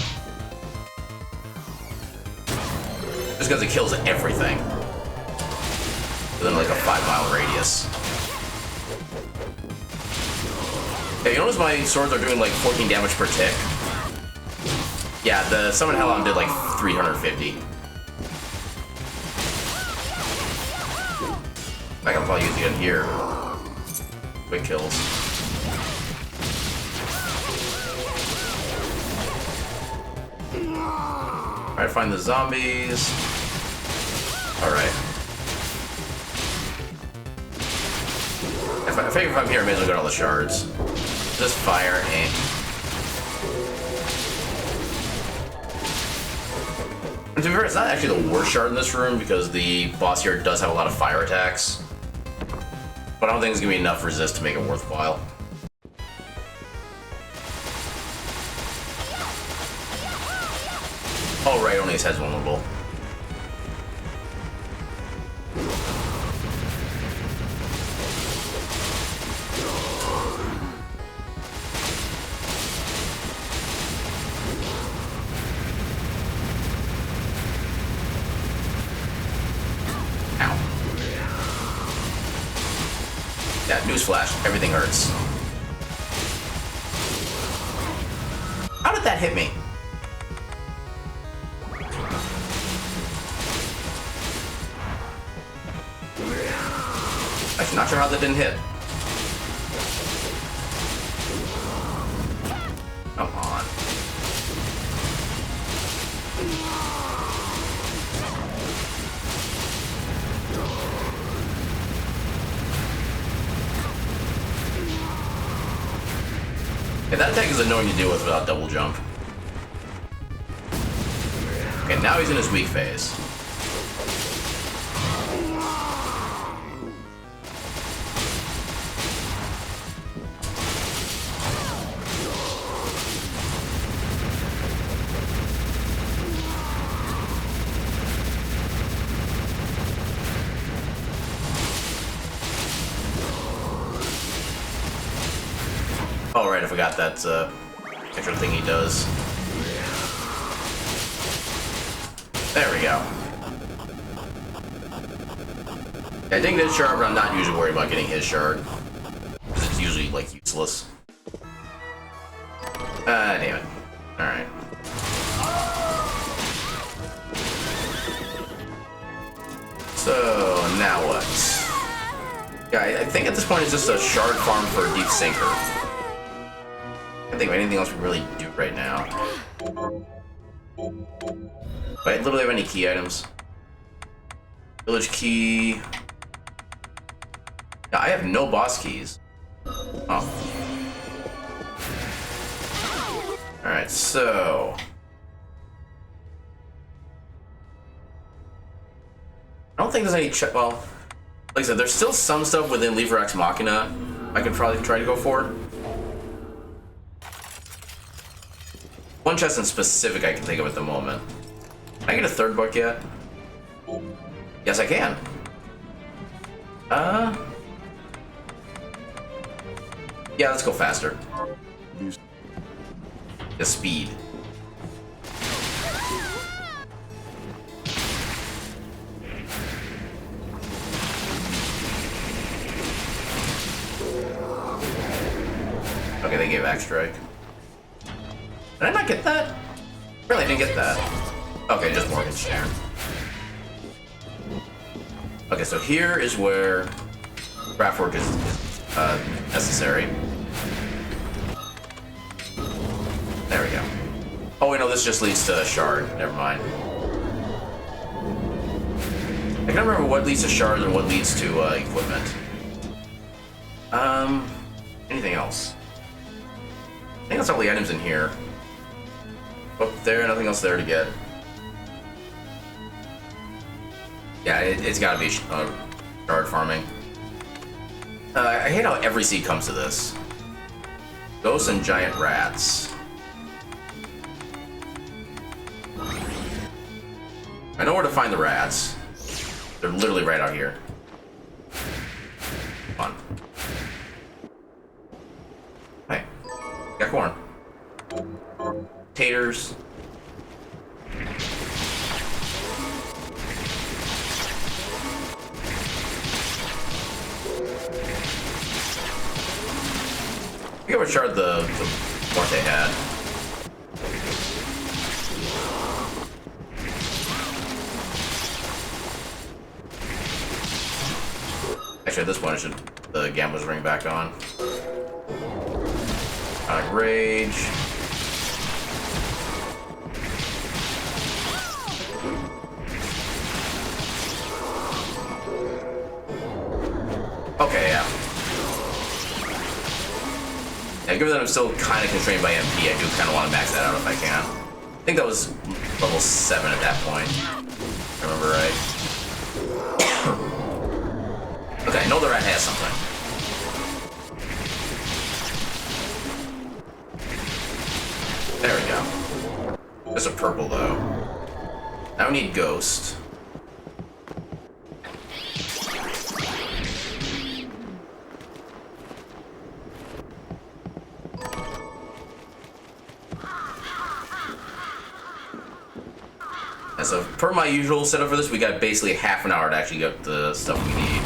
Just because it kills everything. Within like a 5-mile radius. Yeah, you notice my swords are doing like 14 damage per tick? Yeah, the Summon Hellhound did like 350. I can probably use it again here. Quick kills. Alright, find the zombies. Alright. I figure if I'm here, I may as well get all the shards. Just fire aim. And to be fair, it's not actually the worst shard in this room because the boss here does have a lot of fire attacks. But I don't think it's gonna be enough resist to make it worthwhile. Oh right, only his head's vulnerable. Yeah, newsflash, everything hurts. How did that hit me? I'm not sure how that didn't hit. Come on. Okay, that attack is annoying to deal with without double jump. Okay, now he's in his weak phase. Oh right, I forgot that extra thing he does. There we go. Yeah, I think this shard, but I'm not usually worried about getting his shard. Because it's usually, like, useless. Damn it. Alright. So, now what? Yeah, I think at this point it's just a shard farm for a deep sinker. I can't think of anything else we really do right now. Wait, literally have any key items? Village key. Yeah, I have no boss keys. Oh. Alright, so. I don't think there's any well, like I said, there's still some stuff within Lever Ex Machina I could probably try to go for. One chest in specific I can think of at the moment. Can I get a third book yet? Yes, I can. Yeah, let's go faster. The speed. Okay, they gave Axe Strike. Did I not get that? Really, I didn't get that. Okay, just Morgenstern. Okay, so here is where craft work is necessary. There we go. Oh wait, no, this just leads to a shard. Never mind. I can't remember what leads to shards and what leads to equipment. Anything else? I think that's all the items in here. Up there, nothing else there to get. Yeah, it's gotta be shard farming. I hate how every seed comes to this. Ghosts and giant rats. I know where to find the rats. They're literally right out here. Come on. Hey, got corn. Taters. forget what shard the Morte had. Actually, at this point, I should the Gambler's Ring back on. Rage. Okay, yeah. Yeah, given that I'm still kind of constrained by MP, I do kind of want to max that out if I can. I think that was level 7 at that point. If I remember right. Okay, I know the rat has something. There we go. There's a purple though. Now we need Ghost. And so, per my usual setup for this, we got basically half an hour to actually get the stuff we need.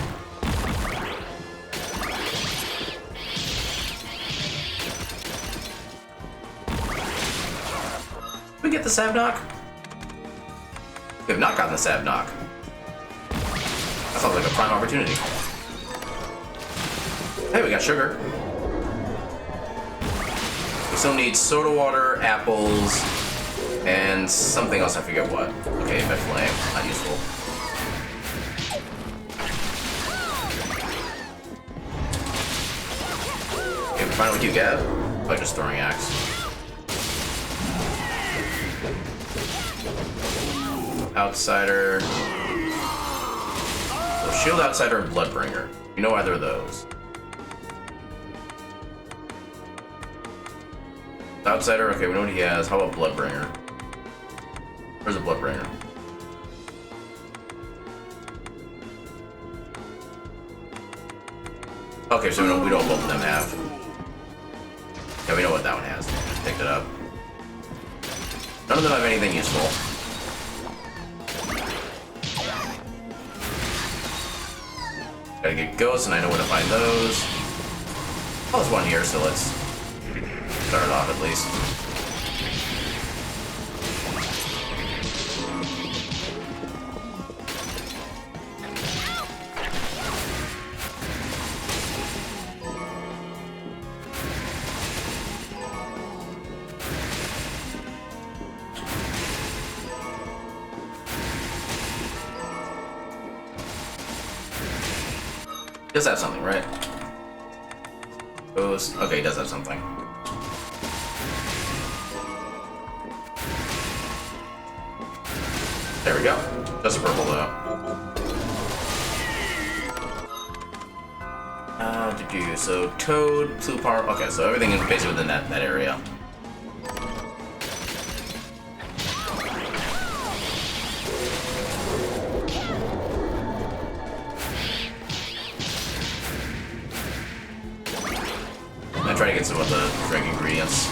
Did we get the Sabnock? We have not gotten the Sabnock. That sounds like a prime opportunity. Hey, we got sugar. We still need soda water, apples, and something else, I forget what. Okay, Med Flame, not useful. Okay, we're fine with you, Gav. By just throwing axe. Outsider. So Shield Outsider and Bloodbringer. You know either of those. Outsider, okay, we know what he has. How about Bloodbringer? Where's the Bloodbringer? Okay, so we know what both of them have. Yeah, we know what that one has. Just picked it up. None of them have anything useful. Gotta get ghosts, and I know where to find those. Oh, there's one here, so let's start it off at least. He does have something, right? Ghost. Okay, he does have something. There we go. Just a purple though. So Toad, Pluparm. Okay, so everything is basically within that area. I'm trying to get some of the drink ingredients.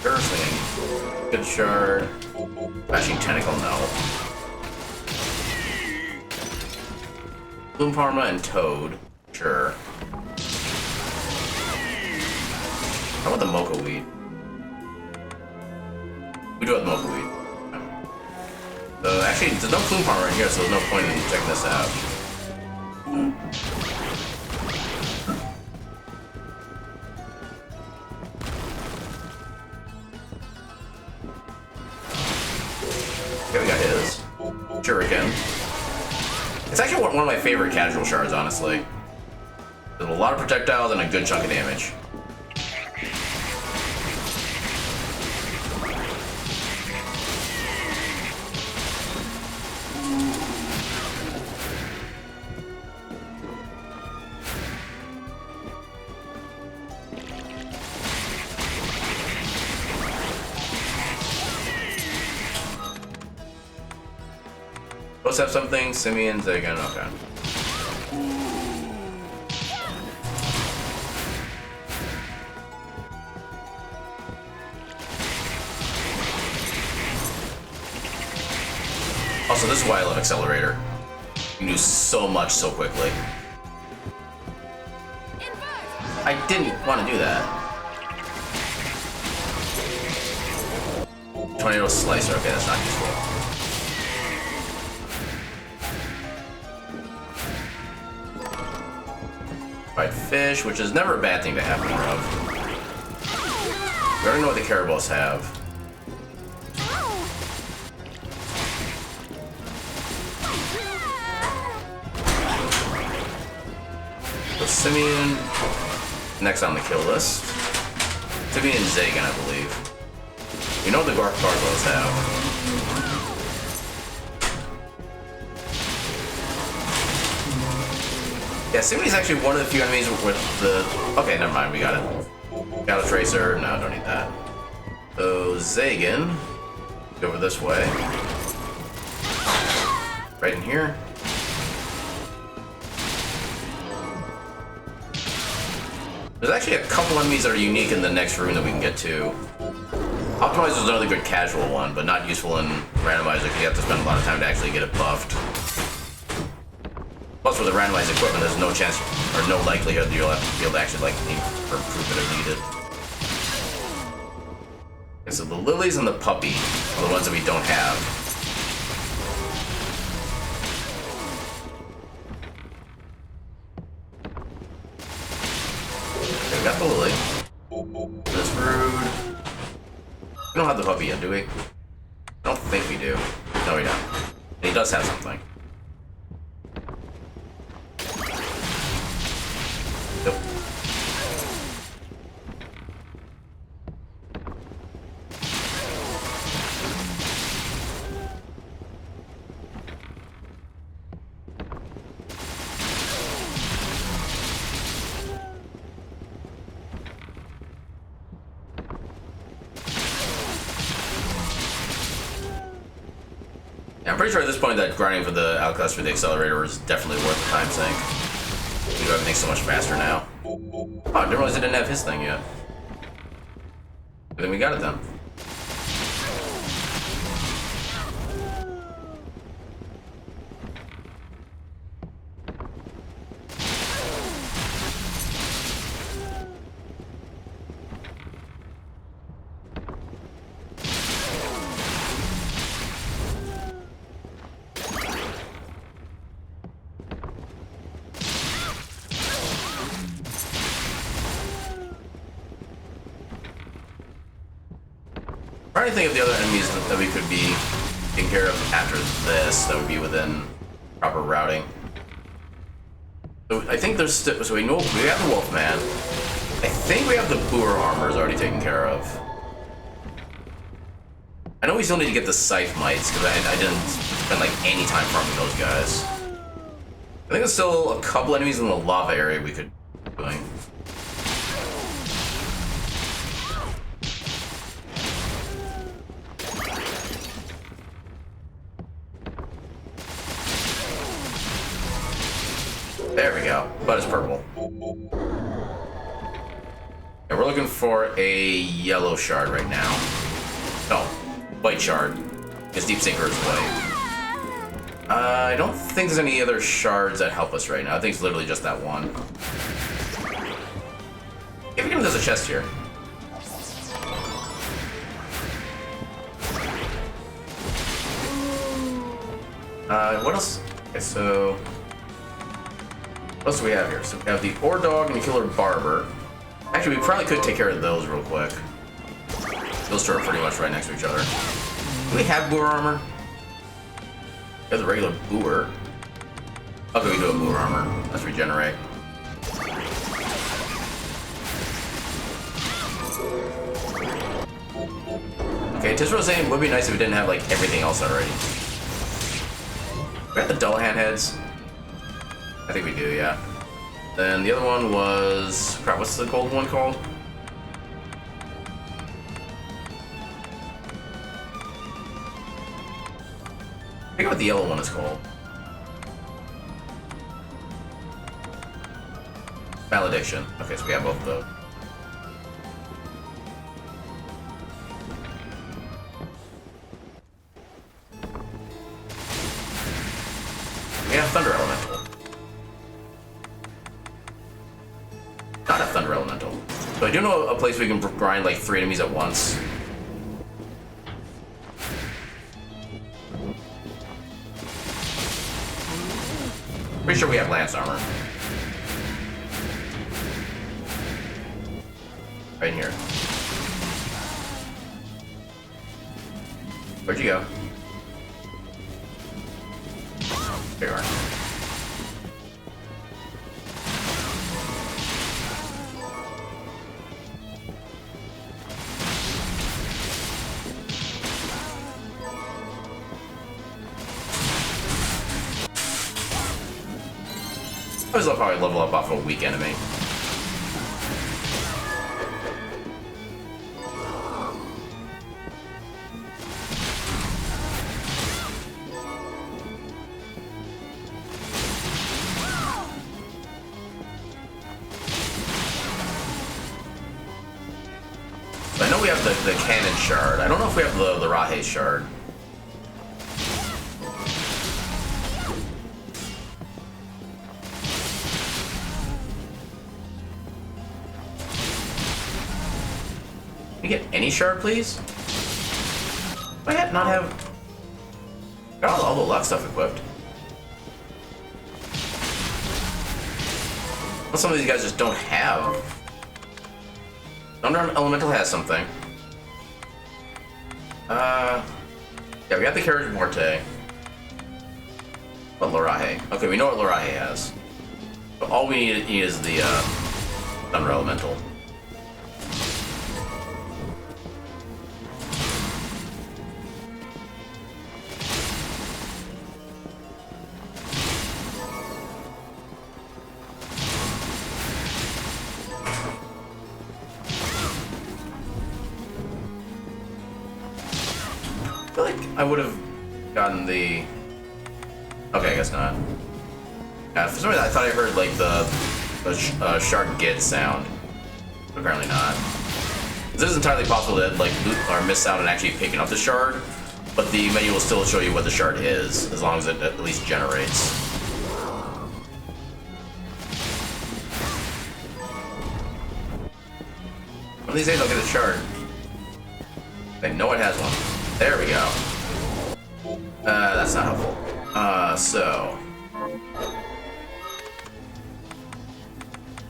Earthling. Good shard. Bashing Tentacle, no. Bloom Parma and Toad. Sure. How about the Mocha Weed? We do have the Mocha Weed. Actually, there's no Plume Parma in here, so there's no point in checking this out. Okay, we got his. Shuriken. It's actually one of my favorite casual shards, honestly. There's a lot of projectiles and a good chunk of damage. Let's have something. Simeon, Zagan, okay. Also, this is why I love Accelerator. You can do so much so quickly. I didn't want to do that. Tornado Slicer, okay, that's not useful. Fried fish, which is never a bad thing to have more of. We already know what the Carabos have. So Simeon, next on the kill list. Simeon and Zagan, I believe. We know what the Carabos have. Yeah, Symphony's actually one of the few enemies with the... Okay, never mind, we got it. Got a Tracer. No, don't need that. So, Zagan. Go over this way. Right in here. There's actually a couple enemies that are unique in the next room that we can get to. Optimizer is another good casual one, but not useful in Randomizer because you have to spend a lot of time to actually get it buffed. Plus, with the randomized equipment, there's no chance or no likelihood that you'll have to be able to actually like aim for improvement if needed. Okay, so the lilies and the puppy are the ones that we don't have. Okay, we got the lily. That's rude. We don't have the puppy yet, do we? I don't think we do. No, we don't. And he does have something. Nope. Yeah, I'm pretty sure at this point that grinding for the outcast for the accelerator is definitely worth the time sink. We do everything so much faster now. Oh, I didn't realize I didn't have his thing yet. But then we got it then. I'm trying to think of the other enemies that we could be taking care of after this that would be within proper routing. So I think there's still, so we know we have the Wolfman. I think we have the Boer armors already taken care of. I know we still need to get the Scythe Mites because I didn't spend like any time farming those guys. I think there's still a couple enemies in the lava area we could be doing. There we go, but it's purple. And we're looking for a yellow shard right now. No, white shard. Because Deep Sinker is white. I don't think there's any other shards that help us right now. I think it's literally just that one. If we can, there's a chest here. What else? Okay, so... what else do we have here? So we have the Ore Dog and the Killer Barber. Actually, we probably could take care of those real quick. Those two are pretty much right next to each other. Do we have Boer armor? We have the regular Boer. Okay, we do have Boer armor. Let's regenerate. Okay, Tisra was saying it would be nice if we didn't have like everything else already. We have the Dullahan heads. I think we do, yeah. Then the other one was... crap, what's the gold one called? I forget what the yellow one is called. Valediction. Okay, so we have both of those. Yeah, have Thunder Elemental? Not have Thunder Elemental. So I do know a place we can grind like 3 enemies at once. Pretty sure we have Lance Armor. Right in here. Where'd you go? There you are. I always love how I level up off a weak enemy. I know we have the cannon shard. I don't know if we have the Rahe shard. Can we get any shard, please? Do I not have... Got all the luck stuff equipped. Well, some of these guys just don't have. Thunder Elemental has something. Yeah, we got the Carriage Morte. What Lorahe? Okay, we know what Lorahe has. But all we need is the Thunder Elemental. I feel like I would have gotten the... Okay, I guess not. Yeah, for some reason I thought I heard like the shard get sound. But apparently not. This is entirely possible to like loot or miss out on actually picking up the shard, but the menu will still show you what the shard is, as long as it at least generates. One of these days I'll get a shard. I know it has one. There we go. That's not helpful. So...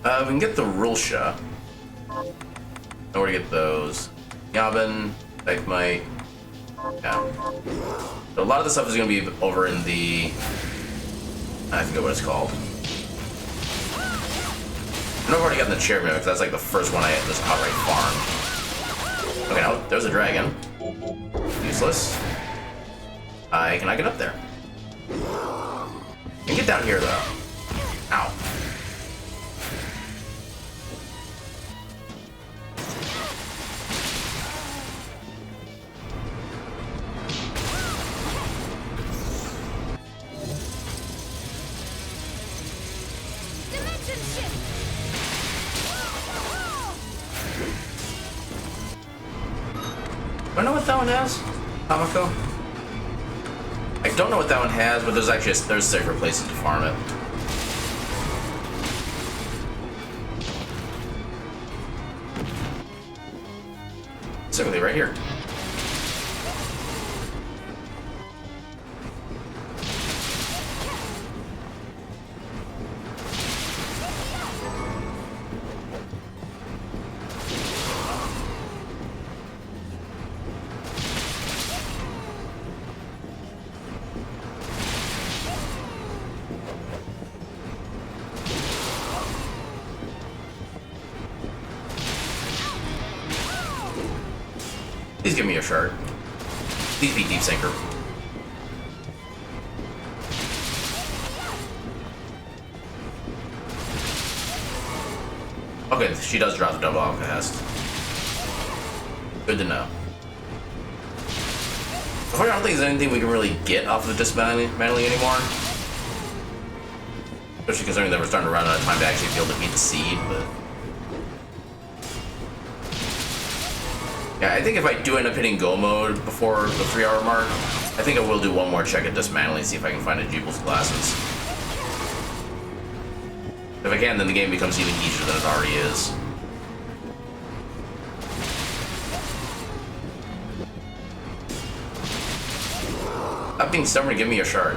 we can get the Rulsha. Know where to get those. Yavin, Dykemite. Yeah. So a lot of the stuff is going to be over in the... I forget what it's called. I know I've already gotten the chair because that's like the first one I just outright farmed. Okay, now there's a dragon. Useless. I cannot get up there. I can get down here though. Ow. Dimension shift. Do I know what that one has? Tamako? I don't know what that one has, but there's actually there's safer places to farm it. Specifically right here. Please give me a shard. Please be Deep Sinker. Okay, she does drop the double outcast. Good to know. I don't think there's anything we can really get off of dismantling anymore. Especially considering that we're starting to run out of time to actually be able to beat the seed, but... Yeah, I think if I do end up hitting go mode before the 3-hour mark, I think I will do one more check at dismantling, see if I can find a Jeebel's glasses. If I can, then the game becomes even easier than it already is. Stop being stubborn to give me a shard.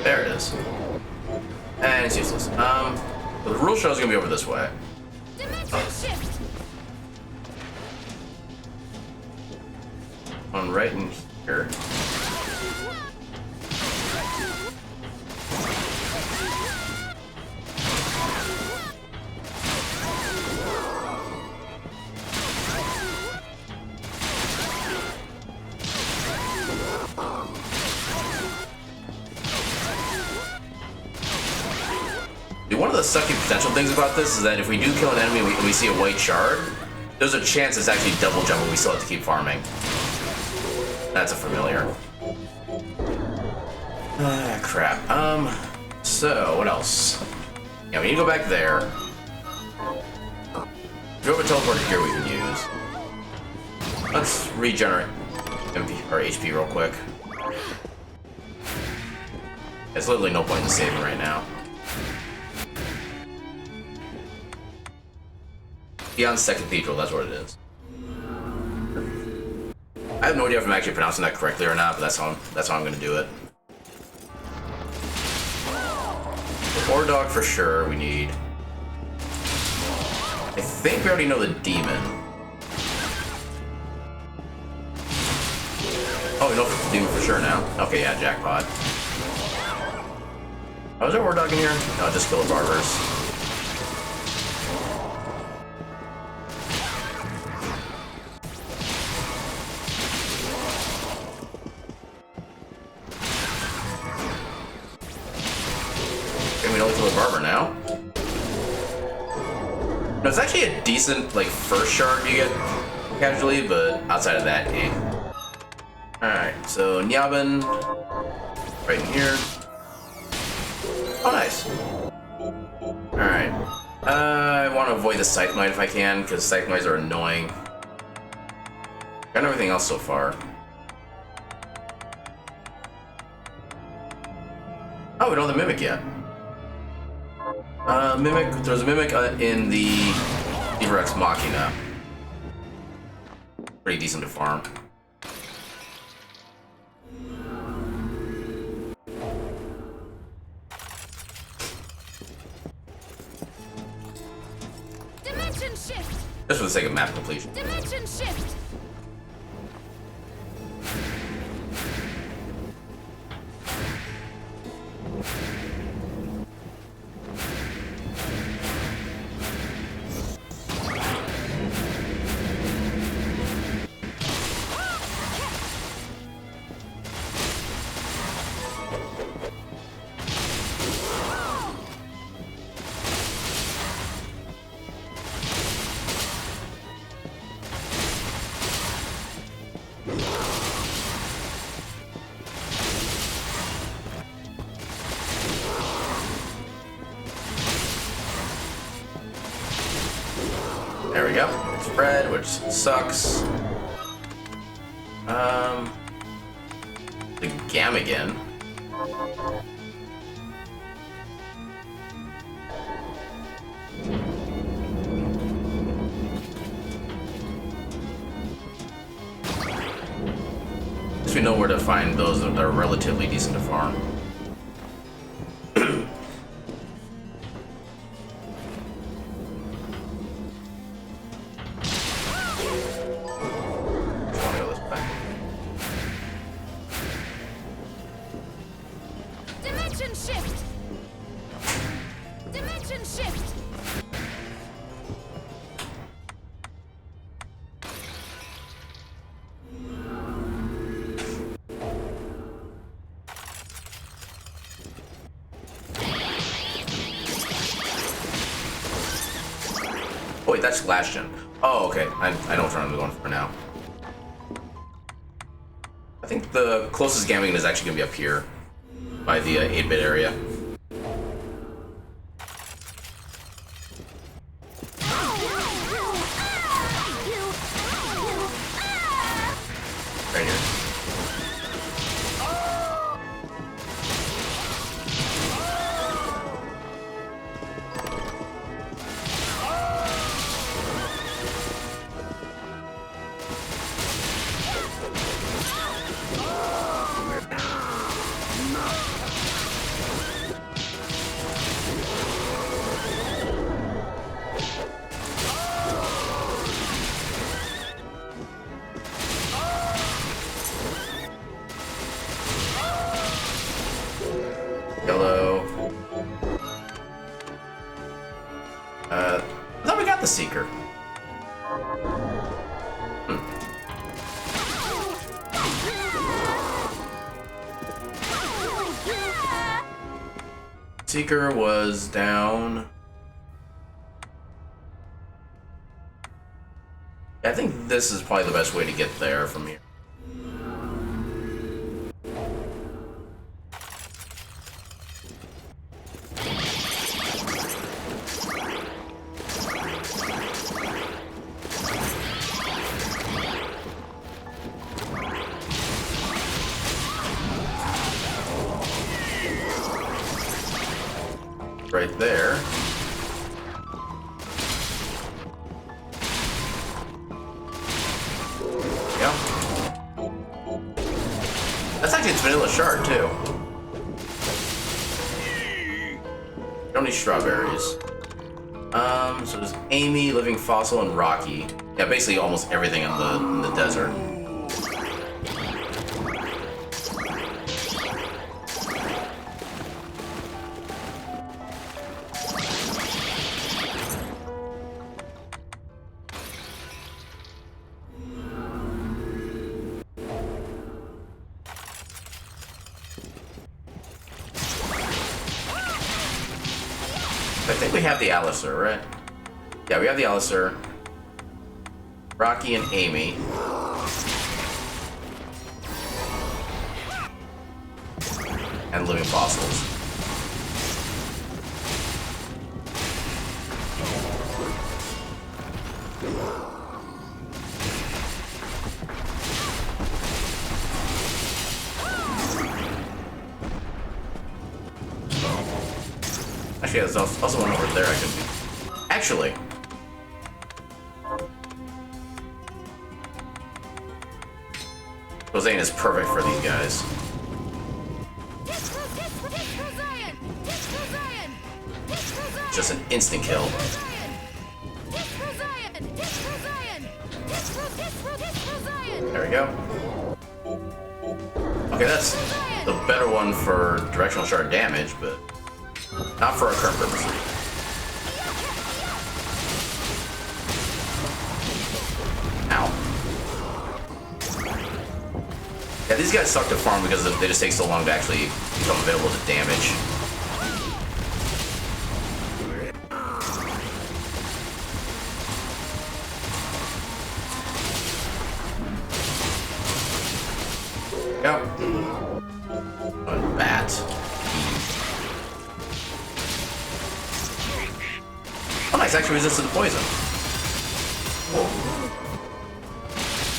There it is. And it's useless. The rule show is gonna be over this way. Dimension shift. On right in here. One of the sucky potential things about this is that if we do kill an enemy and we see a white shard, there's a chance it's actually double jump, but we still have to keep farming. That's a familiar. Ah, crap. So, what else? Yeah, we need to go back there. If we have a teleporter here we can use. Let's regenerate our HP real quick. There's literally no point in saving right now. Beyond Second Cathedral, that's what it is. I have no idea if I'm actually pronouncing that correctly or not, but that's how I'm gonna do it. The Ore Dog for sure we need. I think we already know the demon. Oh, we know the demon for sure now. Okay, yeah, jackpot. Oh, is there Ore Dog in here? No, just kill the barbers. Barber now. No, it's actually a decent like first shard you get casually, but outside of that, eh. Alright, so Nyabin right in here. Oh nice. Alright. I want to avoid the Cycloid if I can, because Cycloids are annoying. Got everything else so far. Oh, we don't have the Mimic yet. Mimic, there's a Mimic in the Ex Machina. Pretty decent to farm. Dimension shift. Just for the sake of map completion. Dimension shift. There we go. Spread, which sucks. The Gamagan. At least we know where to find those that are relatively decent to farm. Dimension shift. Dimension shift. Oh wait, that's last gen. Oh, okay. I know which one I'm going for now. I think the closest Gamagan is actually gonna be up here. by the 8-bit area. Right here. Hello. I thought we got the Seeker. Seeker was down. I think this is probably the best way to get there from here. Right there. Yeah. That's actually its vanilla shard too. Don't need strawberries. So there's Amy, Living Fossil, and Rocky. Yeah, basically almost everything in the desert. I think we have the Alistair, right? Yeah, we have the Alistair. Rocky and Amy. And Living Fossils. Actually, there's also one over there I can do. Actually. Hossein is perfect for these guys. Just an instant kill. There we go. Okay, that's the better one for directional shard damage, but not for our current purposes. Ow. Yeah, these guys suck to farm because they just take so long to actually become available to damage. Yep. A bat. Oh, nice, actually resisted the poison.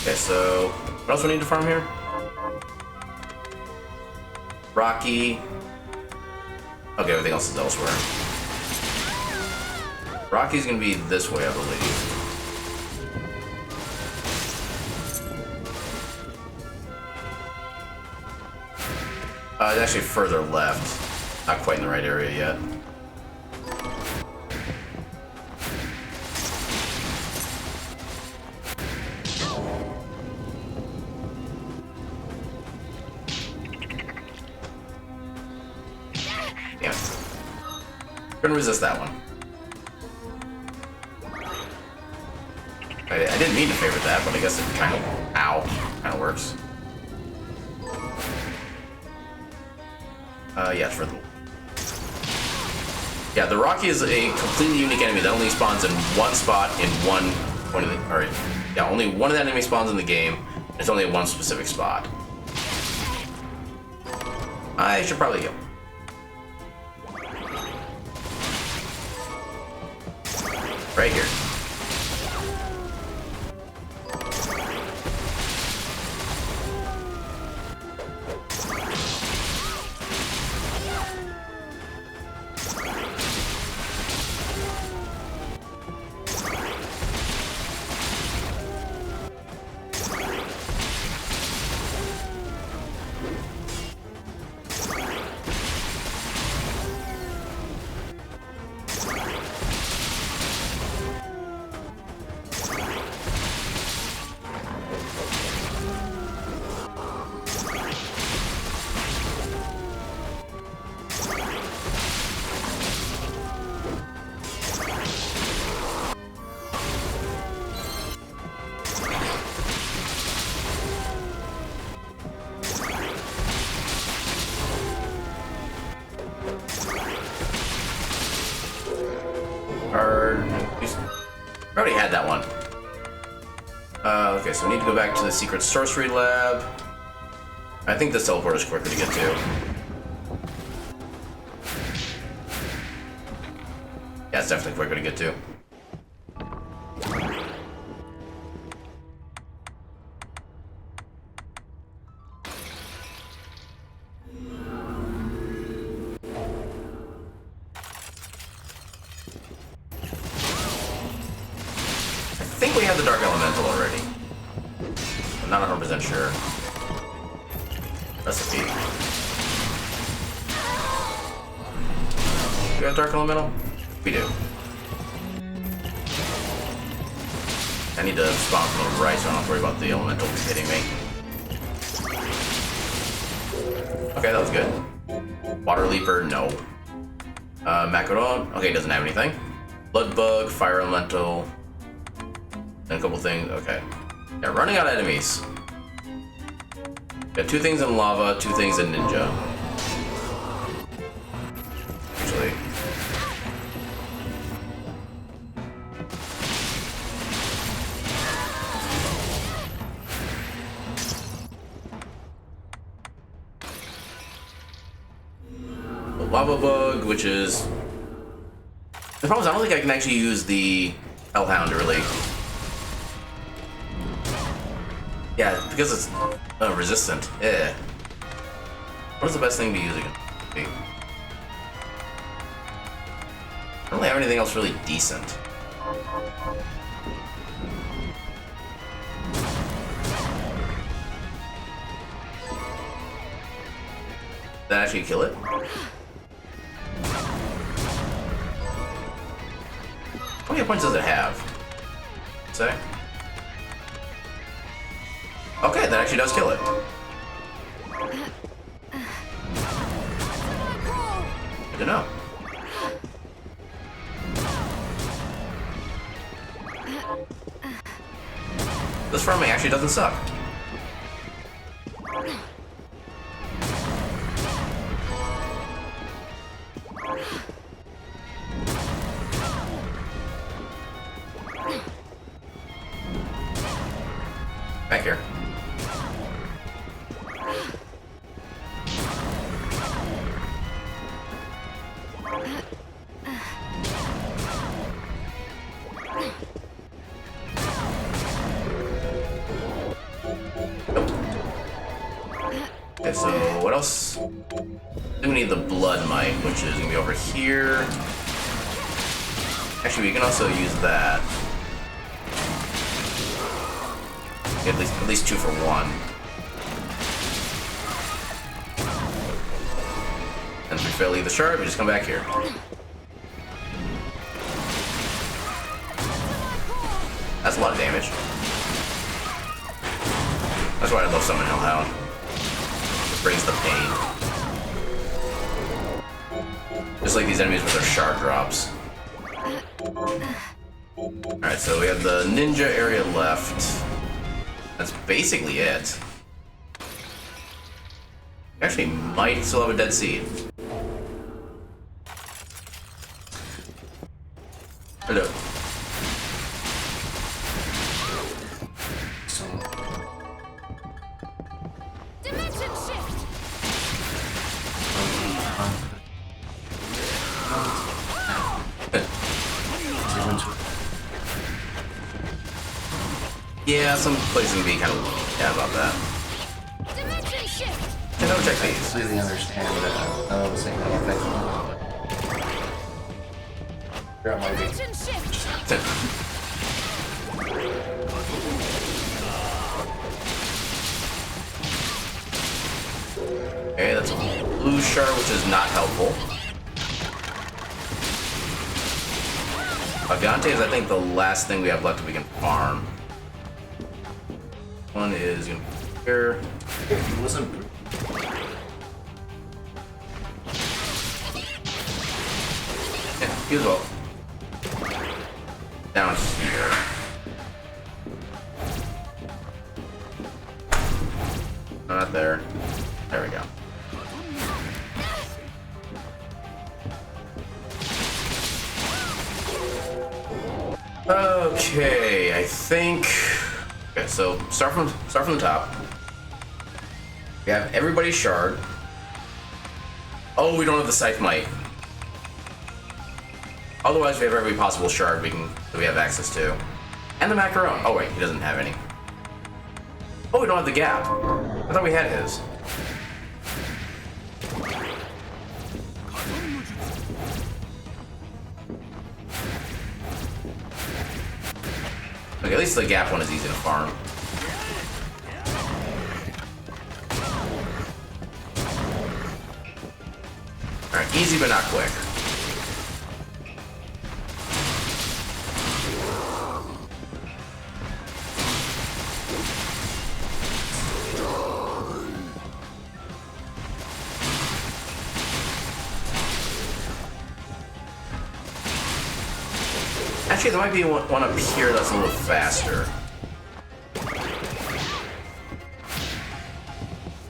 Okay, so what else we need to farm here? Rocky. Okay, everything else is elsewhere. Rocky's gonna be this way, I believe. It's actually further left. Not quite in the right area yet. Yeah. Couldn't resist that one. I didn't mean to favorite that, but I guess it kind of, kind of works. Yeah, it's for the... Yeah, the Rocky is a completely unique enemy that only spawns in one spot in one point of the... Alright, yeah, only one of the enemy spawns in the game. It's only at one specific spot. I should probably go. Right here. I already had that one. Okay, so we need to go back to the secret sorcery lab. I think this teleport is quicker to get to. Yeah, it's definitely quicker to get to. I think we have the Dark Elemental already. I'm not 100% sure. Recipe. Do we have Dark Elemental? We do. I need to spawn from the right so I don't have to worry about the Elemental hitting me. Okay, that was good. Water Leaper, no. Macaron, okay, doesn't have anything. Blood Bug, Fire Elemental. And a couple things, okay. Yeah, running out of enemies. Got 2 things in lava, 2 things in ninja. Actually. The lava bug, which is... The problem is I don't think I can actually use the Hellhound really. Yeah, because it's resistant. Yeah. What's the best thing to use again? Okay. I don't really have anything else really decent. Did that actually kill it? How many points does it have? Say? Okay, that actually does kill it. Good to know. This farming actually doesn't suck. Back here. Okay, so what else? Then we need the Blood Mite, which is gonna be over here. Actually, we can also use that. Get at least 2 for 1. And if we fail either shard, we just come back here. That's a lot of damage. That's why I love Summon Hellhound. It brings the pain. Just like these enemies with their shard drops. Alright, so we have the ninja area left. That's basically it. Actually, might still have a dead seed. Hello. Dimension shift. Yeah, some places can be kind of yeah about that. Dimension shift. And don't check these. Completely understand that. I was saying that effect. Grab my big. Dimension shift. Okay, that's a blue shard, which is not helpful. Agante is, I think, the last thing we have left that we can farm. One is gonna be here. Listen. Yeah, you as well. Down here. No, not there. There we go. Okay, I think. Okay, so start from the top. We have everybody's shard. Oh, we don't have the scythe might. Otherwise, we have every possible shard that we have access to, and the macaron. Oh wait, he doesn't have any. Oh, we don't have the gap. I thought we had his. Okay, at least the gap one is easy to farm. Alright, easy but not quick. Actually, there might be one up here that's a little faster.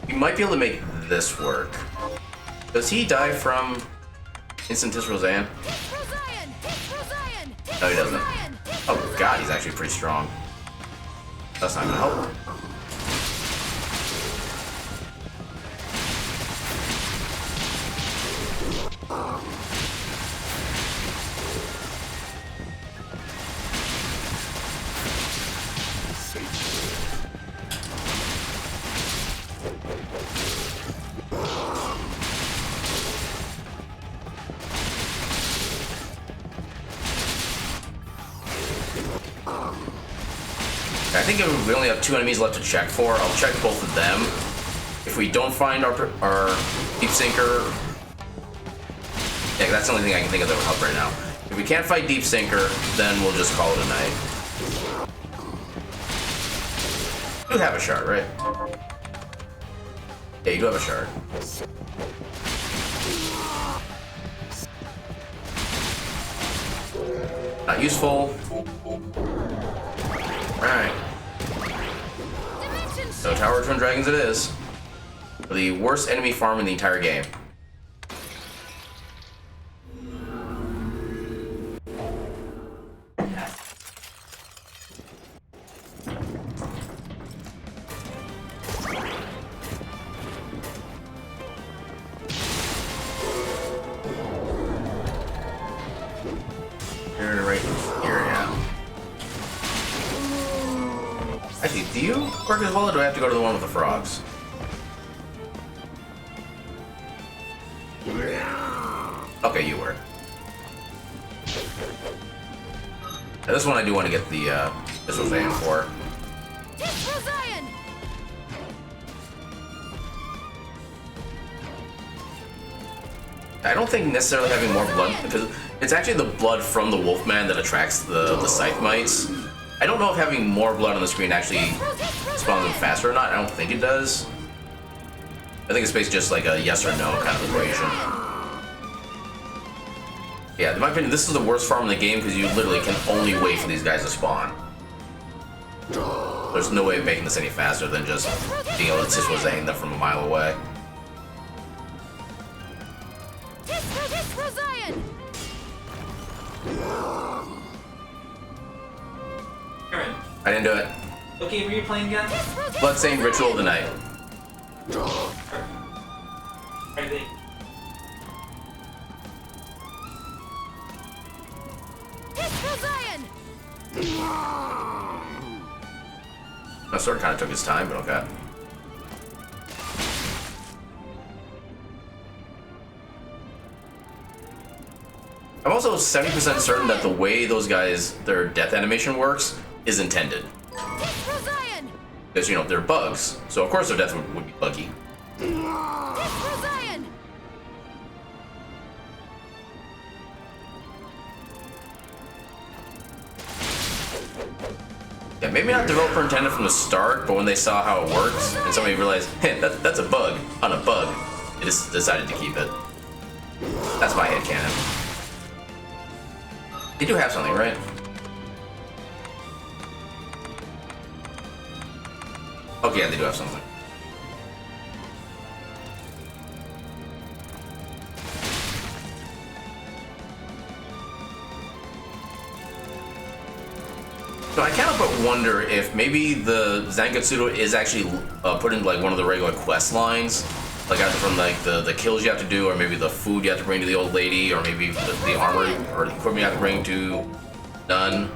You might be able to make this work. Does he die from Instantis Roseanne? No, he doesn't. Oh god, he's actually pretty strong. That's not gonna help. I think if we only have 2 enemies left to check for, I'll check both of them. If we don't find our Deep Sinker, yeah, that's the only thing I can think of that would help right now. If we can't fight Deep Sinker, then we'll just call it a night. You have a shard, right? Yeah, you do have a shard. Not useful. Alright. So Tower of Twin Dragons it is. The worst enemy farm in the entire game. You're right here, yeah. Actually, do you work as well, or do I have to go to the one with the frogs? Okay, you work. Now, this one I do want to get the this was aim for. I don't think necessarily having more blood, because it's actually the blood from the Wolfman that attracts the Scythe Mites. I don't know if having more blood on the screen actually spawns them faster or not. I don't think it does. I think it's basically just like a yes or no kind of equation. Yeah, in my opinion, this is the worst farm in the game because you literally can only wait for these guys to spawn. There's no way of making this any faster than just being able to just zang them from a mile away. I didn't do it. What game were you playing again? Bloodstained Ritual of the Night. Right. That sword kind of took his time, but okay. I'm also 70% certain that the way those guys, their death animation works is intended. Because, you know, they're bugs. So, of course, their death would be buggy. Yeah, maybe not developer intended from the start, but when they saw how it worked, and somebody realized, hey, that's a bug on a bug, they just decided to keep it. That's my headcanon. They do have something, right? Okay, yeah, they do have something. So I can't help but wonder if maybe the Zangetsudo is actually put in like one of the regular quest lines, like either from like the kills you have to do, or maybe the food you have to bring to the old lady, or maybe the armor or the equipment you have to bring to Nun.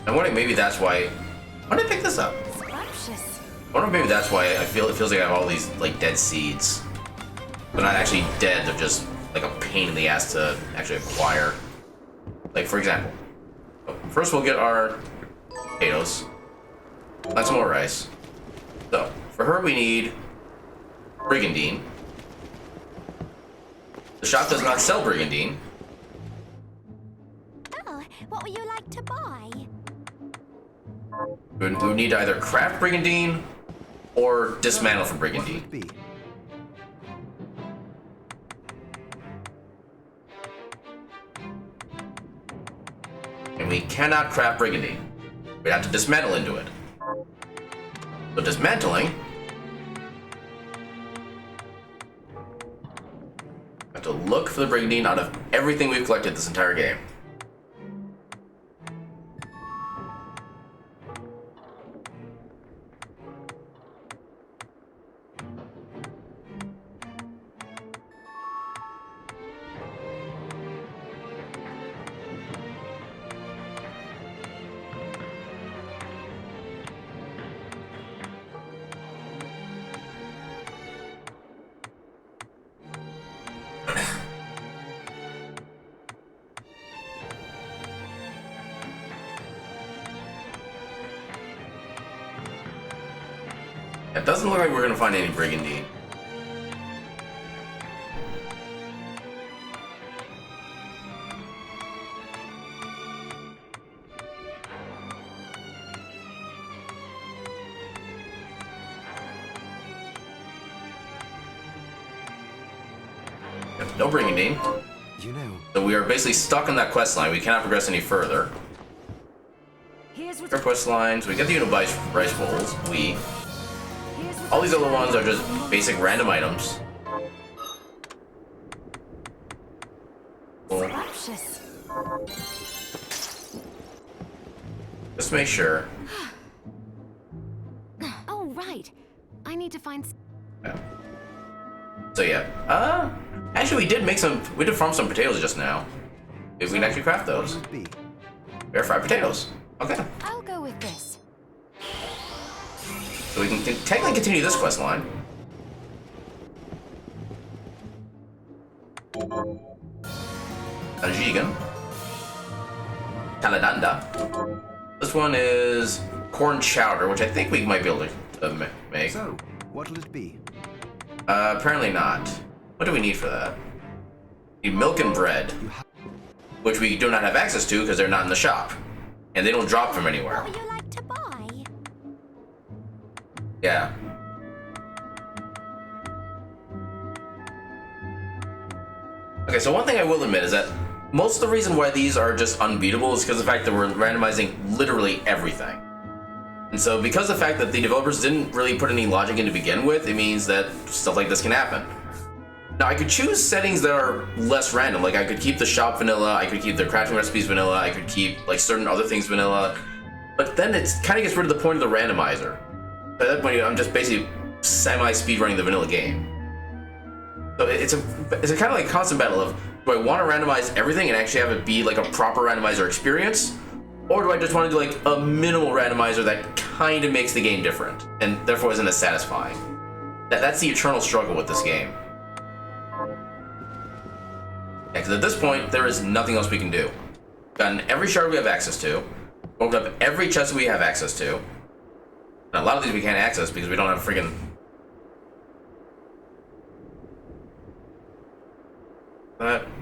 I'm wondering maybe that's why. Why did I pick this up? I wonder if maybe that's why it feels like I have all these like dead seeds. They're not actually dead, they're just like a pain in the ass to actually acquire. Like for example, first we'll get our potatoes. That's some more rice. So, for her we need brigandine. The shop does not sell brigandine. Oh, what would you like to buy? We would need to either craft brigandine or dismantle for brigandine. What would it be? And we cannot craft brigandine. We have to dismantle into it. So dismantling, we have to look for the brigandine out of everything we've collected this entire game. It doesn't look like we're gonna find any brigandine. Yep, no brigandine. You know, So we are basically stuck on that quest line. We cannot progress any further. Our quest lines, we get the Unibice rice bowls. All these other ones are just basic random items. Cool. Just make sure. Oh, right. I need to find... Yeah. So yeah. Actually we did farm some potatoes just now. If we can actually craft those. what would it be? Air fried potatoes. Okay. I'll go with this. So we can technically continue this quest line. Anjigan. Taladanda. This one is corn chowder, which I think we might be able to make. So, what'll it be? Apparently not. What do we need for that? We need milk and bread, which we do not have access to because they're not in the shop. And they don't drop from anywhere. What would you like to buy? Yeah. Okay, so one thing I will admit is that most of the reason why these are just unbeatable is because of the fact that we're randomizing literally everything. And so because of the fact that the developers didn't really put any logic in to begin with, it means that stuff like this can happen. Now I could choose settings that are less random, like I could keep the shop vanilla, I could keep the crafting recipes vanilla, I could keep like certain other things vanilla, but then it kind of gets rid of the point of the randomizer. At that point, I'm just basically semi-speed running the vanilla game. So it's a kind of like constant battle of, do I want to randomize everything and actually have it be like a proper randomizer experience? Or do I just want to do like a minimal randomizer that kind of makes the game different and therefore isn't as satisfying? That's the eternal struggle with this game. Because at this point, there is nothing else we can do. Gotten every shard we have access to, opened up every chest we have access to. And a lot of these we can't access because we don't have freaking...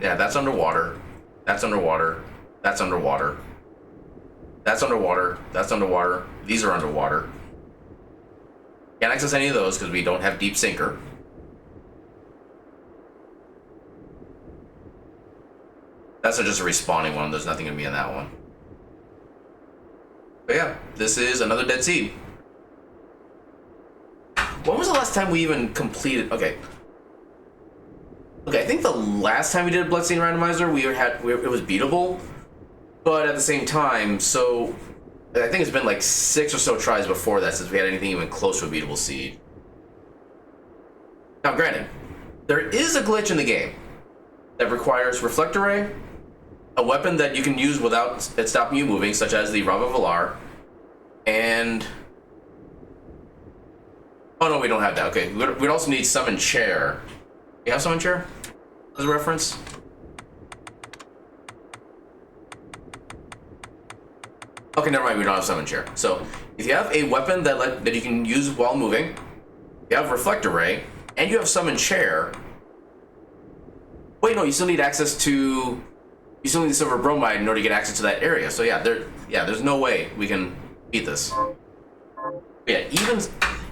yeah, that's underwater. That's underwater. That's underwater. That's underwater. That's underwater. These are underwater. Can't access any of those because we don't have deep sinker. That's just a respawning one. There's nothing gonna be in that one. But yeah, this is another Dead Seed. When was the last time we even completed? Okay, I think the last time we did a Bloodstained randomizer, it was beatable, but at the same time, so I think it's been like 6 or so tries before that since we had anything even close to a beatable seed. Now, granted, there is a glitch in the game that requires Reflector Ray, a weapon that you can use without it stopping you moving, such as the Rava Valar, and... oh no, we don't have that. Okay, we'd also need Summon Chair. You have Summon Chair as a reference? Okay, never mind, we don't have Summon Chair. So, if you have a weapon that you can use while moving, you have Reflector Ray, and you have Summon Chair... wait, no, you still need access to... you still need the Silver Bromide in order to get access to that area. So yeah, there's no way we can beat this. But yeah,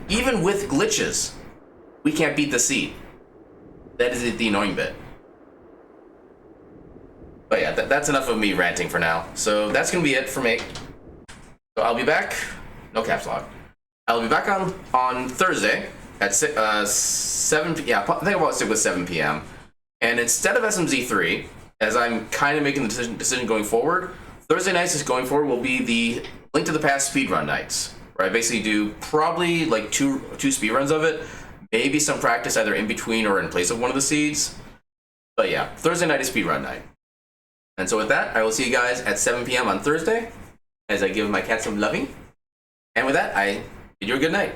even with glitches, we can't beat the seed. That is the annoying bit. But yeah, that's enough of me ranting for now. So that's gonna be it for me. So I'll be back. No caps lock. I'll be back on Thursday at 7. Yeah, I think I'll stick with 7 p.m. And instead of SMZ3, as I'm kind of making the decision going forward, Thursday nights is going forward will be the Link to the Past speedrun nights, where I basically do probably like two speedruns of it, maybe some practice either in between or in place of one of the seeds. But yeah, Thursday night is speedrun night. And so with that, I will see you guys at 7 p.m. on Thursday as I give my cat some loving. And with that, I bid you a good night.